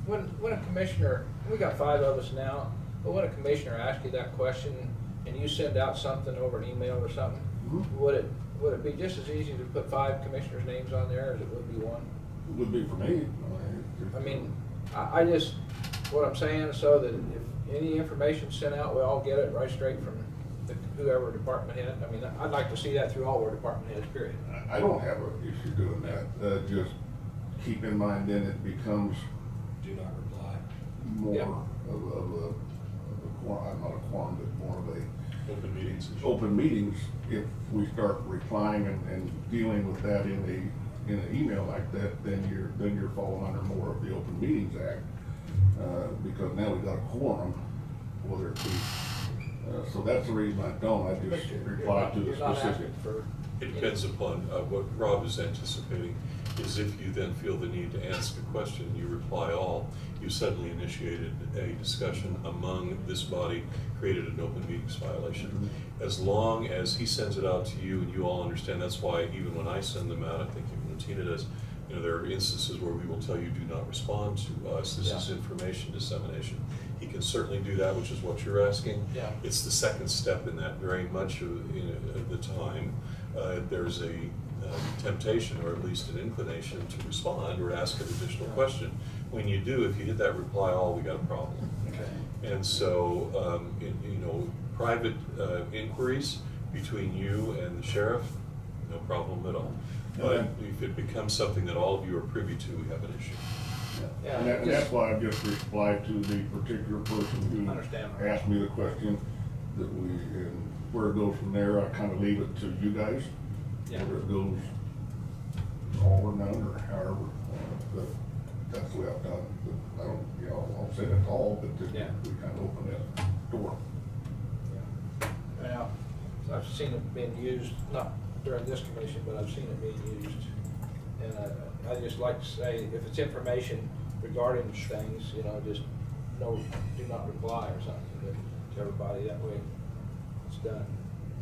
When a commissioner, we got 5 of us now, but when a commissioner asks you that question and you send out something over an email or something, would it be just as easy to put 5 commissioners' names on there as it would be one? It would be for me. I mean, I just, what I'm saying, so that if any information sent out, we all get it right straight from whoever department head. I mean, I'd like to see that through all our department heads, period. I don't have an issue doing that. Just keep in mind then it becomes Do not reply. more Yep. of a quorum, not a quorum, but more of a Open meetings. open meetings. If we start replying and dealing with that in an email like that, then you're falling under more of the Open Meetings Act, because now we've got a quorum, whether it be. So that's the reason I don't. I just reply to the You're not specific. asking for. It depends upon what Rob is anticipating, is if you then feel the need to ask a question, you reply all, you suddenly initiated a discussion among this body, created an open meetings violation. As long as he sends it out to you and you all understand, that's why even when I send them out, I think even when Tina does, you know, there are instances where we will tell you, do not respond to us, this is information dissemination. He can certainly do that, which is what you're asking. Yeah. It's the second step in that very much of the time. There's a temptation, or at least an inclination, to respond or ask an additional question. When you do, if you hit that reply all, we got a problem. Okay. And so, you know, private inquiries between you and the sheriff, no problem at all. But if it becomes something that all of you are privy to, we have an issue. Yeah, And that's why I just replied to the particular person who Understand. asked me the question, and where it goes from there, I kind of leave it to you guys. Yeah. Whether it goes all or none, or however, but that's the way I've done it. But I don't, you know, I'll say that's all, but just, Yeah. we kind of open that door. Well, I've seen it being used, not during this commission, but I've seen it being used. And I just like to say, if it's information regarding things, you know, just do not reply or something to everybody. That way it's done.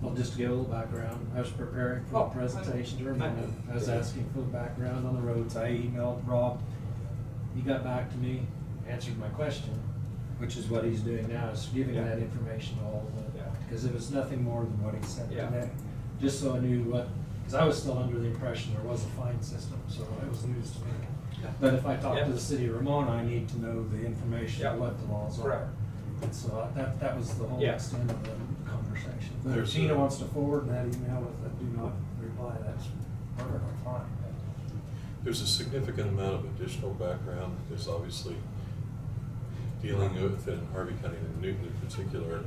Well, just to give a little background, I was preparing for Oh, the presentation to I know. everyone. I was asking for the background on the roads. I emailed Rob. He got back to me, answered my question, which is what he's doing now, is giving Yeah. that information to all of them. Yeah. Because it was nothing more than what he said Yeah. today. Just so I knew what, because I was still under the impression there was a fine system, so it was news to me. Yeah. But if I talk Yeah. to the city of Ramona, I need to know the information Yeah. of what the laws are. Correct. And so that was the whole Yeah. extent of the conversation. But if There's Tina a- wants to forward that email with a do not reply, that's perfectly fine. There's a significant amount of additional background. There's obviously dealing with, in Harvey County and Newton in particular,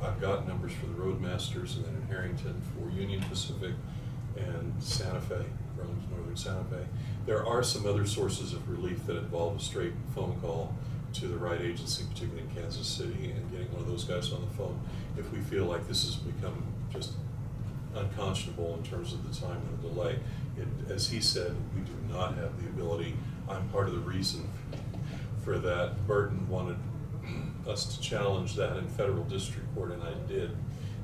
I've got numbers for the roadmasters, and then in Harrington for Union Pacific and Santa Fe, northern Santa Fe. There are some other sources of relief that involve a straight phone call to the right agency, particularly in Kansas City, and getting one of those guys on the phone if we feel like this has become just unconscionable in terms of the time and the delay. As he said, we do not have the ability. I'm part of the reason for that. Burton wanted us to challenge that in federal district court, and I did.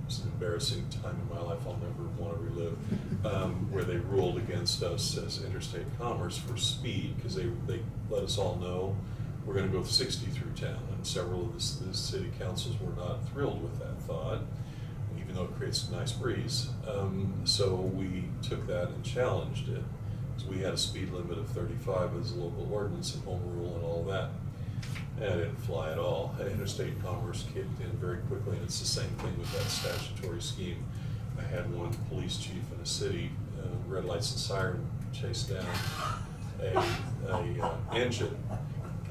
It's an embarrassing time in my life I'll never want to relive, where they ruled against us as interstate commerce for speed, because they let us all know we're going to go with 60 through town, and several of the city councils were not thrilled with that thought, even though it creates a nice breeze. So we took that and challenged it. So we had a speed limit of 35 as a local ordinance and home rule and all that. And it didn't fly at all. Interstate commerce kicked in very quickly, and it's the same thing with that statutory scheme. I had one police chief in a city, red lights and siren, chased down a engine,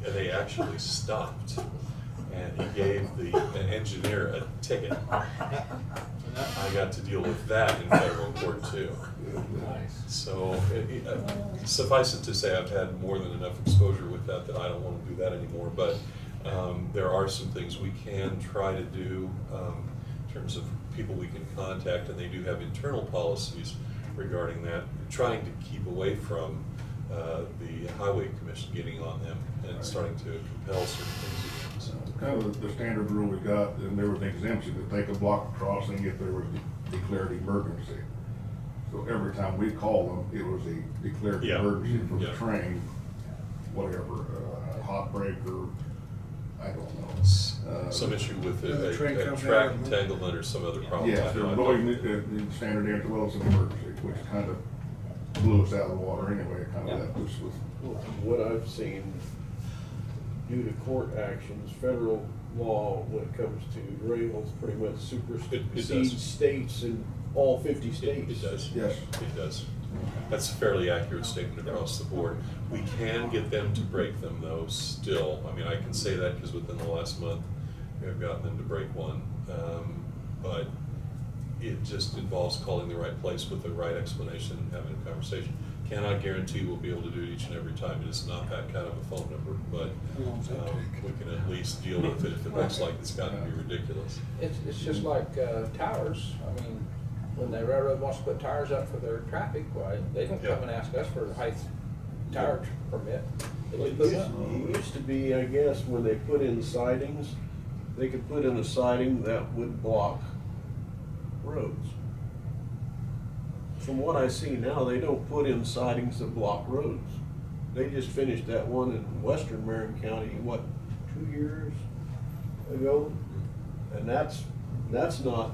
and they actually stopped. and he gave an engineer a ticket. I got to deal with that in federal court too. Nice. So suffice it to say, I've had more than enough exposure with that I don't want to do that anymore. But there are some things we can try to do in terms of people we can contact, and they do have internal policies regarding that, trying to keep away from the Highway Commission getting on them and starting to compel certain things again. So. Kind of the standard rule we got, and there was an exemption to take a block crossing if there was declared emergency. So every time we call them, it was a declared emergency for the train, whatever, hot break or, I don't know. Some issue with the train a comes track out and- entanglement or some other problem. Yes, there was always the standard answer, well, it's an emergency, which kind of blew us out of the water anyway, kind of left us with. What I've seen, due to court actions, federal law, when it comes to rails, pretty much supersedes states in all 50 states. It does. Yes. It does. That's a fairly accurate statement across the board. We can get them to break them though, still. I mean, I can say that because within the last month, we have gotten them to break one. But it just involves calling the right place with the right explanation and having a conversation. Cannot guarantee we'll be able to do it each and every time. It is not that kind of a phone number, but we can at least deal with it if it looks like it's gotten to be ridiculous. It's just like towers. I mean, when the railroad wants to put tires up for their traffic, why, they don't come and ask us for a height tower permit. They just put them up. It used to be, I guess, when they put in sidings, they could put in a siding that would block roads. From what I see now, they don't put in sidings that block roads. They just finished that one in western Marion County, what, 2 years ago? And that's not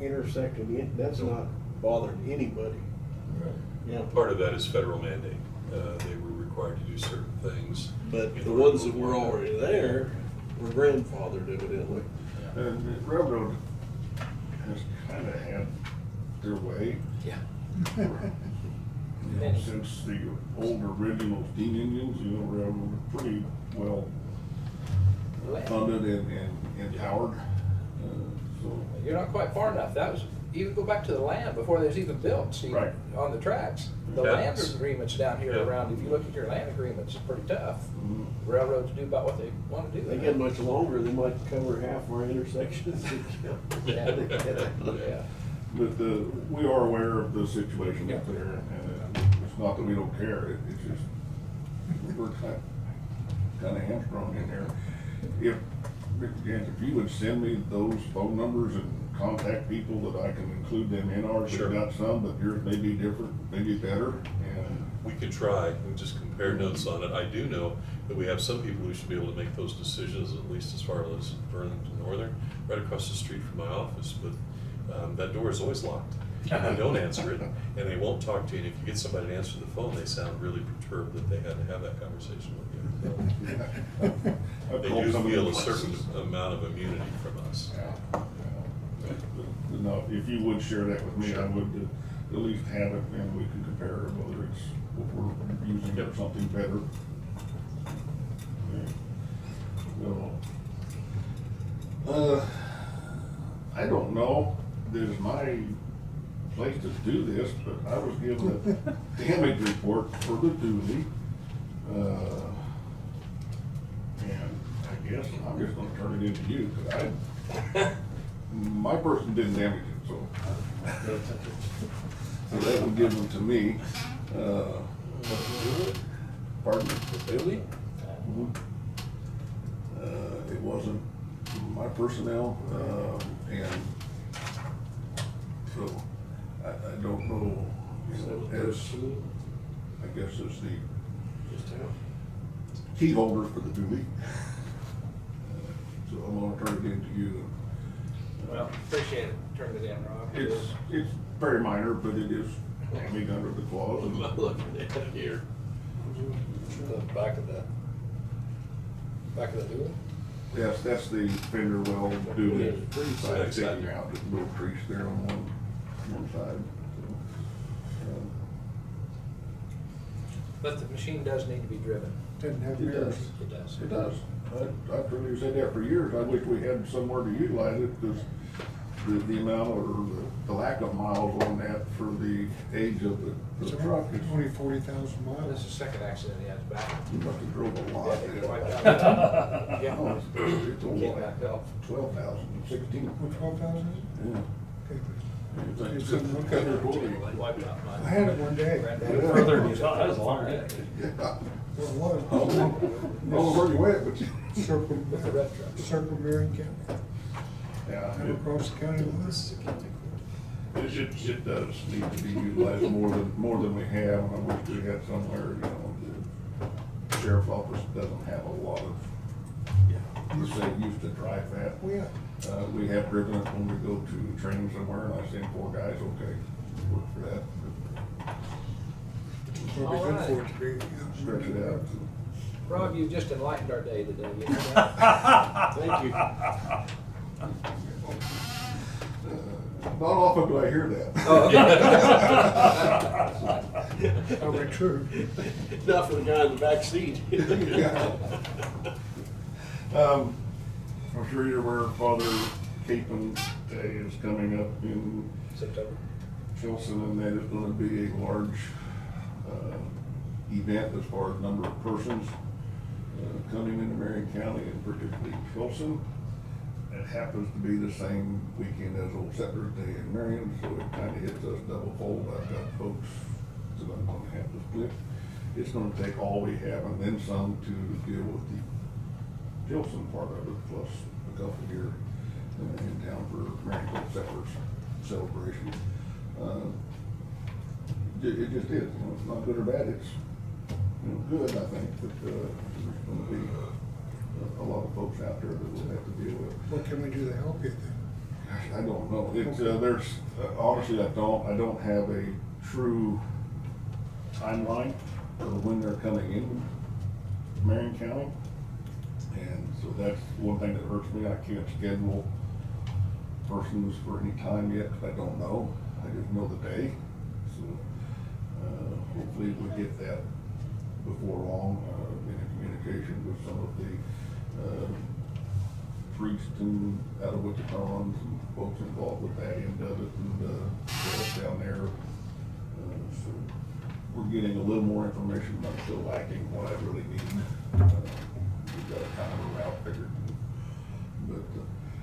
intersecting, that's not bothering anybody. Yeah. Part of that is federal mandate. They were required to do certain things. But the ones that were already there were grandfathered evidently. And the railroad has kind of had their way. Yeah. You know, since the old original steam engines, you know, railroad were pretty well funded and empowered. So You're not quite far enough. That was, even go back to the land before they was even built, see, Right. on the tracks. The Yeah. land agreements down here Yeah. around, if you look at your land agreements, it's pretty tough. Mhm. Railroads do about what they want to do. They get much longer, they might cover half our intersections. Yeah. Yeah. But we are aware of the situation up there, and it's not that we don't care, it's just, we're kind of hamstrung in there. If you would send me those phone numbers and contact people that I can include them in ours, Sure. we've got some, but yours may be different, maybe better, and. We could try, we just compare notes on it. I do know that we have some people who should be able to make those decisions, at least as far as Burlington Northern, right across the street from my office, but that door is always locked. And they don't answer it, and they won't talk to you, and if you get somebody to answer the phone, they sound really perturbed that they had to have that conversation with you. I've They called do some of feel them a certain places. amount of immunity from us. Yeah. No, if you would share that with me, I would at least have it, and we can compare whether it's what we're using or something better. So, I don't know that it's my place to do this, but I was given a damage report for the duty. And I guess I'm just gonna turn it into you, because my person didn't damage it, so. So that would give them to me. Pardon? Really? It wasn't my personnel, and so I don't know, you know, as, I guess as the key holder for the duty. So I'm gonna turn it into you. Well, appreciate it. Turn it in, Rob. It's very minor, but it is damning under the clause. I'm looking at it here. The back of the dual? Yes, that's the fender well duty. Pretty Side side. sticking out, just a little crease there on one side. So, But the machine does need to be driven. Doesn't have It mirrors. does. It does. It does. I've truly said that for years. I wish we had somewhere to utilize it because the amount or the lack of miles on that for the age of the It's truck is. only 40,000 This miles. is the second accident he has back. You must have drove a lot. Yeah, he wiped out. Yeah, Yeah. it's a Can't lot. back up. 12,000, 16. What, 12,000 is it? Yeah. Okay. It's like It's 600 in one or color. 20. Wiped out mine. I had it one day. Granddad- Further than you thought, that was a long day. Yeah. Well, it I was. don't know where you went, but you. Circle, With the red truck. Circle Marion County. Yeah. Come across the county line. It does need to be utilized more than we have, and I wish we had somewhere, you know, the sheriff's office doesn't have a lot of, per se, used to drive that. Oh, yeah. We have driven it when we go to training somewhere, and I send 4 guys, okay, work for that. It'll be good for it to be. Stretch it out. Rob, you just enlightened our day today. You know that? Thank you. Not often do I hear that. Oh, Probably true. Not for the guy in the back seat. Yeah. I'm sure you're aware Father Capon Day is coming up in September. Filson, and that is gonna be a large, event as far as number of persons, coming into Marion County and particularly Filson. It happens to be the same weekend as Old Settlers Day in Marion, so it kinda hits us double fold. I've got folks that I'm gonna have to split. It's gonna take all we have and then some to deal with the Filson part of it, plus a couple here in town for Marion Old Settlers celebration. It just is, you know, it's not good or bad, it's, you know, good, I think, but, there's gonna be a lot of folks out there that we'll have to deal with. What can we do to help you then? Gosh, I don't know. It's, honestly, I don't have a true timeline of when they're coming in Marion County. And so that's one thing that hurts me. I can't schedule persons for any time yet, because I don't know. I just know the day. So, hopefully we'll get that before long, in communication with some of the, priests and out of Wichita and some folks involved with that end of it, and down there. So we're getting a little more information, but I'm still lacking what I really need. We've got a kind of a route figured, but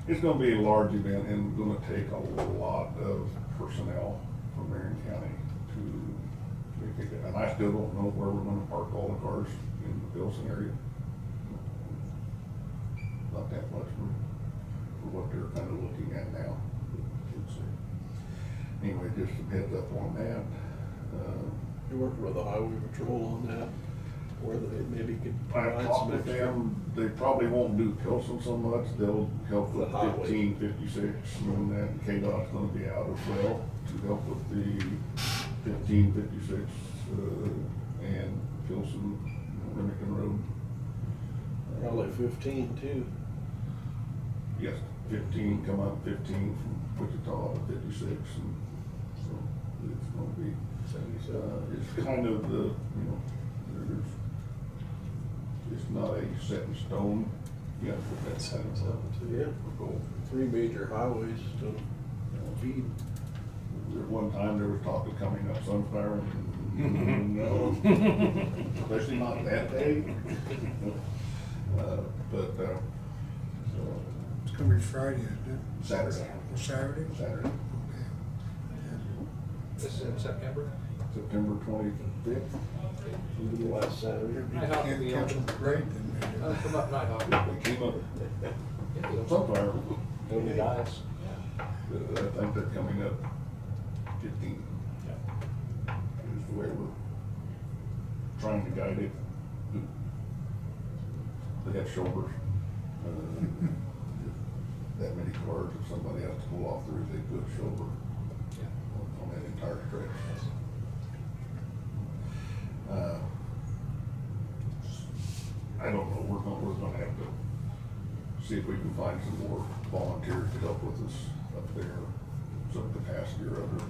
it's going to be a large event and going to take a lot of personnel from Marion County to make it. And I still don't know where we're going to park all the cars in the Pilsen area. Not that much for what they're kind of looking at now. Anyway, just some heads up on that. You working with the highway patrol on that, where they maybe could I've provide talked some with extra. them, they probably won't do Pilsen so much, they'll help with The highway. 1556, and then KDOT's gonna be out as well to help with the 1556, and Pilsen, Remington Road. Probably 15 too. Yes, 15, come up 15 from Wichita to 56, and so it's gonna be, it's kind of the, you know, there's, it's not a set in stone yet, but that's kind of Yeah. the goal. 3 major highways to feed. At one time, there was talk of coming up Sunflower, and no, especially not that day. But, It's gonna be Friday, isn't it? Saturday. Or Saturday? Saturday, This is in September. September 25th. The last Saturday. Nighthawk will Can't be catch them open. great then. Come up Nighthawk. They came up Yeah, Sunflower. Only guys. I think they're coming up 15. Is the way we're trying to guide it. They have shoulders. That many cars, if somebody has to pull off, there is a good shoulder on that entire stretch. I don't know, we're gonna have to see if we can find some more volunteers to help with us up there, some capacity or other.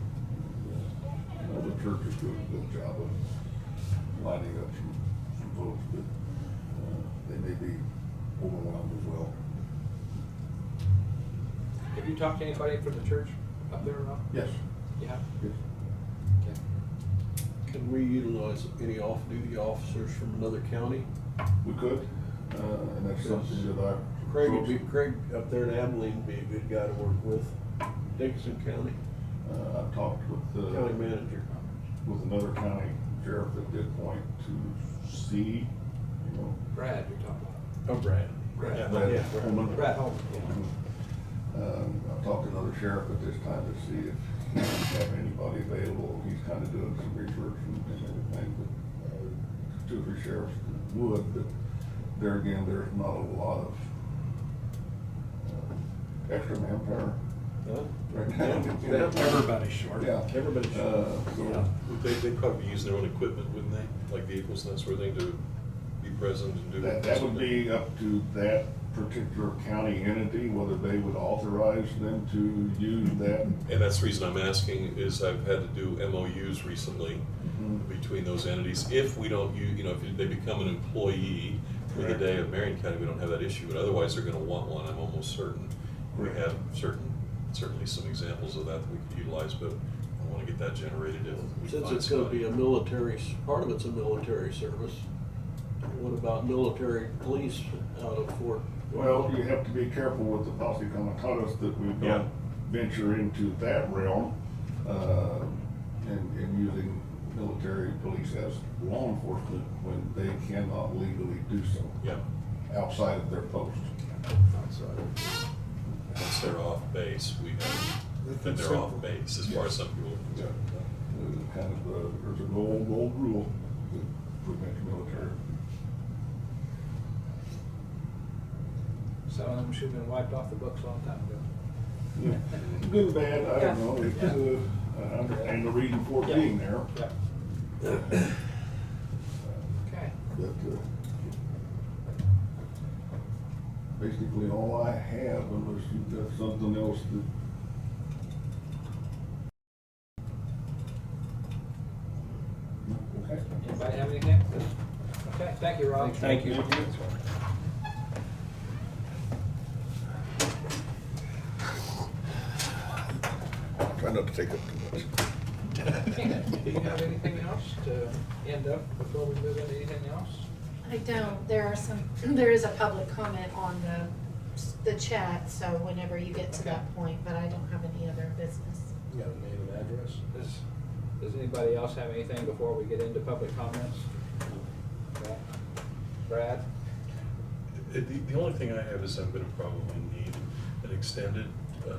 The church is doing a good job of lining up some folks, but they may be overwhelmed as well. Have you talked to anybody from the church up there or not? Yes. You have? Yes. Okay. Can we utilize any off-duty officers from another county? We could, and that's something that Craig up there in Abilene would be a good guy to work with. Dickinson County, I've talked with the county manager. with another county sheriff that did point to see, you know. Brad, you're talking about. Oh, Brad. Brad Yeah. Holman. Brad Holman, yeah. I've talked to another sheriff at this time to see if he doesn't have anybody available. He's kind of doing some research and everything, but 2 or 3 sheriffs would, but there again, there's not a lot of extra manpower right now. Everybody's short. Yeah. Everybody's short. So, They'd probably use their own equipment, wouldn't they? Like vehicles and that sort of thing to be present and do. that would be up to that particular county entity, whether they would authorize them to use that. And that's the reason I'm asking is I've had to do MOUs recently between those entities. If we don't use, you know, if they become an employee for the day of Marion County, we don't have that issue, but otherwise they're gonna want one, I'm almost certain. We have certainly some examples of that we could utilize, but I wanna get that generated if we Since find it's gonna somebody. be a military, part of it's a military service, what about military police out of Fort? Well, you have to be careful with the posse comitatus that we Yeah. don't venture into that realm, and using military police as law enforcement when they cannot legally do so Yeah, outside of their post. once they're off base, we have, that they're off base as far as some people are Yeah. concerned. Kind of, there's an old rule that prevents military. Some of them should have been wiped off the books a long time ago. Yeah. Good or bad, I don't know, it's, I understand the reason for it Yeah. being there. Yeah. Okay. But, basically all I have, unless you've got something else that. Okay. Anybody have anything? Okay, thank you, Rob. Thank you. Try not to take up too much. Do you have anything else to end up before we move into anything else? I don't, there is a public comment on the chat, so whenever you get to that point, but I don't have any other business. You got a name and address? Does anybody else have anything before we get into public comments? Okay. Brad? The only thing I have is I'm gonna probably need an extended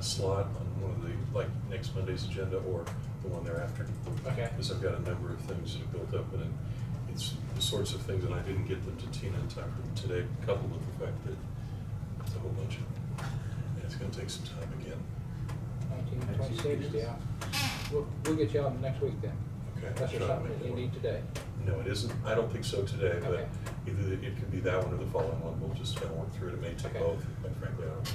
slot on one of the, like, next Monday's agenda or the one thereafter. Okay. Because I've got a number of things that have built up, and it's the sorts of things, and I didn't get them to Tina in time for today, coupled with the fact that it's a whole bunch of, and it's gonna take some time again. 1926, yeah. We'll get you on next week then. Okay. Unless there's Try to something make that you that need work. today. No, it isn't. I don't think so today, but Okay. either it could be that one or the following one. We'll just kind of work through it. It may take Okay. both, quite frankly, I don't know.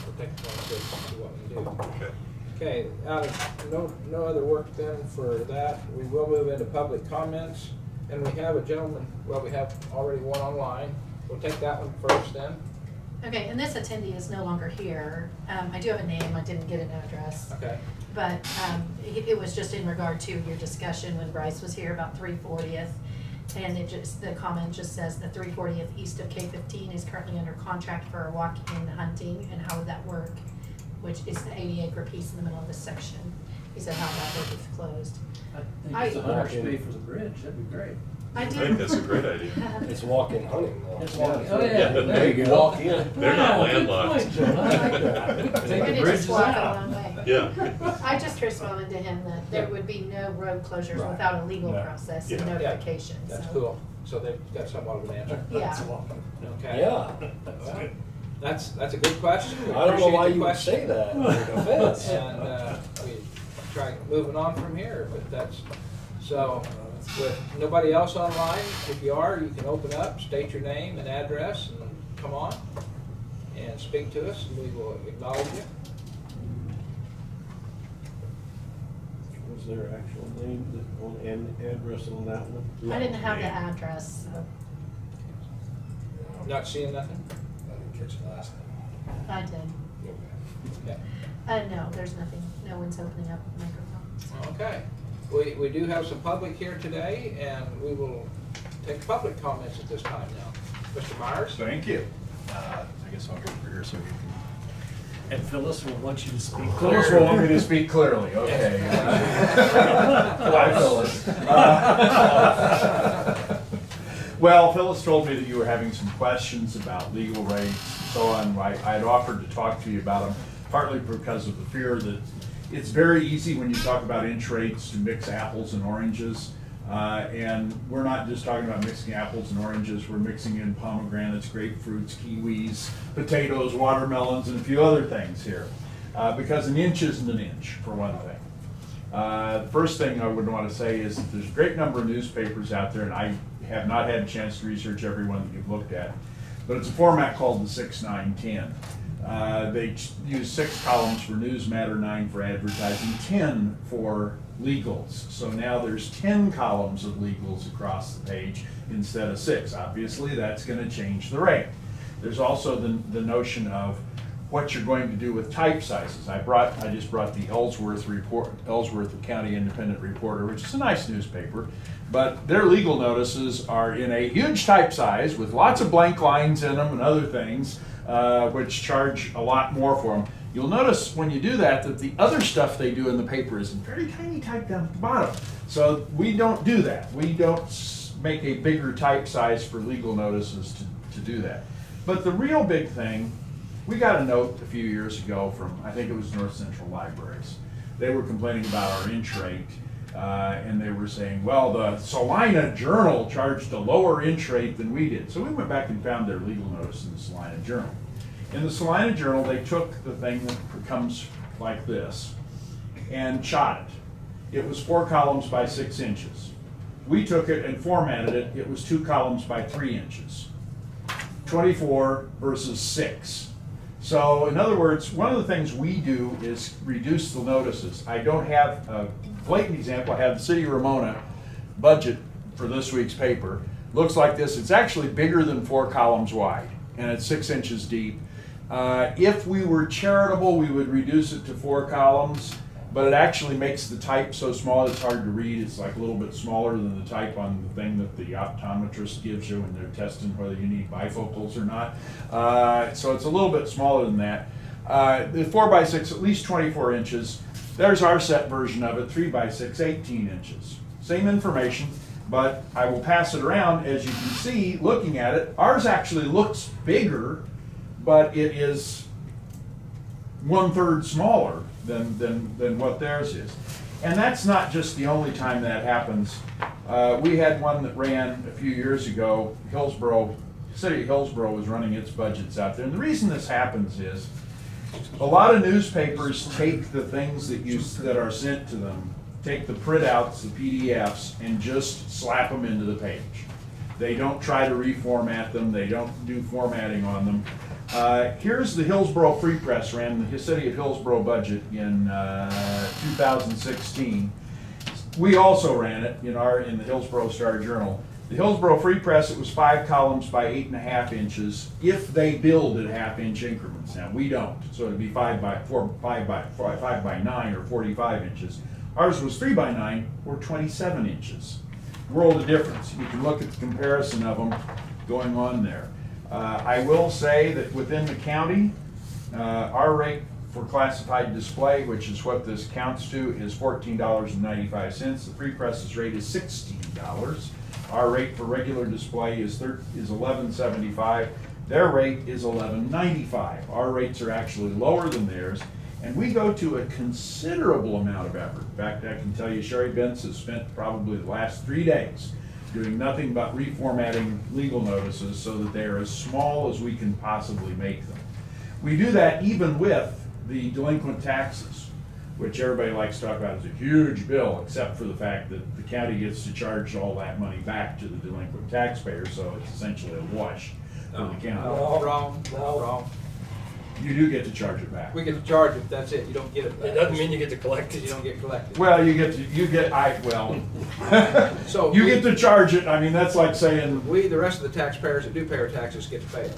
We'll take one and see what we do. Okay. Okay, out of, no other work then for that. We will move into public comments. And we have a gentleman, well, we have already one online. We'll take that one first then. Okay, and this attendee is no longer here. I do have a name, I didn't get an address. Okay. But it was just in regard to your discussion when Bryce was here about 340th. And the comment just says the 340th east of K-15 is currently under contract for a walk-in hunting, and how would that work? Which is the 80-acre piece in the middle of this section. He said how that would be closed. I think it's the hunters pay for the bridge, that'd be great. I I think that's a great idea. It's walk-in hunting though. It's walking, oh yeah, there you You go. walk in. They're not Wow, good landlocked. point, Joe. I like that. We can take And the it just bridges walk a out. long way. Yeah. I just responded to him that there would be no road closures without a legal process and Yeah. notification, That's so. cool. So they've got somewhat of an answer. Yeah. Okay. Yeah. Well, that's a good question. We I don't know why appreciate the you would question. say that in defense. And we try moving on from here, but that's, so with nobody else online, if you are, you can open up, state your name and address, and come on and speak to us, and we will acknowledge you. Was there actual name and address on that one? I didn't have the address, so. Not seeing nothing? I didn't catch it last time. I did. Okay. No, there's nothing. No one's opening up microphones. Okay. We do have some public here today, and we will take public comments at this time now. Mr. Myers? Thank you. I guess I'll go over here so you can. And Phyllis will want you to speak Phyllis will want me to speak clearly, okay. Hi, Phyllis. Well, Phyllis told me that you were having some questions about legal rates and so on. I had offered to talk to you about them, partly because of the fear that it's very easy when you talk about inch rates to mix apples and oranges. And we're not just talking about mixing apples and oranges, we're mixing in pomegranates, grapefruits, kiwis, potatoes, watermelons, and a few other things here. Because an inch isn't an inch, for one thing. The first thing I would want to say is that there's a great number of newspapers out there, and I have not had a chance to research every one that you've looked at, but it's a format called the 6-9-10. They use 6 columns for news matter, 9 for advertising, 10 for legals. So now there's 10 columns of legals across the page instead of 6. Obviously, that's going to change the rate. There's also the notion of what you're going to do with type sizes. I just brought the Ellsworth County Independent Reporter, which is a nice newspaper, but their legal notices are in a huge type size with lots of blank lines in them and other things, which charge a lot more for them. You'll notice when you do that the other stuff they do in the paper is in very tiny type down at the bottom. So we don't do that. We don't make a bigger type size for legal notices to do that. But the real big thing, we got a note a few years ago from, I think it was North Central Libraries. They were complaining about our inch rate, and they were saying, well, the Salina Journal charged a lower inch rate than we did. So we went back and found their legal notice in the Salina Journal. In the Salina Journal, they took the thing that comes like this and shot it. It was 4 columns by 6 inches. We took it and formatted it. It was 2 columns by 3 inches. 24 versus 6. So in other words, one of the things we do is reduce the notices. I don't have a blatant example. I have the City of Ramona budget for this week's paper. Looks like this. It's actually bigger than 4 columns wide, and it's 6 inches deep. If we were charitable, we would reduce it to 4 columns, but it actually makes the type so small it's hard to read. It's like a little bit smaller than the type on the thing that the optometrist gives you when they're testing whether you need bifocals or not. So it's a little bit smaller than that. The 4 by 6, at least 24 inches. There's our set version of it, 3 by 6, 18 inches. Same information, but I will pass it around. As you can see, looking at it, ours actually looks bigger, but it is 1/3 smaller than what theirs is. And that's not just the only time that happens. We had one that ran a few years ago. City of Hillsborough was running its budgets out there. And the reason this happens is a lot of newspapers take the things that are sent to them, take the printouts, the PDFs, and just slap them into the page. They don't try to reformat them. They don't do formatting on them. Here's the Hillsborough Free Press ran the City of Hillsborough budget in 2016. We also ran it in the Hillsborough Star Journal. The Hillsborough Free Press, it was 5 columns by 8.5 inches if they billed at half-inch increments. Now we don't, so it'd be 5 by 9 or 45 inches. Ours was 3 by 9 or 27 inches. World of difference. You can look at the comparison of them going on there. I will say that within the county, our rate for classified display, which is what this counts to, is $14.95. The Free Press's rate is $16. Our rate for regular display is $11.75. Their rate is $11.95. Our rates are actually lower than theirs, and we go to a considerable amount of effort. In fact, I can tell you Sherry Bentz has spent probably the last 3 days doing nothing but reformatting legal notices so that they are as small as we can possibly make them. We do that even with the delinquent taxes, which everybody likes to talk about as a huge bill, except for the fact that the county gets to charge all that money back to the delinquent taxpayer, so it's essentially a wash for the county. No, wrong. You do get to charge it back. We get to charge it, that's it, you don't get it back. It doesn't mean you get to collect You it. don't get collected. Well, you get, So you we- get to charge it. I mean, that's like saying, We, the rest of the taxpayers that do pay our taxes, get to pay it.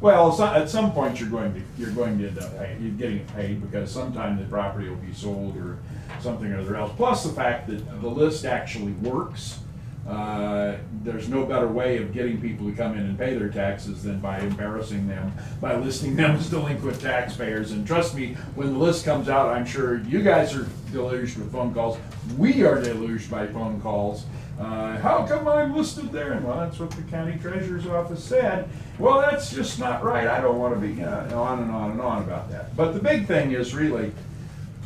well, at some point you're going to end up paying, you're getting it paid because sometime the property will be sold or something or other else. Plus the fact that the list actually works. There's no better way of getting people to come in and pay their taxes than by embarrassing them, by listing them as delinquent taxpayers. And trust me, when the list comes out, I'm sure you guys are deluged with phone calls. We are deluged by phone calls. How come I'm listed there? And well, that's what the county treasurer's office said. Well, that's just not right. I don't want to be on and on and on about that. But the big thing is really,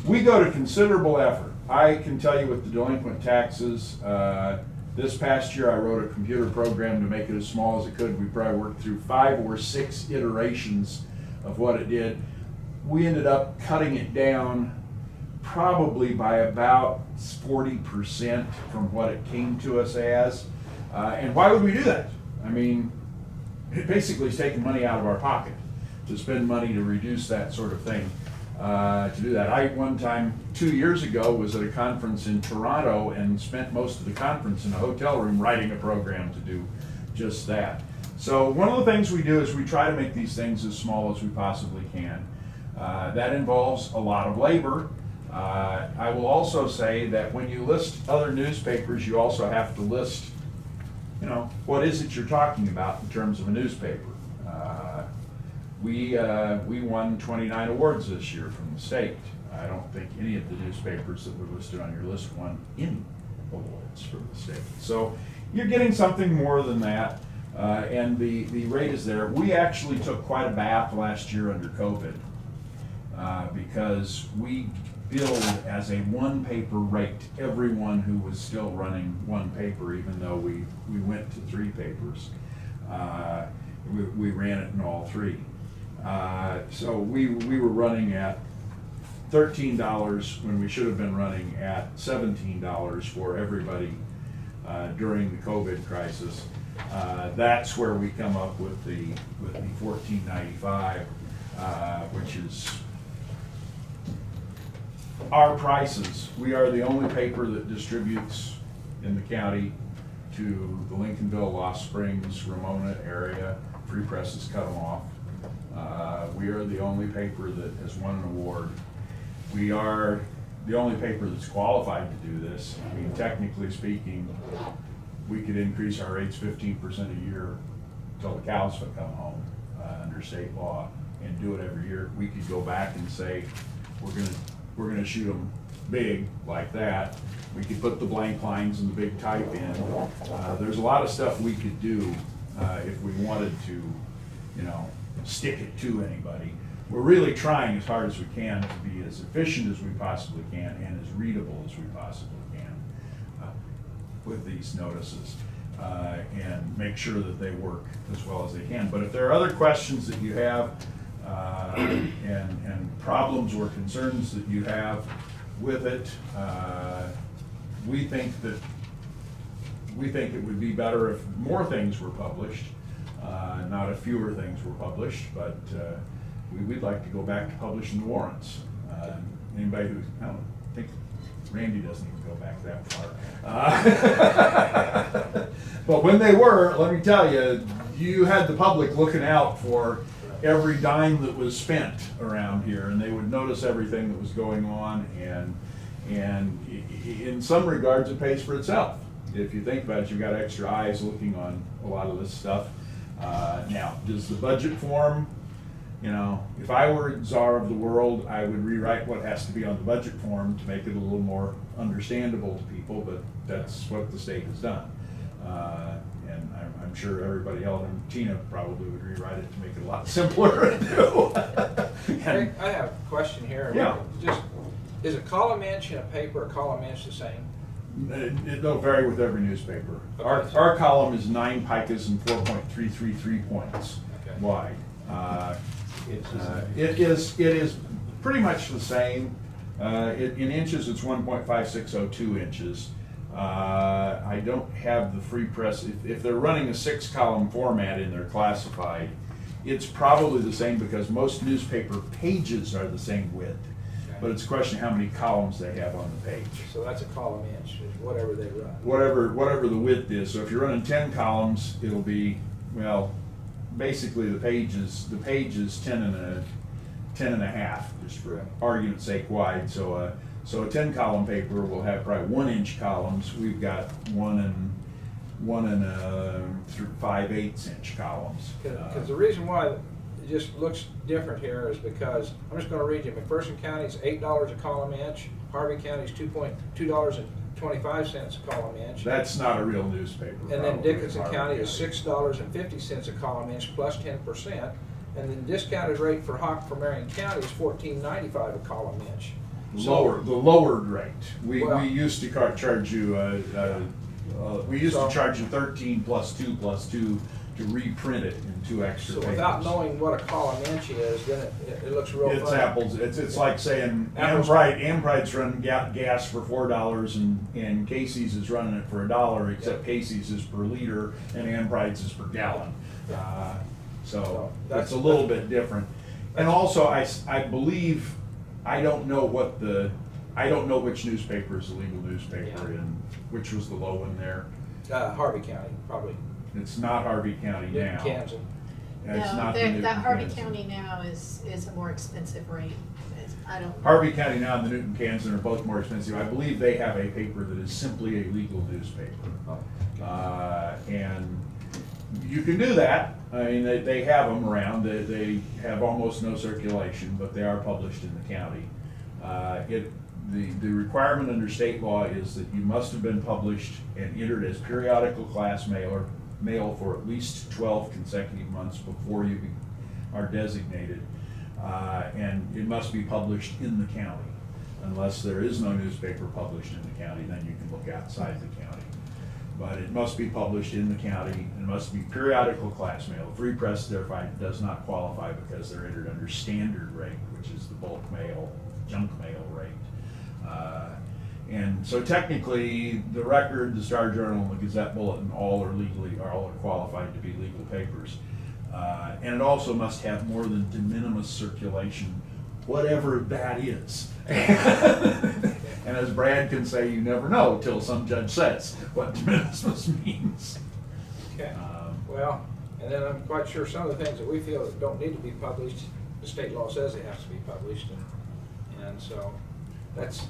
we go to considerable effort. I can tell you with the delinquent taxes, this past year I wrote a computer program to make it as small as it could. We probably worked through 5 or 6 iterations of what it did. We ended up cutting it down probably by about 40% from what it came to us as. And why would we do that? I mean, it basically is taking money out of our pocket to spend money to reduce that sort of thing. To do that. I, one time, 2 years ago, was at a conference in Toronto and spent most of the conference in a hotel room writing a program to do just that. So one of the things we do is we try to make these things as small as we possibly can. That involves a lot of labor. I will also say that when you list other newspapers, you also have to list, what is it you're talking about in terms of a newspaper. We won 29 awards this year from the state. I don't think any of the newspapers that were listed on your list won any awards from the state. So you're getting something more than that, and the rate is there. We actually took quite a bath last year under COVID because we billed as a one-paper rate everyone who was still running one paper, even though we went to 3 papers. We ran it in all 3. So we were running at $13 when we should have been running at $17 for everybody during the COVID crisis. That's where we come up with the $14.95, which is our prices. We are the only paper that distributes in the county to the Lincolnville, Lost Springs, Ramona area. Free Presses cut them off. We are the only paper that has won an award. We are the only paper that's qualified to do this. I mean, technically speaking, we could increase our rates 15% a year until the cows would come home under state law and do it every year. We could go back and say, we're gonna shoot them big like that. We could put the blank lines and the big type in. There's a lot of stuff we could do if we wanted to, stick it to anybody. We're really trying as hard as we can to be as efficient as we possibly can and as readable as we possibly can with these notices and make sure that they work as well as they can. But if there are other questions that you have and problems or concerns that you have with it, we think it would be better if more things were published, not if fewer things were published, but we'd like to go back to publishing the warrants. Anybody who, I don't think Randy doesn't even go back that far. But when they were, let me tell you, you had the public looking out for every dime that was spent around here, and they would notice everything that was going on, and in some regards it pays for itself. If you think about it, you've got extra eyes looking on a lot of this stuff. Now, does the budget form, if I were czar of the world, I would rewrite what has to be on the budget form to make it a little more understandable to people, but that's what the state has done. And I'm sure everybody else, and Tina probably would rewrite it to make it a lot simpler to do. I have a question here. Yeah. Just, is a column inch in a paper, a column inch the same? It'll vary with every newspaper. Okay. Our column is 9 picas and 4.333 points wide. It is pretty much the same. In inches, it's 1.5602 inches. I don't have the Free Press. If they're running a 6-column format in their classified, It's probably the same because most newspaper pages are the same width. But it's a question of how many columns they have on the page. So that's a column inch, is whatever they run. Whatever the width is. So if you're running 10 columns, it'll be, well, basically the page is 10 and a half, just for argument's sake wide. So a 10 column paper will have probably 1 inch columns. We've got 1 and 5/8 inch columns. Because the reason why it just looks different here is because, I'm just gonna read you, McPherson County's $8 a column inch, Harvey County's $2.25 a column inch. That's not a real newspaper. And then probably, Dickinson Harvey County is $6.50 a column inch plus 10%. And then discounted rate for Marion County is $14.95 a column inch. The lowered rate. We Well- used to charge you, charge you 13 plus 2 to reprint it in 2 extra So pages. without knowing what a column inch is, then it looks real funny. It's apples. It's like saying Apples. Ampride's running gas for $4 and Casey's is running it for $1, except Casey's is per liter and Ampride's is per gallon. So that's a little bit different. And also, I believe, I don't know which newspaper is the legal newspaper and which was the low one there. Harvey County, probably. It's not Harvey County now. Newton, Kansas. And it's No, not the that Newton, Harvey Kansas. County now is a more expensive rate. I don't. Harvey County now and the Newton, Kansas are both more expensive. I believe they have a paper that is simply a legal newspaper. And you can do that. I mean, they have them around. They have almost no circulation, but they are published in the county. The requirement under state law is that you must have been published and entered as periodical class mail for at least 12 consecutive months before you are designated. And it must be published in the county. Unless there is no newspaper published in the county, then you can look outside the county. But it must be published in the county, and must be periodical class mail. Free press therefore does not qualify because they're entered under standard rate, which is the bulk mail, junk mail rate. And so technically, the Record, the Star Journal, and the Gazette Bulletin all are qualified to be legal papers. And it also must have more than de minimis circulation, whatever that is. And as Brad can say, you never know till some judge says what de minimis means. Okay. Well, and then I'm quite sure some of the things that we feel that don't need to be published, the state law says they have to be published, and so that's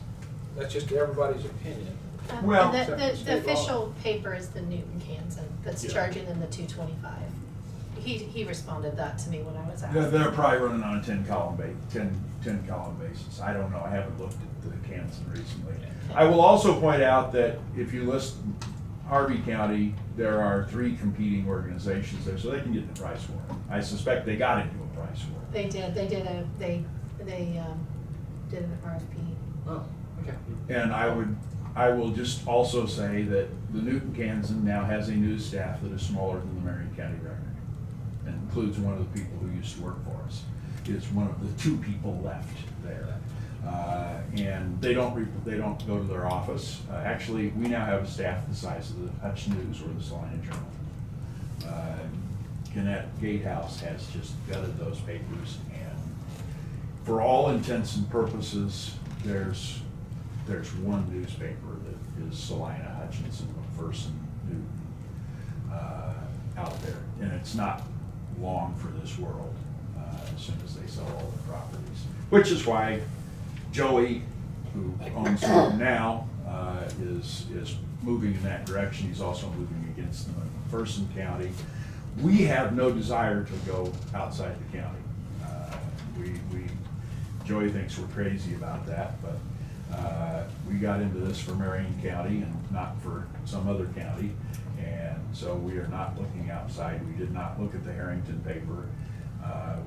just everybody's opinion. Well- And Except for the state law. official paper is the Newton Kansas that's Yeah. charging them the $2.25. He responded that to me when I was They're asking. probably running on a 10 column basis. I don't know. I haven't looked at the Kansas recently. I will also point out that if you list Harvey County, there are 3 competing organizations there, so they can get in the price war. I suspect they got into a price war. They did an RFP. Oh, okay. And I will just also say that the Newton Kansas now has a news staff that is smaller than the Marion County Record. And includes one of the people who used to work for us. It's one of the 2 people left there. And they don't go to their office. Actually, we now have a staff the size of the Hutch News or the Salina Journal. Gannett Gatehouse has just gutted those papers, and for all intents and purposes, there's one newspaper that is Salina, Hutchinson, McPherson, Newton, out there, and it's not long for this world as soon as they sell all their properties. Which is why Joey, who owns Newton now, is moving in that direction. He's also moving against them in McPherson County. We have no desire to go outside the county. Joey thinks we're crazy about that, but we got into this for Marion County and not for some other county. And so we are not looking outside. We did not look at the Harrington paper.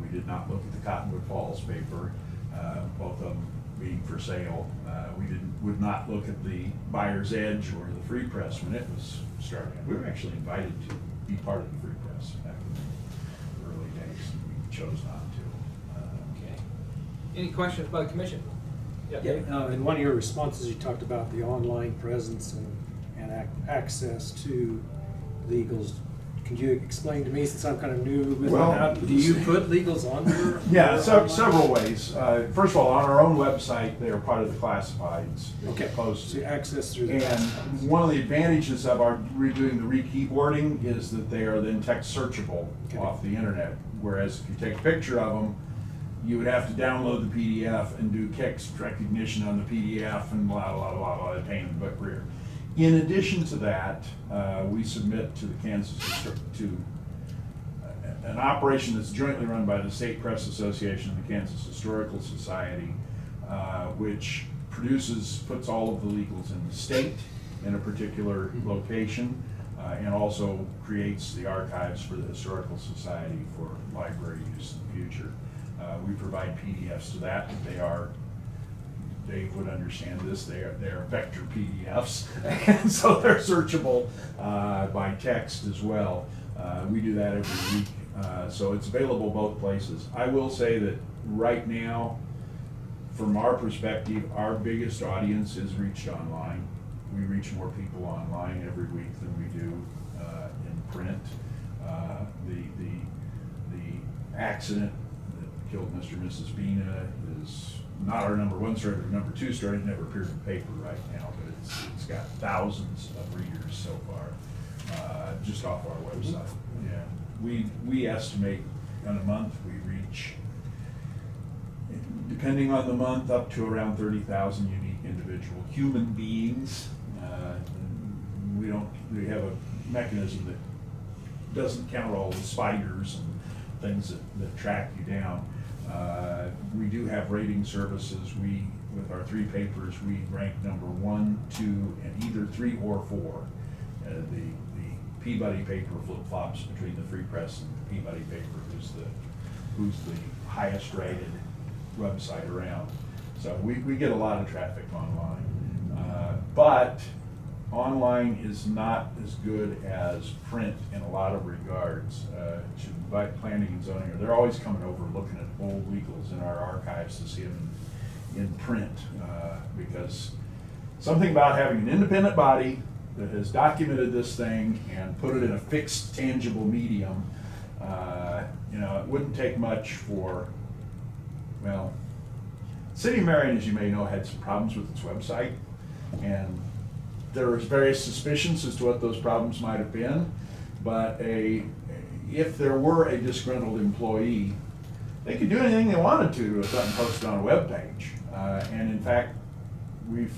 We did not look at the Cottonwood Falls paper, both of them being for sale. We would not look at the Buyer's Edge or the Free Press when it was starting. We were actually invited to be part of the Free Press back in the early days, and we chose not to. Okay. Any questions by the commission? Yeah, Dave? In one of your responses, you talked about the online presence and access to the Eagles Can you explain to me, since I'm kind of new with Well, that, do you put legals on your? Yeah, your so online? several ways. First of all, on our own website, they are part of the classifieds that Okay, get posted. so you access through the And classifieds. one of the advantages of our redoing the re-keyboarding is that they are then text searchable Okay. off the internet. Whereas if you take a picture of them, you would have to download the PDF and do text recognition on the PDF and blah, blah, blah, blah, a pain in the butt rear. In addition to that, we submit to the an operation that's jointly run by the State Press Association and the Kansas Historical Society, which puts all of the legals in the state in a particular location, and also creates the archives for the Historical Society for library use in the future. We provide PDFs to that, but Dave would understand this, they are vector PDFs, and so they're searchable by text as well. We do that every week, so it's available both places. I will say that right now, from our perspective, our biggest audience is reached online. We reach more people online every week than we do in print. The accident that killed Mr. and Mrs. Bina is not our number one story, but our number two story. It never appeared in the paper right now, but it's got thousands of readers so far, just off our website. Yeah, we estimate in a month we reach, depending on the month, up to around 30,000 unique individual human beings. We have a mechanism that doesn't count all the spiders and things that track you down. We do have rating services. With our 3 papers, we rank number 1, 2, and either 3 or 4. The Peabody paper flip-flops between the Free Press and the Peabody paper, who's the highest rated website around. So we get a lot of traffic online. But online is not as good as print in a lot of regards. Like planning and zoning, they're always coming over looking at old legals in our archives to see them in print, because something about having an independent body that has documented this thing and put it in a fixed, tangible medium, it wouldn't take much for, well, City of Marion, as you may know, had some problems with its website, and there was various suspicions as to what those problems might have been, but if there were a disgruntled employee, they could do anything they wanted to with something posted on a web page. And in fact, we've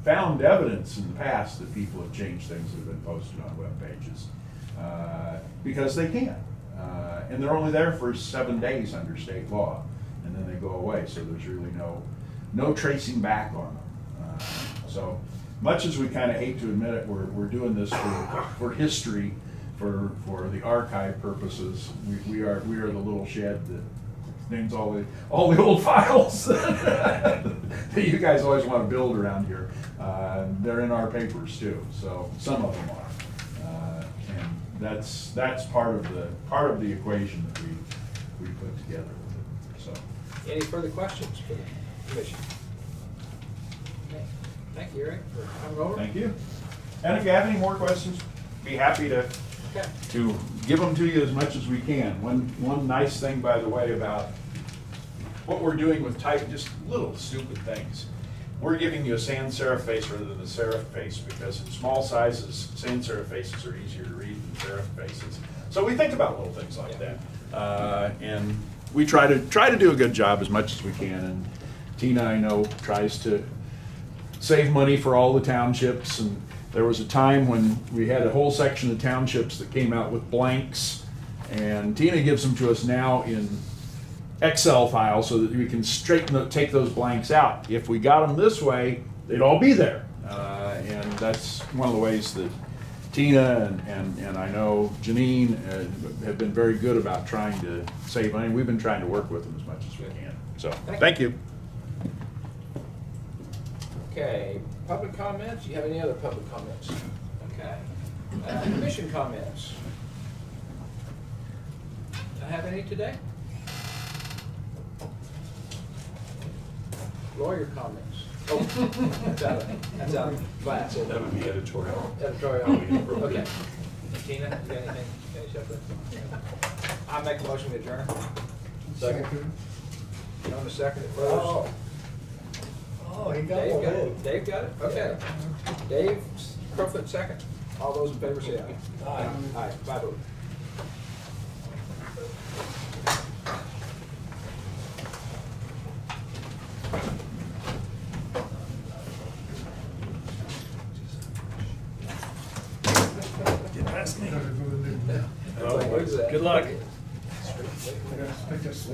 found evidence in the past that people have changed things that have been posted on web pages because they can. And they're only there for 7 days under state law, and then they go away, so there's really no tracing back on them. So much as we kind of hate to admit it, we're doing this for history, for the archive purposes. We are the little shed that names all the old files that you guys always want to build around here. They're in our papers too, so some of them are, and that's part of the equation that we put together with it. So, Any further questions for the commission? Okay. Thank you, Eric, for coming over. thank you. And if you have any more questions, be happy to Okay. give them to you as much as we can. One nice thing, by the way, about what we're doing with type, just little stupid things. We're giving you a sans serif face rather than a serif face, because in small sizes, sans serif faces are easier to read than serif faces. So we think about little things like that. And we try to do a good job as much as we can. And Tina, I know, tries to save money for all the townships, and there was a time when we had a whole section of townships that came out with blanks, and Tina gives them to us now in Excel files so that we can take those blanks out. If we got them this way, they'd all be there. And that's one of the ways that Tina and I know Janine have been very good about trying to save money. We've been trying to work with them as much as we can. So, thank you. Okay, public comments? Do you have any other public comments? Okay. Commission comments? Do I have any today? Lawyer comments? Oh, that's out of class. That would be editorial. Editorial, okay. Tina, you got anything? finish up that? I make a motion to adjourn. Second. You want to second it first? Oh, he got Dave one got in. it? Dave got it? Okay. Dave Crowfoot, second. All those in favor say aye. Aye. Aye, 5-0. Get past me. Gotta go to the- Everybody knows that. Good luck. I gotta pick this.